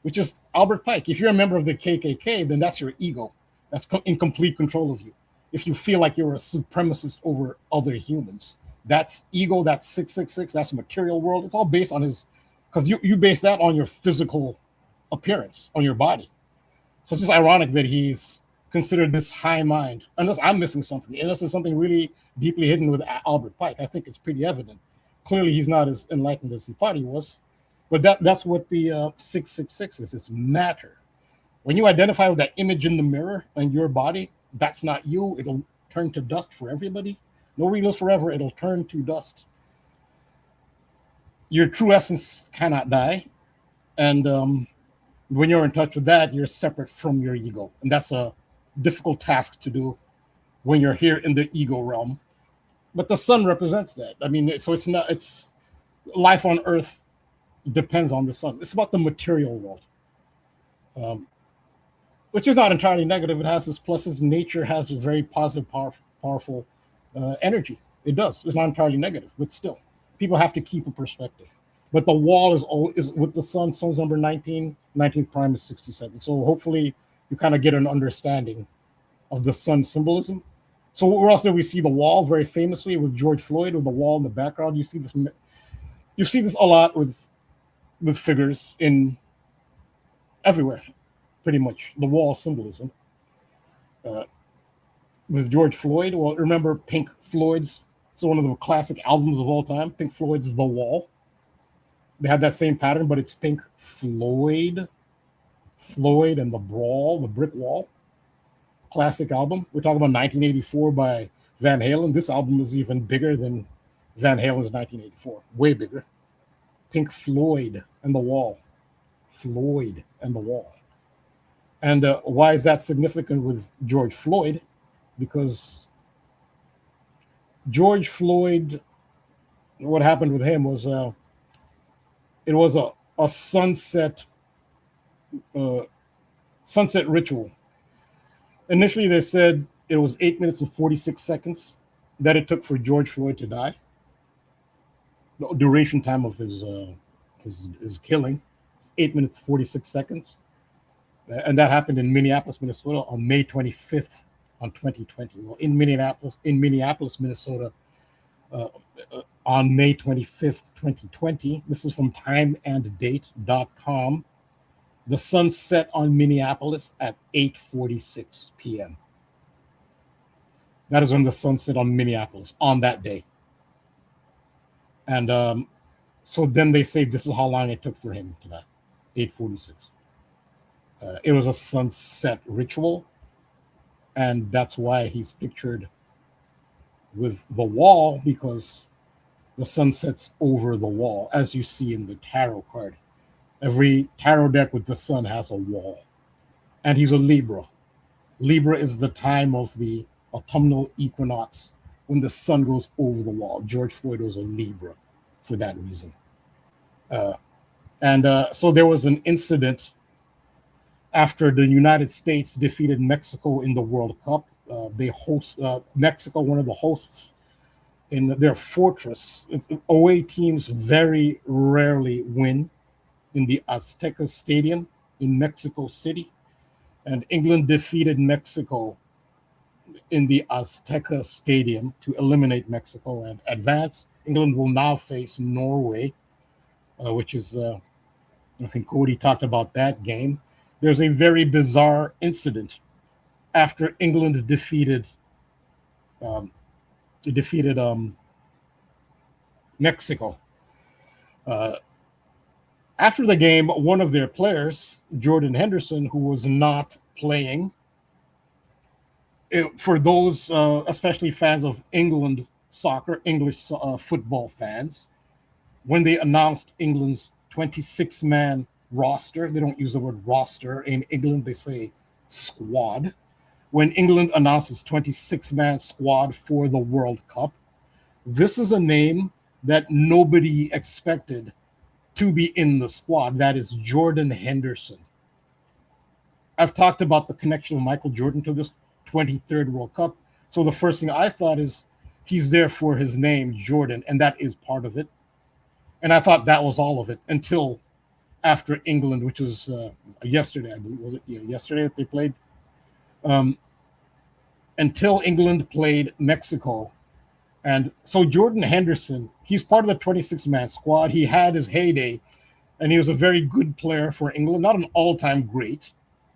which is Albert Pike. If you're a member of the KKK, then that's your ego. That's in complete control of you. If you feel like you're a supremacist over other humans, that's ego, that's 666, that's material world. It's all based on because you base that on your physical appearance, on your body. So it's just ironic that he's considered this high mind, unless I'm missing something, unless there's something really deeply hidden with Albert Pike. I think it's pretty evident. Clearly, he's not as enlightened as he thought he was. But that's what the 666 is. It's matter. When you identify with that image in the mirror and your body, that's not you. It'll turn to dust for everybody. Nobody lives forever. It'll turn to dust. Your true essence cannot die. And when you're in touch with that, you're separate from your ego. And that's a difficult task to do when you're here in the ego realm. But the sun represents that. I mean, so it's life on Earth depends on the sun. It's about the material world, which is not entirely negative. It has its pluses. Nature has a very positive, powerful energy. It does. It's not entirely negative, but still, people have to keep a perspective. But the wall is with the sun. Sun's number 19. 19th prime is 67. So hopefully you kind of get an understanding of the sun symbolism. So where else do we see the wall? Very famously with George Floyd, with the wall in the background. You see this a lot with figures in everywhere, pretty much. The wall symbolism. With George Floyd, well, remember Pink Floyd's? It's one of the classic albums of all time. Pink Floyd's The Wall. They have that same pattern, but it's Pink Floyd and the Brawl, the Brick Wall. Classic album. We're talking about 1984 by Van Halen. This album is even bigger than Van Halen's 1984. Way bigger. Pink Floyd and the Wall. Floyd and the Wall. And why is that significant with George Floyd? Because George Floyd, what happened with him was it was a sunset ritual. Initially, they said it was 8 minutes and 46 seconds that it took for George Floyd to die. The duration time of his killing is 8 minutes 46 seconds, and that happened in Minneapolis, Minnesota, on May 25th, on 2020. Well, in Minneapolis, Minnesota, on May 25th, 2020. This is from timeanddate.com. The sun set on Minneapolis at 8:46 p.m. That is when the sun set on Minneapolis on that day. And so then they say this is how long it took for him to that, 8:46. It was a sunset ritual, and that's why he's pictured with the wall, because the sun sets over the wall, as you see in the tarot card. Every tarot deck with the sun has a wall, and he's a Libra. Libra is the time of the autumnal equinox when the sun goes over the wall. George Floyd was a Libra for that reason. So there was an incident after the United States defeated Mexico in the World Cup. They host Mexico, one of the hosts, in their fortress. Away teams very rarely win in the Azteca Stadium in Mexico City, and England defeated Mexico in the Azteca Stadium to eliminate Mexico and advance. England will now face Norway, which is, I think KODI talked about that game. There's a very bizarre incident after England defeated Mexico. After the game, one of their players, Jordan Henderson, who was not playing, for those especially fans of England soccer, English football fans, when they announced England's 26-man roster, they don't use the word roster. In England, they say squad. When England announces 26-man squad for the World Cup, this is a name that nobody expected to be in the squad. That is Jordan Henderson. I've talked about the connection of Michael Jordan to this 23rd World Cup. So the first thing I thought is he's there for his name, Jordan, and that is part of it. And I thought that was all of it until after England, which was yesterday, I believe. Was it yesterday that they played? Until England played Mexico. And so Jordan Henderson, he's part of the 26-man squad. He had his heyday, and he was a very good player for England. Not an all-time great,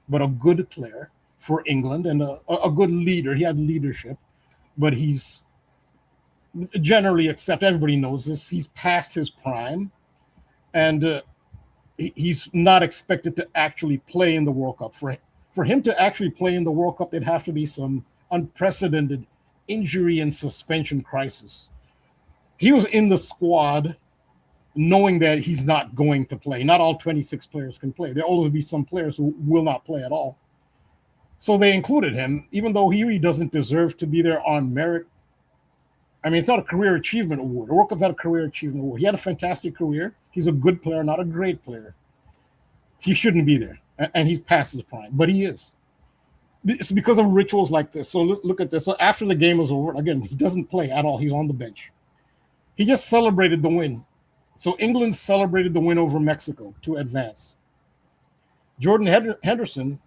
but a good player for England and a good leader. He had leadership, but he's generally accepted. Everybody knows this. He's past his prime, and he's not expected to actually play in the World Cup. For him to actually play in the World Cup, there'd have to be some unprecedented injury and suspension crisis. He was in the squad knowing that he's not going to play. Not all 26 players can play. There'll always be some players who will not play at all. So they included him, even though he really doesn't deserve to be there on merit. I mean, it's not a career achievement award. The World Cup's not a career achievement award. He had a fantastic career. He's a good player, not a great player. He shouldn't be there, and he's past his prime, but he is. It's because of rituals like this. So look at this. So after the game was over, again, he doesn't play at all. He's on the bench. He just celebrated the win. So England celebrated the win over Mexico to advance. Jordan Henderson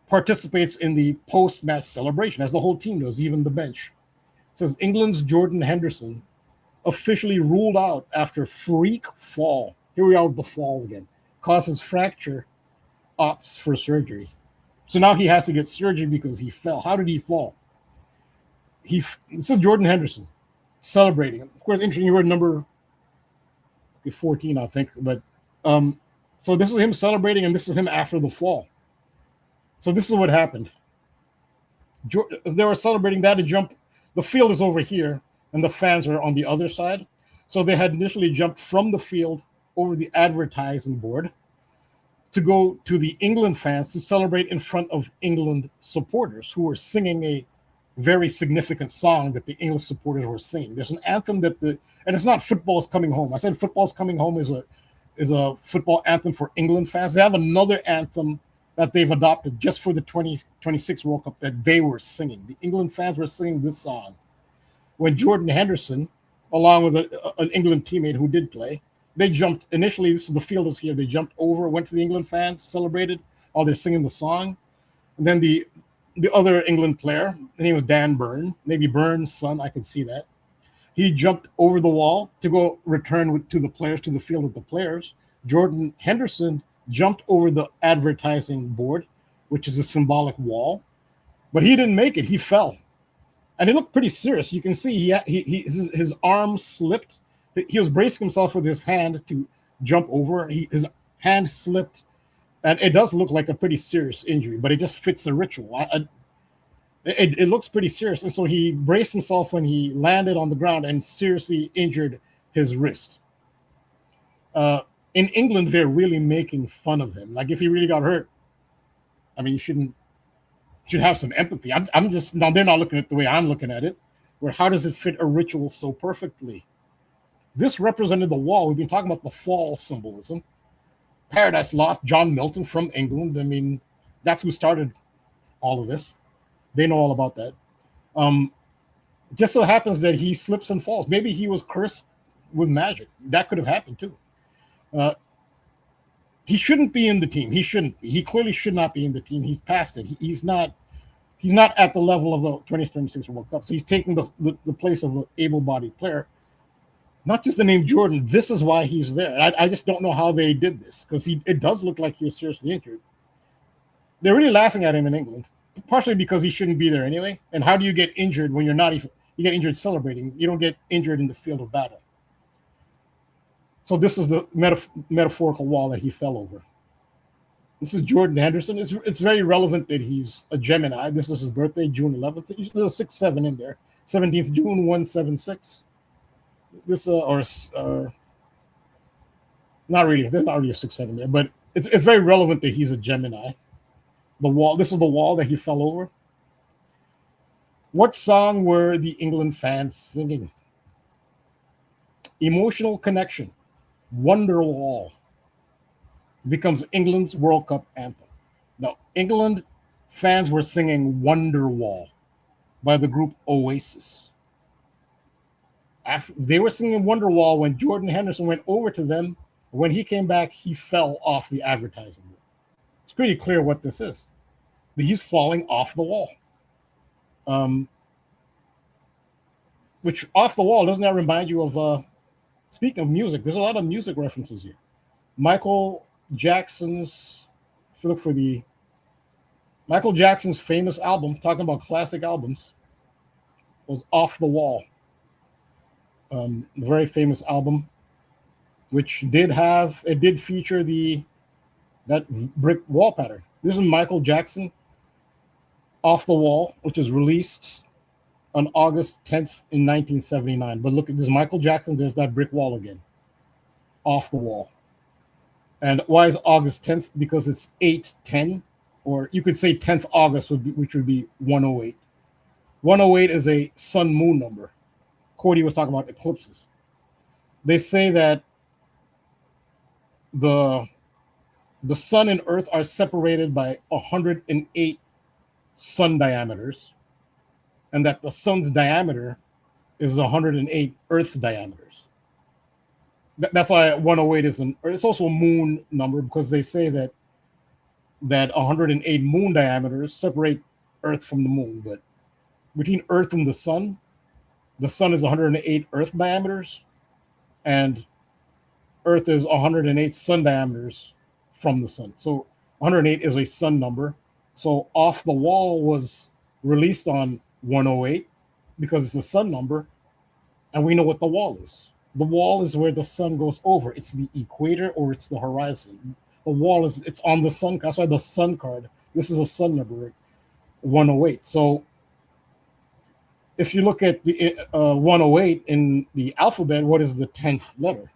participates in the post-match celebration, as the whole team does, even the bench. It says England's Jordan Henderson officially ruled out after freak fall. Here we are with the fall again. Causes fracture, opts for surgery. So now he has to get surgery because he fell. How did he fall? This is Jordan Henderson celebrating. Of course, interesting, you were number 14, I think. But so this is him celebrating, and this is him after the fall. So this is what happened. They were celebrating that to jump. The field is over here, and the fans are on the other side. So they had initially jumped from the field over the advertising board to go to the England fans to celebrate in front of England supporters who were singing a very significant song that the English supporters were singing. There's an anthem and it's not Football's Coming Home. I said Football's Coming Home is a football anthem for England fans. They have another anthem that they've adopted just for the 2026 World Cup that they were singing. The England fans were singing this song when Jordan Henderson, along with an England teammate who did play, they jumped. Initially, the field is here. They jumped over, went to the England fans, celebrated while they're singing the song. And then the other England player, the name of Dan Byrne, maybe Byrne's son, I could see that. He jumped over the wall to go return to the field with the players. Jordan Henderson jumped over the advertising board, which is a symbolic wall, but he didn't make it. He fell, and it looked pretty serious. You can see his arm slipped. He was bracing himself with his hand to jump over. His hand slipped, and it does look like a pretty serious injury, but it just fits the ritual. It looks pretty serious, and so he braced himself when he landed on the ground and seriously injured his wrist. In England, they're really making fun of him. Like, if he really got hurt, I mean, you should have some empathy. I'm just, now they're not looking at it the way I'm looking at it, where how does it fit a ritual so perfectly? This represented the wall. We've been talking about the fall symbolism. Paradise Lost, John Milton from England. I mean, that's who started all of this. They know all about that. Just so happens that he slips and falls. Maybe he was cursed with magic. That could have happened too. He shouldn't be in the team. He shouldn't be. He clearly should not be in the team. He's past it. He's not at the level of the 2026 World Cup. So he's taking the place of an able-bodied player. Not just the name Jordan. This is why he's there. I just don't know how they did this, because it does look like he was seriously injured. They're really laughing at him in England, partially because he shouldn't be there anyway. And how do you get injured when you're not even, you get injured celebrating? You don't get injured in the field of battle. So this is the metaphorical wall that he fell over. This is Jordan Henderson. It's very relevant that he's a Gemini. This is his birthday, June 11th. There's a 6-7 in there. 17th June, 176. This not really. There's not really a 6-7 there, but it's very relevant that he's a Gemini. The wall. This is the wall that he fell over. What song were the England fans singing? Emotional Connection. Wonderwall becomes England's World Cup anthem. Now, England fans were singing Wonderwall by the group Oasis. They were singing Wonderwall when Jordan Henderson went over to them. When he came back, he fell off the advertising board. It's pretty clear what this is. He's falling off the wall. Which, off the wall, doesn't that remind you of, speaking of music, there's a lot of music references here. Michael Jackson's, if you look for Michael Jackson's famous album, talking about classic albums, was Off the Wall. A very famous album, which did feature that brick wall pattern. This is Michael Jackson, Off the Wall, which is released on August 10th in 1979. But look at this, Michael Jackson, there's that brick wall again. Off the Wall. And why is August 10th? Because it's 8/10, or you could say 10th August, which would be 108. 108 is a sun-moon number. KODI was talking about eclipses. They say that the sun and Earth are separated by 108 sun diameters, and that the sun's diameter is 108 Earth diameters. That's why 108 is it's also a moon number, because they say that 108 moon diameters separate Earth from the moon. But between Earth and the sun is 108 Earth diameters, and Earth is 108 sun diameters from the sun. So 108 is a sun number. So Off the Wall was released on 108 because it's a sun number, and we know what the wall is. The wall is where the sun goes over. It's the equator or it's the horizon. The wall it's on the sun. That's why the sun card, this is a sun number, 108. So if you look at the 108 in the alphabet, what is the 10th letter?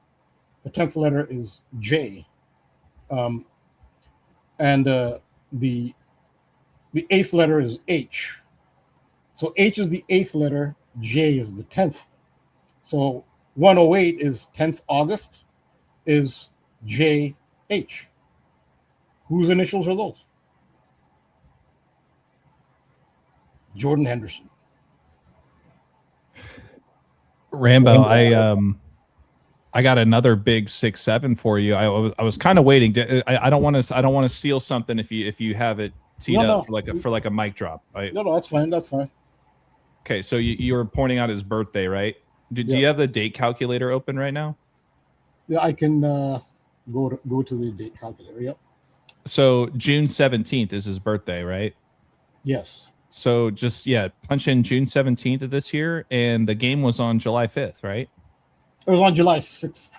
The 10th letter is J. And the 8th letter is H. So H is the 8th letter, J is the 10th. So 108 is 10th August, is JH. Whose initials are those? Jordan Henderson. Rambo, I got another big 6-7 for you. I was kind of waiting. I don't want to steal something if you have it teed up for like a mic drop. No, that's fine. That's fine. Okay, so you were pointing out his birthday, right? Do you have the date calculator open right now? Yeah, I can go to the date calculator. Yep. So June 17th is his birthday, right? Yes. So just punch in June 17th of this year, and the game was on July 5th, right? It was on July 6th.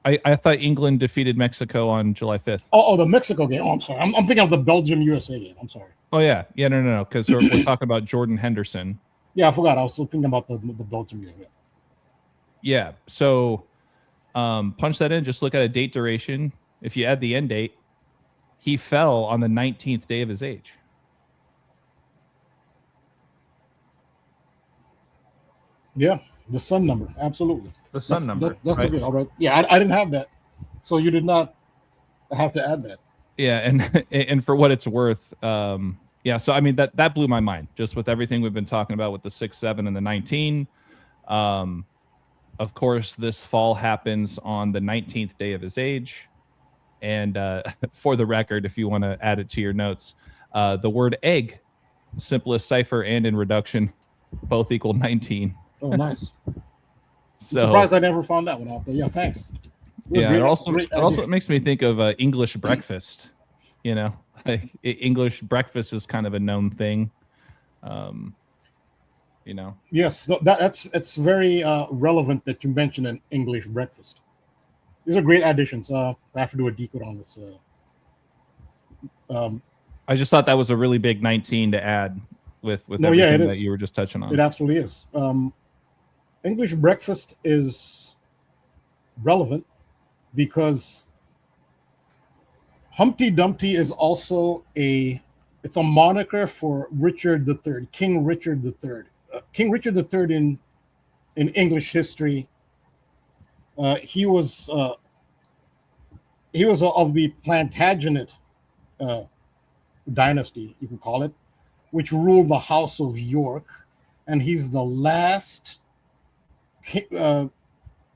I thought England defeated Mexico on July 5th. Oh, the Mexico game. Oh, I'm sorry. I'm thinking of the Belgium-USA game. I'm sorry. Oh, yeah. Yeah, no. Because we're talking about Jordan Henderson. Yeah, I forgot. I was still thinking about the Belgium game. Yeah. So punch that in. Just look at a date duration. If you add the end date, he fell on the 19th day of his age. Yeah, the sun number. Absolutely. The sun number. That's right? okay. All right. Yeah, I didn't have that. So you did not have to add that. Yeah, and for what it's worth, yeah. So I mean that blew my mind just with everything we've been talking about with the 6, 7, and the 19. Of course, this fall happens on the 19th day of his age, and for the record, if you want to add it to your notes, the word egg, simplest cipher and in reduction, both equal 19. Oh, nice. So, I'm surprised I never found that one out there. Yeah, thanks. Yeah, Great- it also great it also idea. makes me think of English breakfast. You know, like English breakfast is kind of a known thing. You know. Yes, it's very relevant that you mentioned an English breakfast. These are great additions. I have to do a decode on this. I just thought that was a really big 19 to add with No, yeah, everything it that is. you were just touching on. It absolutely is. English breakfast is relevant because Humpty Dumpty is also it's a moniker for Richard III, King Richard III. King Richard III in English history, he was of the Plantagenet dynasty, you could call it, which ruled the House of York, and he's the last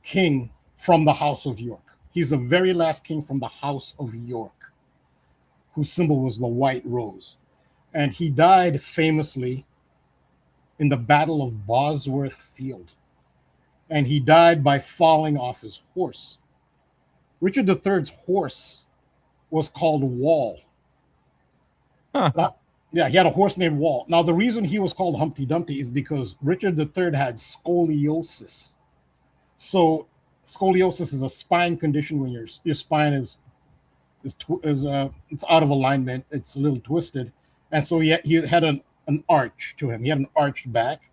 king from the House of York. He's the very last king from the House of York, whose symbol was the white rose. And he died famously in the Battle of Bosworth Field. And he died by falling off his horse. Richard III's horse was called Wall. Huh. Yeah, he had a horse named Wall. Now, the reason he was called Humpty Dumpty is because Richard III had scoliosis. So, scoliosis is a spine condition when your spine is it's out of alignment. It's a little twisted, and so he had an arch to him. He had an arched back,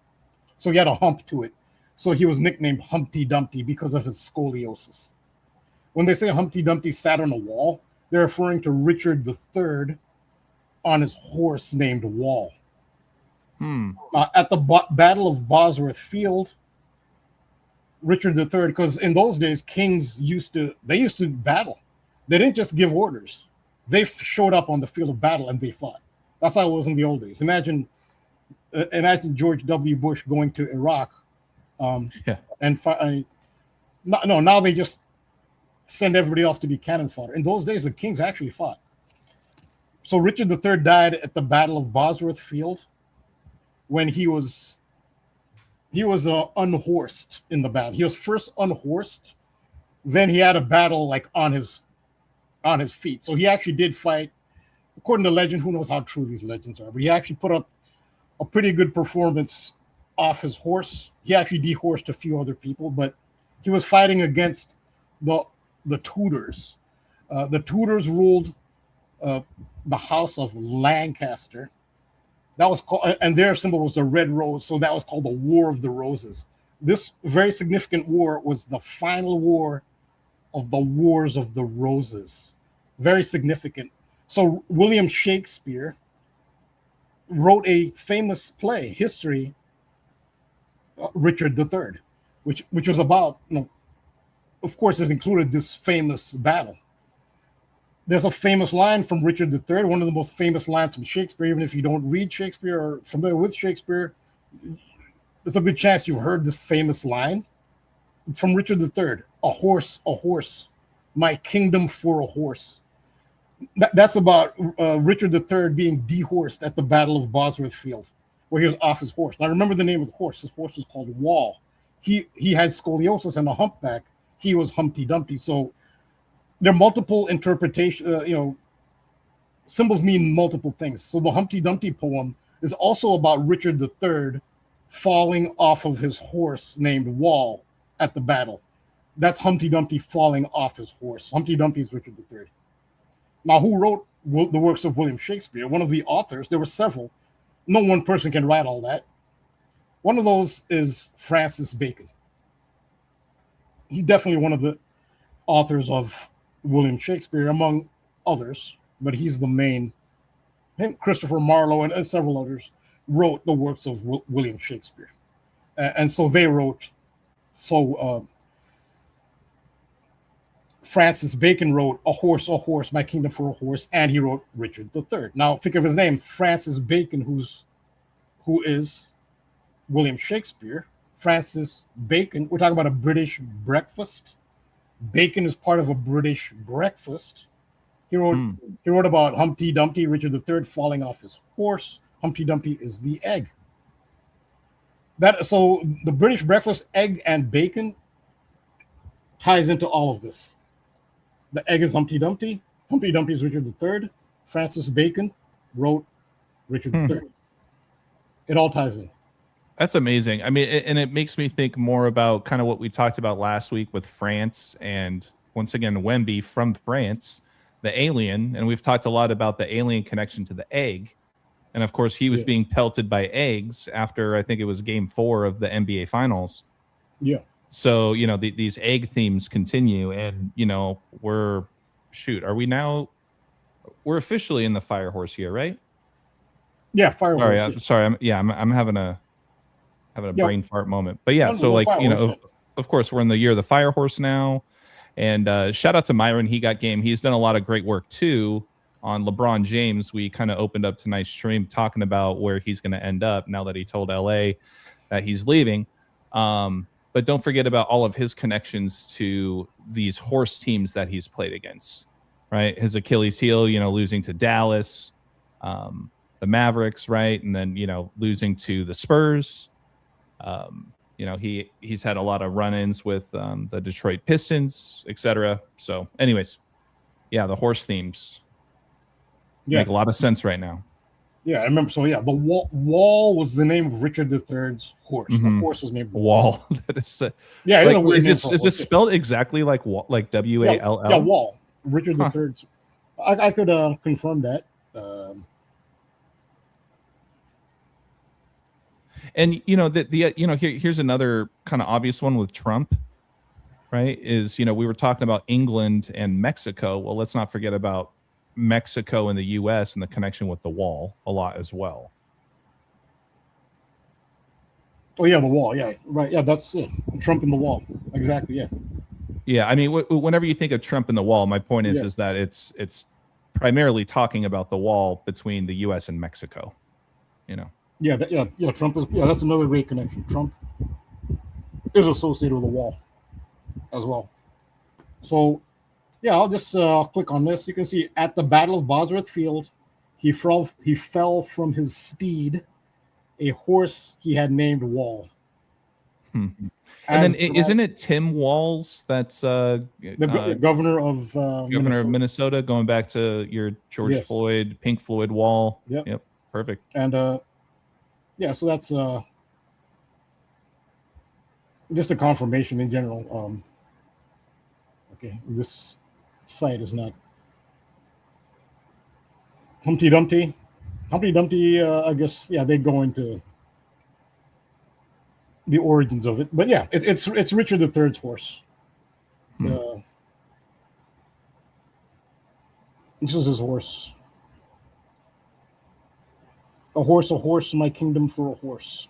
so he had a hump to it. So he was nicknamed Humpty Dumpty because of his scoliosis. When they say Humpty Dumpty sat on a wall, they're referring to Richard III on his horse named Wall. At the Battle of Bosworth Field, Richard III, because in those days kings used to battle. They didn't just give orders; they showed up on the field of battle and they fought. That's how it was in the old days. Imagine George W. Bush going to Iraq, and fight. No, now they just send everybody else to be cannon fodder. In those days, the kings actually fought. So Richard III died at the Battle of Bosworth Field when he was unhorsed in the battle. He was first unhorsed, then he had a battle like on his feet. So he actually did fight. According to legend, who knows how true these legends are, but he actually put up a pretty good performance off his horse. He actually dehorsed a few other people, but he was fighting against the Tudors. The Tudors ruled the House of Lancaster. That was called, and their symbol was the red rose, so that was called the War of the Roses. This very significant war was the final war of the Wars of the Roses. Very significant. So William Shakespeare wrote a famous play, history, Richard III, which was about, of course, it included this famous battle. There's a famous line from Richard III, one of the most famous lines from Shakespeare. Even if you don't read Shakespeare or familiar with Shakespeare, there's a good chance you've heard this famous line. It's from Richard III. A horse, my kingdom for a horse. That's about Richard III being dehorsed at the Battle of Bosworth Field, where he was off his horse. Now remember the name of the horse. His horse was called Wall. He had scoliosis and a humpback. He was Humpty Dumpty. So there are multiple interpretation. Symbols mean multiple things. So the Humpty Dumpty poem is also about Richard III falling off of his horse named Wall at the battle. That's Humpty Dumpty falling off his horse. Humpty Dumpty is Richard III. Now, who wrote the works of William Shakespeare? One of the authors, there were several. No one person can write all that. One of those is Francis Bacon. He's definitely one of the authors of William Shakespeare, among others, but he's the main. Christopher Marlowe and several others wrote the works of William Shakespeare. And so they wrote, Francis Bacon wrote A Horse, My Kingdom for a Horse, and he wrote Richard III. Now think of his name, Francis Bacon, who is William Shakespeare. Francis Bacon, we're talking about a British breakfast. Bacon is part of a British breakfast. He wrote about Humpty Dumpty, Richard III falling off his horse. Humpty Dumpty is the egg. So the British breakfast, egg and bacon, ties into all of this. The egg is Humpty Dumpty. Humpty Dumpty is Richard III. Francis Bacon wrote Richard III. It all ties in. That's amazing. I mean, and it makes me think more about kind of what we talked about last week with France, and once again, Wemby from France, the alien. And we've talked a lot about the alien connection to the egg. And of course, he was being pelted by eggs after, I think it was game 4 of the NBA Finals. Yeah. So, these egg themes continue. And, we're officially in the Fire Horse year, right? Yeah, Fire Horse. Sorry. I'm having a brain fart moment. But yeah, so of course, we're in the year of the Fire Horse now. And shout out to Myron. He got game. He's done a lot of great work too on LeBron James. We kind of opened up tonight's stream talking about where he's going to end up now that he told LA that he's leaving. But don't forget about all of his connections to these horse teams that he's played against, right? His Achilles heel, losing to Dallas, the Mavericks, right? And then, losing to the Spurs. He's had a lot of run-ins with the Detroit Pistons, etc. So anyways, the horse themes make a lot of sense right now. Yeah, I remember. So the Wall was the name of Richard III's horse. The horse was named Wall. That is is this spelled exactly like W-A-L-L? Yeah, Wall. Richard III's. I could confirm that. And here's another kind of obvious one with Trump, right? Is we were talking about England and Mexico. Well, let's not forget about Mexico and the U.S. and the connection with the Wall a lot as well. Oh yeah, the Wall. Yeah, right. Yeah, that's it. Trump and the Wall. Exactly. Yeah. Yeah, I mean, whenever you think of Trump and the Wall, my point is that it's primarily talking about the wall between the U.S. and Mexico. Yeah. Trump is. Yeah, that's another great connection. Trump is associated with the Wall as well. So. Yeah, I'll just click on this. You can see at the Battle of Bosworth Field, he fell from his steed, a horse he had named Wall. And then isn't it Tim Walz that's the governor of Minnesota, going back to your George Floyd, Pink Floyd Wall? Yep, perfect. And so that's just a confirmation in general. Okay, this site is not Humpty Dumpty. Humpty Dumpty, I guess, they go into the origins of it. But it's Richard III's horse. This is his horse. A horse, my kingdom for a horse.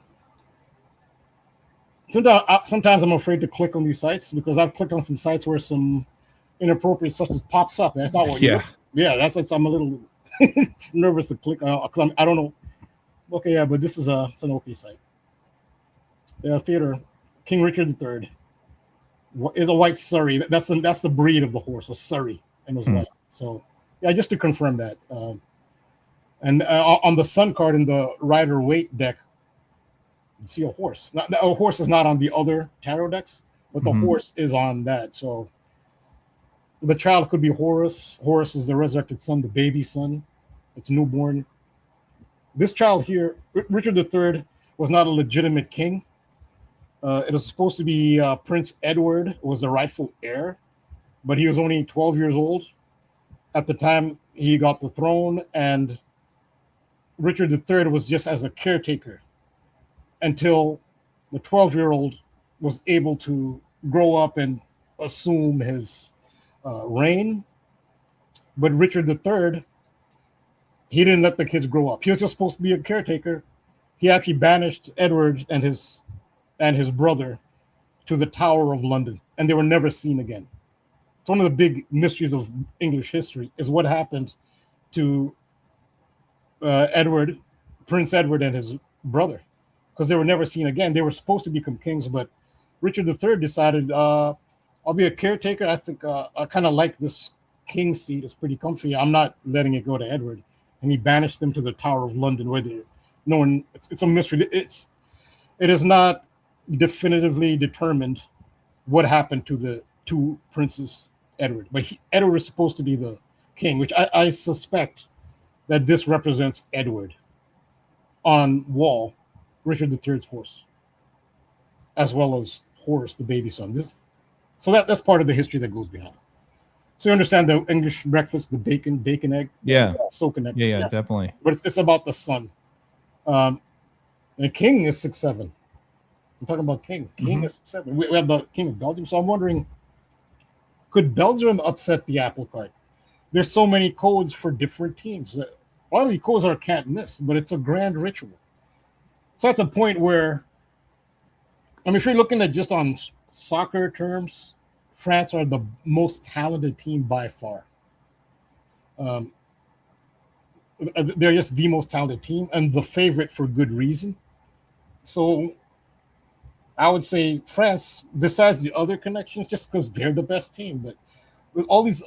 Sometimes I'm afraid to click on these sites because I've clicked on some sites where some inappropriate stuff just pops up. That's not what you do. Yeah, that's I'm a little nervous to click. I don't know. Okay, but this is it's an okay site. Theater, King Richard III. Is a white Surrey. That's the breed of the horse, a Surrey, and it was white. So just to confirm that. And on the Sun card in the Rider Waite deck, you see a horse. A horse is not on the other tarot decks, but the horse is on that. So The child could be Horus. Horus is the resurrected son, the baby son. It's newborn. This child here, Richard III, was not a legitimate king. It was supposed to be Prince Edward was the rightful heir, but he was only 12 years old at the time he got the throne, and Richard III was just as a caretaker until the 12-year-old was able to grow up and assume his reign. But Richard III, he didn't let the kids grow up. He was just supposed to be a caretaker. He actually banished Edward and his brother to the Tower of London, and they were never seen again. It's one of the big mysteries of English history is what happened to Prince Edward and his brother, because they were never seen again. They were supposed to become kings, but Richard III decided, I'll be a caretaker. I think I kind of like this king seat. It's pretty comfy. I'm not letting it go to Edward. And he banished them to the Tower of London, where no one. It's a mystery. It is not definitively determined what happened to the two princes Edward, but Edward is supposed to be the king, which I suspect that this represents Edward on Wall, Richard III's horse, as well as Horus, the baby son. That's part of the history that goes behind it. So you understand the English breakfast, the bacon egg, soaking egg. Yeah, definitely. But it's about the son. And king is 6'7". I'm talking about king. King is 6'7". We have the king of Belgium. So I'm wondering, could Belgium upset the apple cart? There's so many codes for different teams. One of the codes are can't miss, but it's a grand ritual. It's at the point where, if you're looking at just on soccer terms, France are the most talented team by far. They're just the most talented team and the favorite for good reason. So I would say France, besides the other connections, just because they're the best team. But with all these,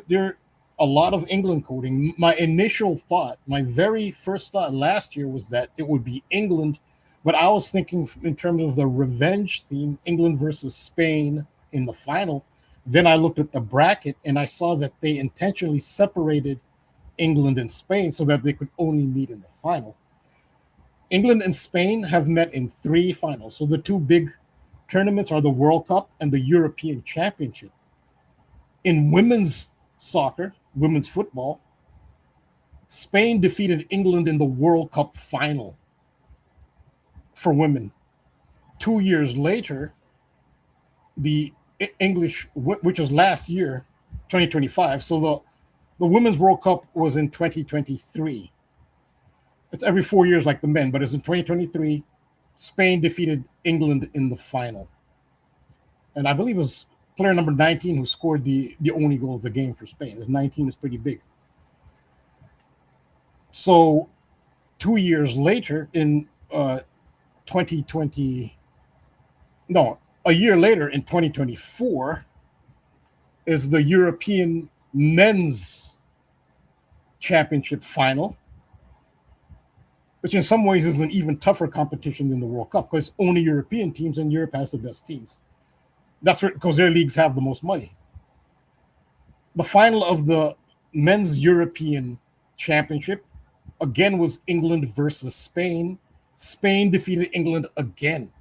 there a lot of England coding. My initial thought, my very first thought last year was that it would be England, but I was thinking in terms of the revenge theme, England versus Spain in the final. Then I looked at the bracket and I saw that they intentionally separated England and Spain so that they could only meet in the final. England and Spain have met in 3 finals. So the 2 big tournaments are the World Cup and the European Championship. In women's soccer, women's football, Spain defeated England in the World Cup final for women. 2 years later, the English, which was last year, 2025. So the Women's World Cup was in 2023. It's every 4 years like the men, but it's in 2023. Spain defeated England in the final. And I believe it was player number 19 who scored the only goal of the game for Spain. 19 is pretty big. So 2 years later in a year later in 2024 is the European Men's Championship final, which in some ways is an even tougher competition than the World Cup because only European teams and Europe has the best teams. That's because their leagues have the most money. The final of the Men's European Championship again was England versus Spain. Spain defeated England again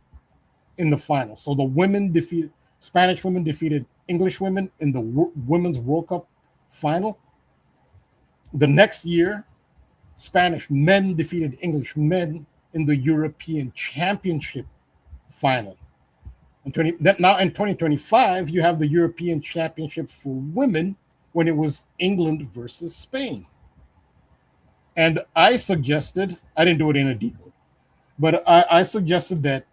in the final. So the Spanish women defeated English women in the Women's World Cup final. The next year, Spanish men defeated English men in the European Championship final. Now in 2025, you have the European Championship for women when it was England versus Spain. And I suggested, I didn't do it in a decode, but I suggested that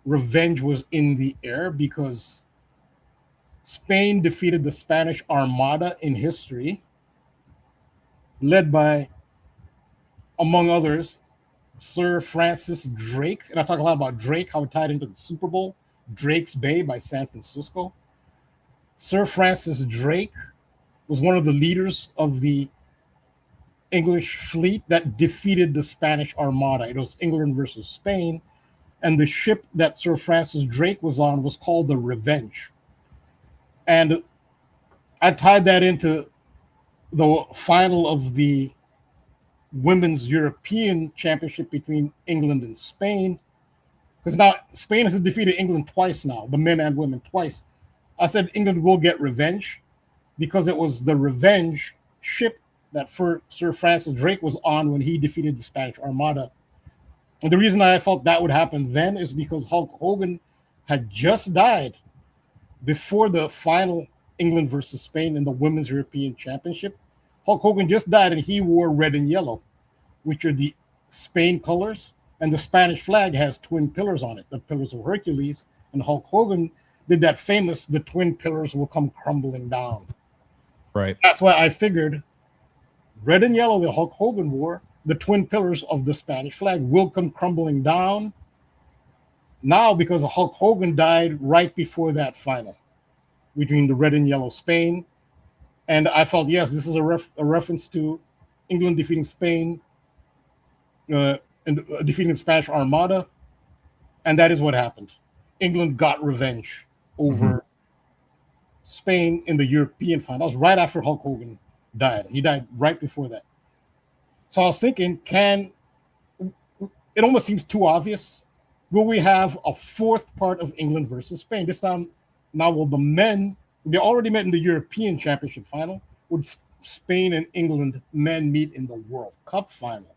revenge was in the air because Spain defeated the Spanish Armada in history, led by, among others, Sir Francis Drake. And I talk a lot about Drake, how it tied into the Super Bowl. Drake's Bay by San Francisco. Sir Francis Drake was one of the leaders of the English fleet that defeated the Spanish Armada. It was England versus Spain. And the ship that Sir Francis Drake was on was called the Revenge. And I tied that into the final of the Women's European Championship between England and Spain. Because now Spain has defeated England twice now, the men and women twice. I said England will get revenge because it was the revenge ship that Sir Francis Drake was on when he defeated the Spanish Armada. And the reason I felt that would happen then is because Hulk Hogan had just died before the final England versus Spain in the Women's European Championship. Hulk Hogan just died and he wore red and yellow, which are the Spain colors. And the Spanish flag has twin pillars on it, the Pillars of Hercules. And Hulk Hogan did that famous, the twin pillars will come crumbling down. Right. That's why I figured red and yellow that Hulk Hogan wore, the twin pillars of the Spanish flag will come crumbling down now because Hulk Hogan died right before that final between the red and yellow Spain. And I felt, yes, this is a reference to England defeating Spain and defeating the Spanish Armada. And that is what happened. England got revenge over Spain in the European final. That was right after Hulk Hogan died. He died right before that. So I was thinking, it almost seems too obvious. Will we have a fourth part of England versus Spain? This time, now will the men, they already met in the European Championship final. Would Spain and England men meet in the World Cup final?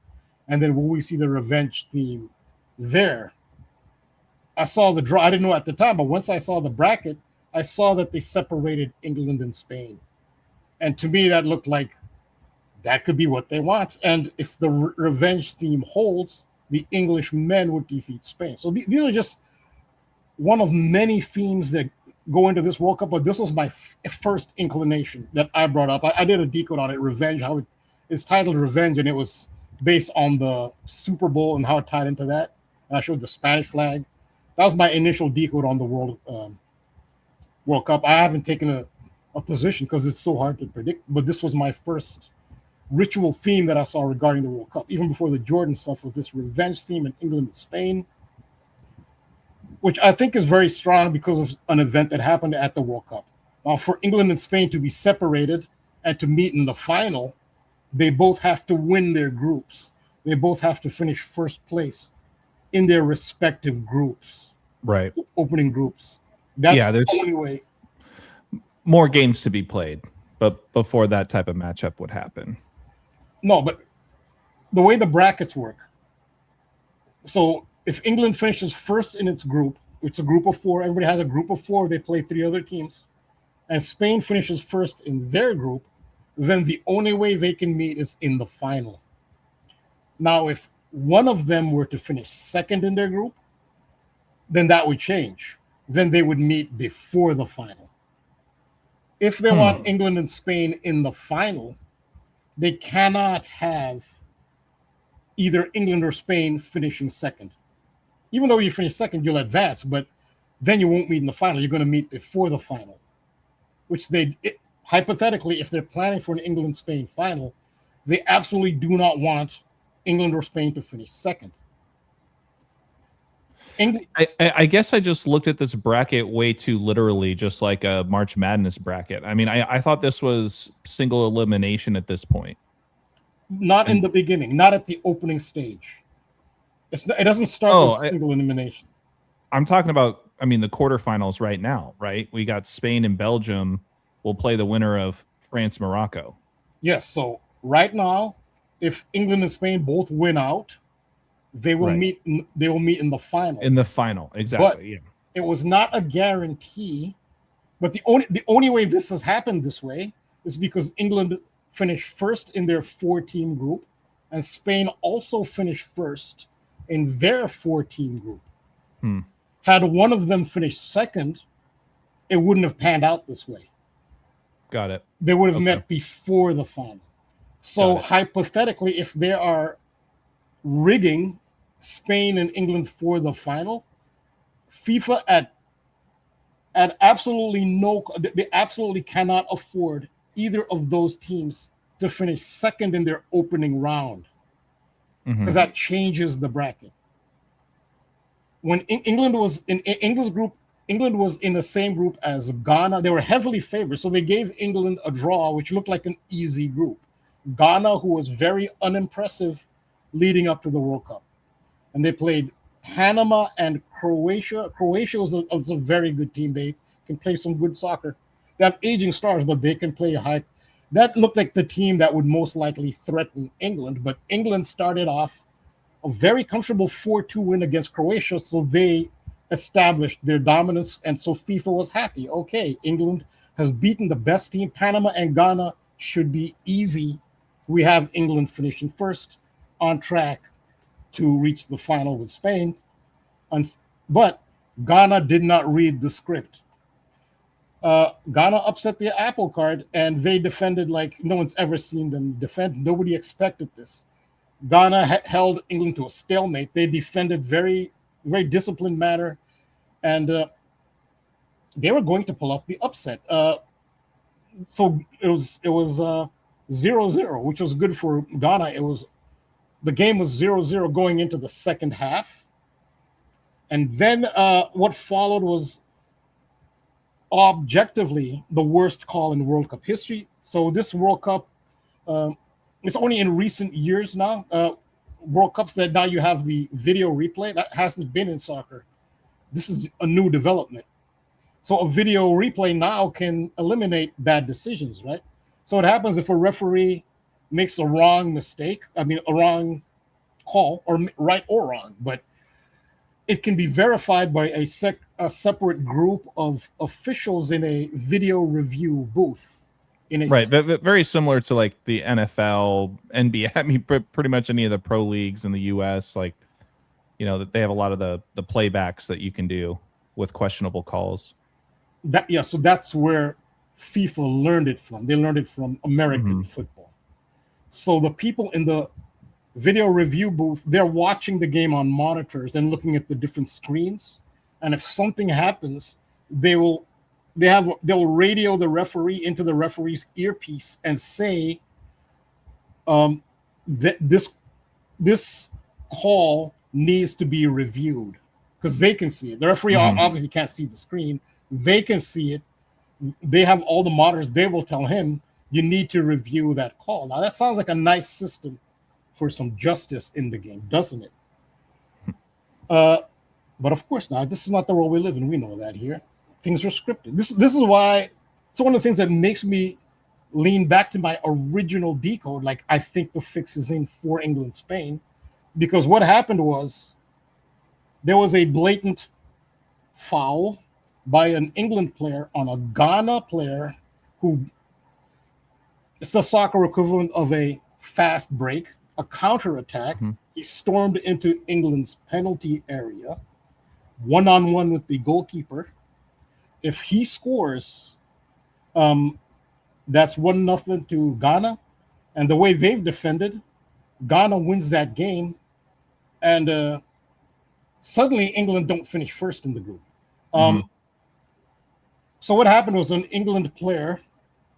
And then will we see the revenge theme there? I saw the draw. I didn't know at the time, but once I saw the bracket, I saw that they separated England and Spain. And to me, that looked like that could be what they want. And if the revenge theme holds, the English men would defeat Spain. So these are just one of many themes that go into this World Cup. But this was my first inclination that I brought up. I did a decode on it, Revenge, how it's titled Revenge, and it was based on the Super Bowl and how it tied into that. And I showed the Spanish flag. That was my initial decode on the World Cup. I haven't taken a position because it's so hard to predict, but this was my first ritual theme that I saw regarding the World Cup. Even before the Jordan stuff was this revenge theme in England and Spain, which I think is very strong because of an event that happened at the World Cup. Now, for England and Spain to be separated and to meet in the final, they both have to win their groups. They both have to finish first place in their respective groups. Right. Opening groups. That's the only way. More games to be played, but before that type of matchup would happen. No, but the way the brackets work. So if England finishes first in its group, it's a group of four. Everybody has a group of four. They play three other teams. And Spain finishes first in their group, then the only way they can meet is in the final. Now, if one of them were to finish second in their group, then that would change. Then they would meet before the final. If they want England and Spain in the final, they cannot have either England or Spain finishing second. Even though you finish second, you'll advance, but then you won't meet in the final. You're going to meet before the final, which hypothetically, if they're planning for an England-Spain final, they absolutely do not want England or Spain to finish second. I guess I just looked at this bracket way too literally, just like a March Madness bracket. I mean, I thought this was single elimination at this point. Not in the beginning, not at the opening stage. It doesn't start with single elimination. I'm talking about, the quarterfinals right now, right? We got Spain and Belgium will play the winner of France-Morocco. Yes, so right now, if England and Spain both win out, they will meet. They will meet in the final. In the final, exactly. But it was not a guarantee. But the only way this has happened this way is because England finished first in their 4-team group, and Spain also finished first in their 4-team group. Had one of them finished second, it wouldn't have panned out this way. Got it. They would have met before the final. So hypothetically, if they are rigging Spain and England for the final, FIFA at absolutely they absolutely cannot afford either of those teams to finish second in their opening round, because that changes the bracket. When England was in England's group, England was in the same group as Ghana. They were heavily favored, so they gave England a draw, which looked like an easy group. Ghana, who was very unimpressive leading up to the World Cup, and they played Panama and Croatia. Croatia was a very good team. They can play some good soccer. They have aging stars, but they can play high. That looked like the team that would most likely threaten England, but England started off a very comfortable 4-2 win against Croatia, so they established their dominance, and so FIFA was happy. Okay, England has beaten the best team. Panama and Ghana should be easy. We have England finishing first, on track to reach the final with Spain. But Ghana did not read the script. Ghana upset the apple cart, and they defended like no one's ever seen them defend. Nobody expected this. Ghana held England to a stalemate. They defended very, very disciplined manner, and they were going to pull up the upset. So it was 0-0, which was good for Ghana. The game was 0-0 going into the second half, and then what followed was objectively the worst call in World Cup history. So this World Cup, it's only in recent years now, World Cups, that now you have the video replay. That hasn't been in soccer. This is a new development. So a video replay now can eliminate bad decisions, right? So it happens if a referee makes a wrong call, or right or wrong, but it can be verified by a separate group of officials in a video review booth. Right, but very similar to like the NFL, NBA. I mean, pretty much any of the pro leagues in the U.S. Like, you know, that they have a lot of the playbacks that you can do with questionable calls. So that's where FIFA learned it from. They learned it from American football. So the people in the video review booth, they're watching the game on monitors and looking at the different screens. And if something happens, they'll radio the referee into the referee's earpiece and say that this call needs to be reviewed, because they can see it. The referee obviously can't see the screen. They can see it. They have all the monitors. They will tell him, you need to review that call. Now, that sounds like a nice system for some justice in the game, doesn't it? But of course not. This is not the world we live in. We know that here. Things are scripted. This is why it's one of the things that makes me lean back to my original decode. Like, I think the fix is in for England, Spain, because what happened was there was a blatant foul by an England player on a Ghana player who, it's the soccer equivalent of a fast break, a counterattack. He stormed into England's penalty area, one-on-one with the goalkeeper. If he scores, that's 1-0 to Ghana. And the way they've defended, Ghana wins that game. And suddenly England don't finish first in the group. So what happened was an England player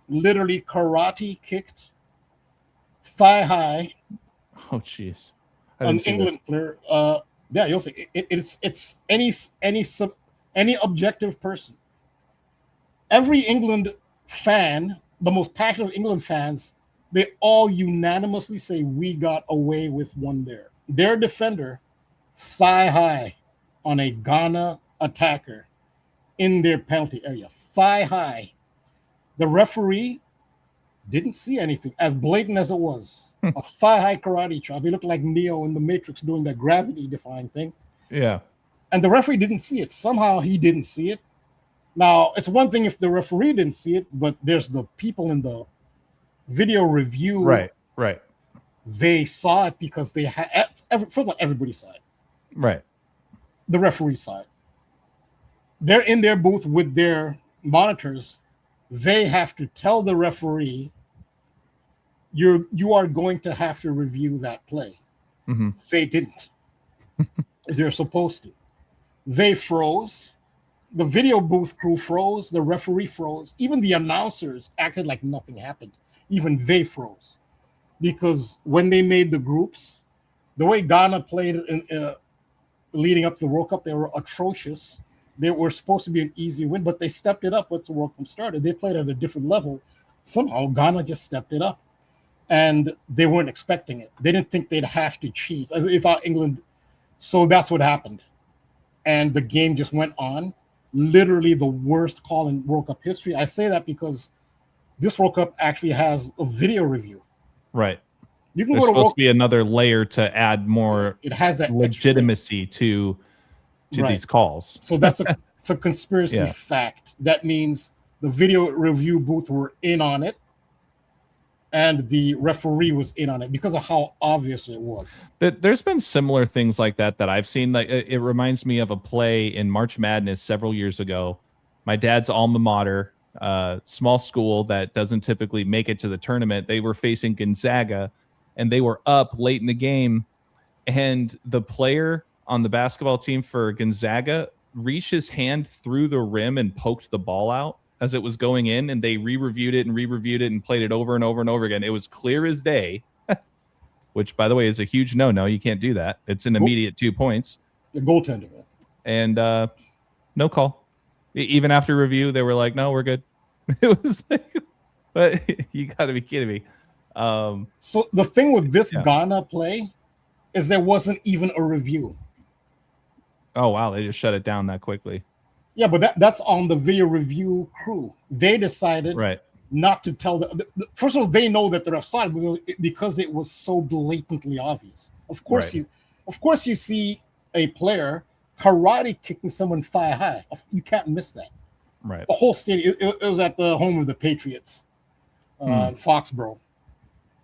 literally karate kicked thigh high. Oh, jeez. An England player. Yeah, you'll see. It's any objective person. Every England fan, the most passionate England fans, they all unanimously say we got away with one there. Their defender, thigh high on a Ghana attacker in their penalty area. Thigh high. The referee didn't see anything, as blatant as it was. A thigh high karate chop. He looked like Neo in the Matrix doing that gravity defying thing. Yeah. And the referee didn't see it. Somehow he didn't see it. Now, it's one thing if the referee didn't see it, but there's the people in the video review. Right. They saw it because they had everybody saw it. Right. The referee saw it. They're in their booth with their monitors. They have to tell the referee, you are going to have to review that play. They didn't. They're supposed to. They froze. The video booth crew froze. The referee froze. Even the announcers acted like nothing happened. Even they froze. Because when they made the groups, the way Ghana played leading up to the World Cup, they were atrocious. They were supposed to be an easy win, but they stepped it up once the World Cup started. They played at a different level. Somehow Ghana just stepped it up, and they weren't expecting it. They didn't think they'd have to cheat if England. So that's what happened, and the game just went on. Literally the worst call in World Cup history. I say that because this World Cup actually has a video review. Right. You can There's go to supposed World. to be another layer to add more It has that legitimacy to Right. these calls. So that's it's a conspiracy Yeah. fact. That means the video review booth were in on it, and the referee was in on it because of how obvious it was. There's been similar things like that I've seen. Like it reminds me of a play in March Madness several years ago. My dad's alma mater, small school that doesn't typically make it to the tournament. They were facing Gonzaga, and they were up late in the game, and the player on the basketball team for Gonzaga reached his hand through the rim and poked the ball out as it was going in, and they re-reviewed it and played it over and over and over again. It was clear as day, which, by the way, is a huge no-no. You can't do that. It's an immediate 2 points. The goaltender. And no call. Even after review, they were like, no, we're good. It was like, but you got to be kidding me. So the thing with this Ghana play is there wasn't even a review. Oh, wow. They just shut it down that quickly. Yeah, but that's on the video review crew. They decided not to tell first of all, they know that they're offside because it was so blatantly obvious. Of course you see a player karate kicking someone thigh high. You can't miss that. Right. The whole stadium. It was at the home of the Patriots, Foxborough.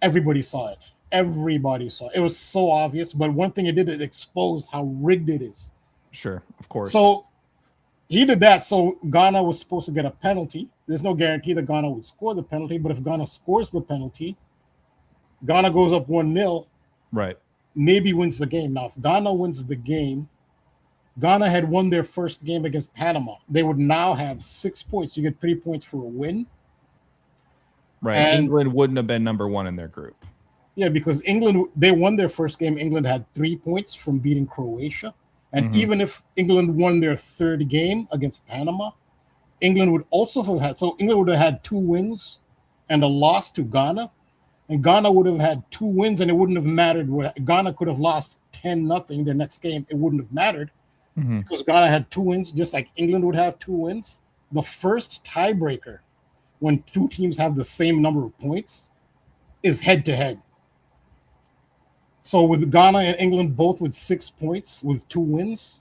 Everybody saw it. Everybody saw it. It was so obvious. But one thing it did, it exposed how rigged it is. Sure, of course. So he did that. So Ghana was supposed to get a penalty. There's no guarantee that Ghana would score the penalty, but if Ghana scores the penalty, Ghana goes up 1-0. Right. Maybe wins the game. Now, if Ghana wins the game, Ghana had won their first game against Panama. They would now have 6 points. You get 3 points for a win. Right. And England wouldn't have been number one in their group. Yeah, because England, they won their first game. England had 3 points from beating Croatia. And even if England won their third game against Panama, England would also have had, so England would have had 2 wins and a loss to Ghana. And Ghana would have had 2 wins, and it wouldn't have mattered. Ghana could have lost 10-0 their next game. It wouldn't have mattered because Ghana had 2 wins, just like England would have 2 wins. The first tiebreaker when 2 teams have the same number of points is head-to-head. So with Ghana and England both with 6 points with 2 wins,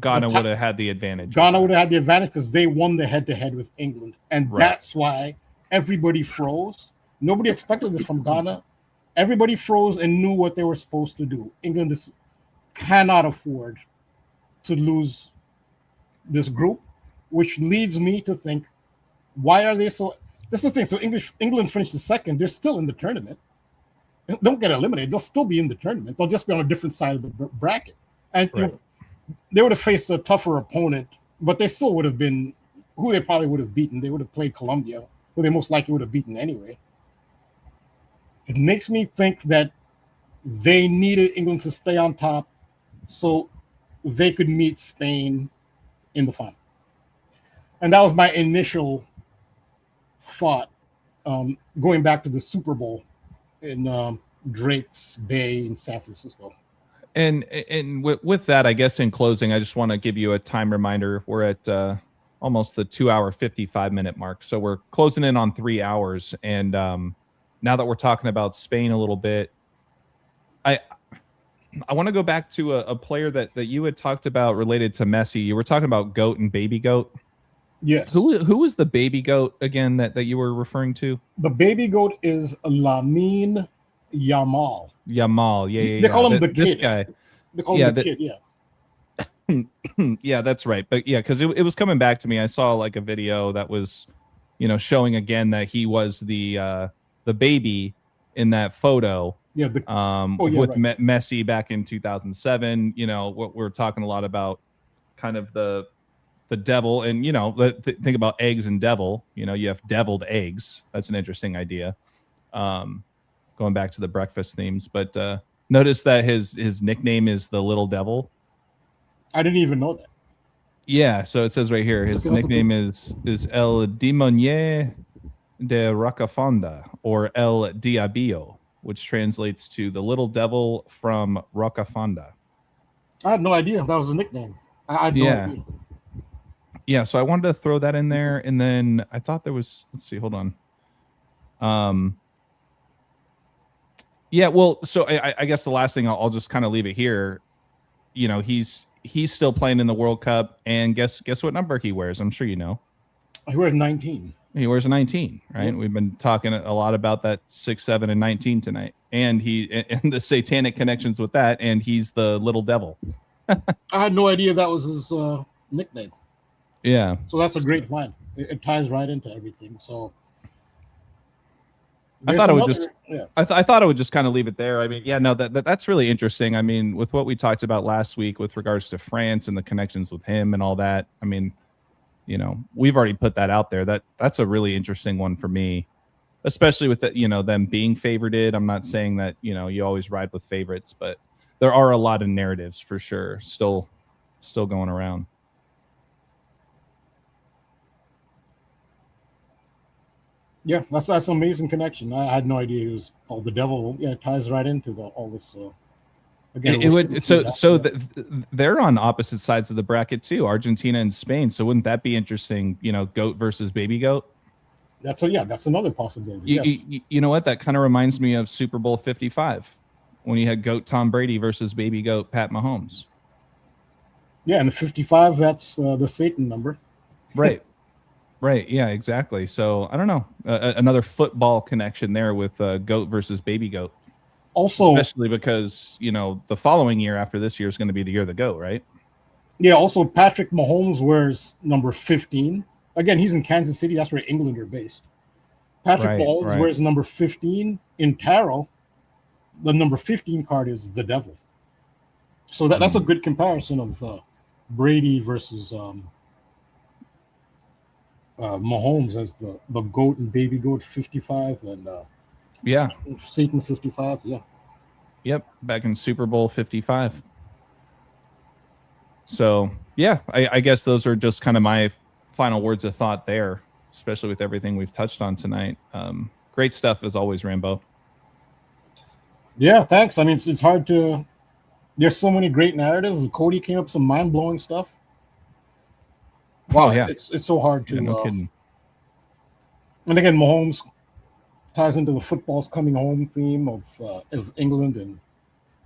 Ghana would have had the advantage. Ghana would have had the advantage because they won the head-to-head with England. And that's why everybody froze. Nobody expected this from Ghana. Everybody froze and knew what they were supposed to do. England cannot afford to lose this group, which leads me to think, why are they so... This is the thing. So England finished the second. They're still in the tournament. Don't get eliminated. They'll still be in the tournament. They'll just be on a different side of the bracket. And they would have faced a tougher opponent, but they still would have been who they probably would have beaten. They would have played Colombia, who they most likely would have beaten anyway. It makes me think that they needed England to stay on top so they could meet Spain in the final. And that was my initial thought, going back to the Super Bowl in Drake's Bay in San Francisco. And with that, I guess in closing, I just want to give you a time reminder. We're at almost the 2-hour, 55-minute mark. So we're closing in on 3 hours. And now that we're talking about Spain a little bit, I want to go back to a player that you had talked about related to Messi. You were talking about GOAT and Baby GOAT. Yes. Who was the Baby GOAT again that you were referring to? The Baby GOAT is Lamine Yamal. Yeah. They call him the kid. This guy. They call him the kid, yeah. Yeah, that's right. But yeah, because it was coming back to me. I saw like a video that was, showing again that he was the baby in that photo. Yeah. Messi back in 2007. What we're talking a lot about, kind of the devil, and think about eggs and devil. You have deviled eggs. That's an interesting idea. Going back to the breakfast themes, but notice that his nickname is the Little Devil. I didn't even know that. Yeah, so it says right here, his nickname is El Demonier de Rocafonda, or El Diablo, which translates to the little devil from Rocafonda. I had no idea that was a nickname. I had no idea. Yeah, so I wanted to throw that in there, and then I thought there was. Let's see, hold on. Yeah, well, so I guess the last thing I'll just kind of leave it here. You know, he's still playing in the World Cup, and guess what number he wears? I'm sure you know. He wears 19. He wears a 19, right? Yep. We've been talking a lot about that 6, 7, and 19 tonight, and the satanic connections with that, and he's the little devil. I had no idea that was his nickname. Yeah. So that's a great find. It ties right into everything. So I thought I thought I would just kind of leave it there. I mean, yeah, no, that's really interesting. I mean, with what we talked about last week with regards to France and the connections with him and all that. I mean, you know, we've already put that out there. That's a really interesting one for me, especially with the, you know, them being favorited. I'm not saying that, you know, you always ride with favorites, but there are a lot of narratives for sure still going around. Yeah, that's an amazing connection. I had no idea he was the devil. Yeah, it ties right into all this. Again, they're on opposite sides of the bracket too, Argentina and Spain. So wouldn't that be interesting? You know, goat versus baby goat. That's another possibility. You know what? That kind of reminds me of Super Bowl 55 when you had goat Tom Brady versus baby goat Pat Mahomes. Yeah, and the 55, that's the Satan number. Right. Right. Yeah, exactly. So I don't know. Another football connection there with goat versus baby goat. Also, especially because, you know, the following year after this year is going to be the year of the goat, right? Yeah. Also, Patrick Mahomes wears number 15. Again, he's in Kansas City. That's where England are based. Patrick Mahomes wears number 15. In tarot, the number 15 card is the devil. So that's a good comparison of Brady versus Mahomes as the goat and baby goat 55 and Satan 55. Yeah. Yep. Back in Super Bowl 55. So yeah, I guess those are just kind of my final words of thought there, especially with everything we've touched on tonight. Great stuff as always, Rambo. Yeah, thanks. I mean, it's hard to. There's so many great narratives. And KODI came up with some mind-blowing stuff. Wow, yeah, it's so hard to. Yeah, no kidding. And again, Mahomes ties into the football's coming home theme of England and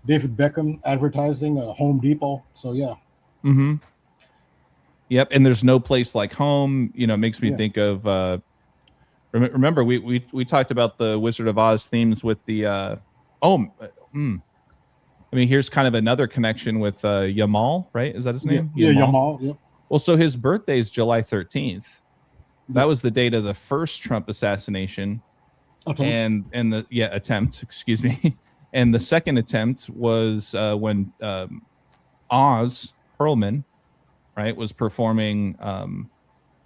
David Beckham advertising Home Depot. So yeah. Mm-hmm. Yep, and there's no place like home. You know, it makes me think of. Remember, we talked about the Wizard of Oz themes with the. I mean, here's kind of another connection with Yamal, right? Is that his name? Yeah, Yamal. Yep. Well, so his birthday is July 13th. That was the date of the first Trump assassination, attempt. Excuse me. And the second attempt was when Oz Perlman, right, was performing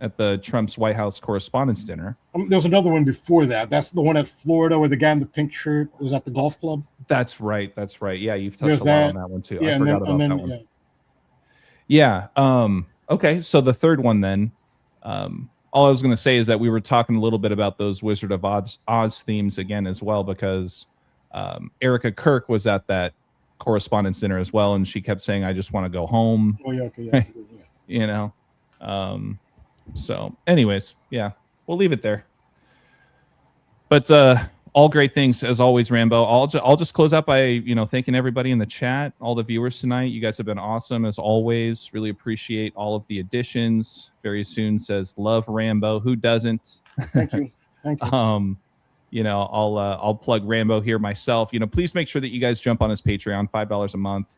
at the Trump's White House Correspondents' Dinner. There's another one before that. That's the one at Florida where the guy in the pink shirt was at the golf club. That's right. Yeah, you've touched a lot on that one too. Yeah, I forgot about that one. Yeah. Okay, so the third one then. All I was going to say is that we were talking a little bit about those Wizard of Oz themes again as well, because Erica Kirk was at that Correspondents' Dinner as well, and she kept saying, "I just want to go home." Oh yeah, okay, yeah. You know. So, anyways, yeah, we'll leave it there. But all great things as always, Rambo. I'll just close out by thanking everybody in the chat, all the viewers tonight. You guys have been awesome as always. Really appreciate all of the additions. Very soon says love Rambo. Who doesn't? Thank you. Thank you. I'll plug Rambo here myself. Please make sure that you guys jump on his Patreon, $5 a month.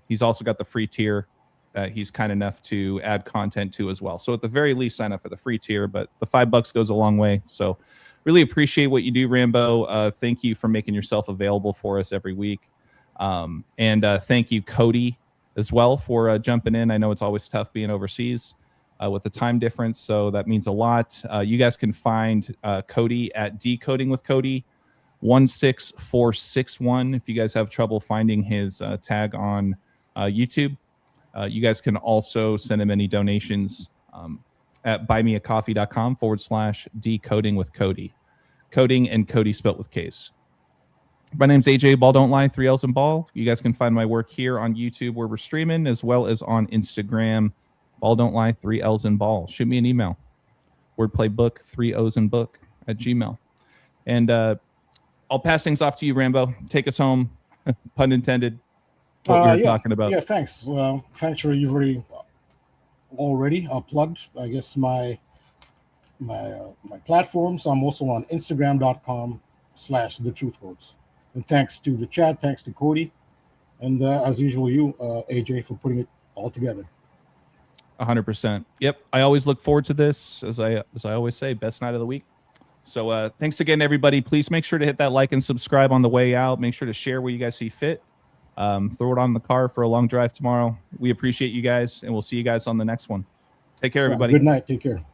He's also got the free tier that he's kind enough to add content to as well. So at the very least, sign up for the free tier, but the $5 goes a long way. So really appreciate what you do, Rambo. Thank you for making yourself available for us every week. And thank you, KODI, as well, for jumping in. I know it's always tough being overseas with the time difference, so that means a lot. You guys can find KODI at Decoding with KODI 16461 if you guys have trouble finding his tag on YouTube. You guys can also send him any donations at buymeacoffee.com/decoding with Cody. Coding and Cody spelt with K's. My name's AJ Balll Don't Lie, 3 L's and Ball. You guys can find my work here on YouTube where we're streaming, as well as on Instagram, Balll Don't Lie, 3 L's and Ball. Shoot me an email. Wordplaybook, 3 O's and book at Gmail. And I'll pass things off to you, Rambo. Take us home, pun intended. What we were talking about. Yeah, thanks. Thanks for you've already plugged, I guess, my platforms. I'm also on Instagram.com/TheTruthWords. And thanks to the chat, thanks to Cody, and as usual, you, AJ, for putting it all together. 100%. Yep. I always look forward to this. As I always say, best night of the week. So thanks again, everybody. Please make sure to hit that like and subscribe on the way out. Make sure to share where you guys see fit. Throw it on the car for a long drive tomorrow. We appreciate you guys, and we'll see you guys on the next one. Take care, everybody. Good night. Take care.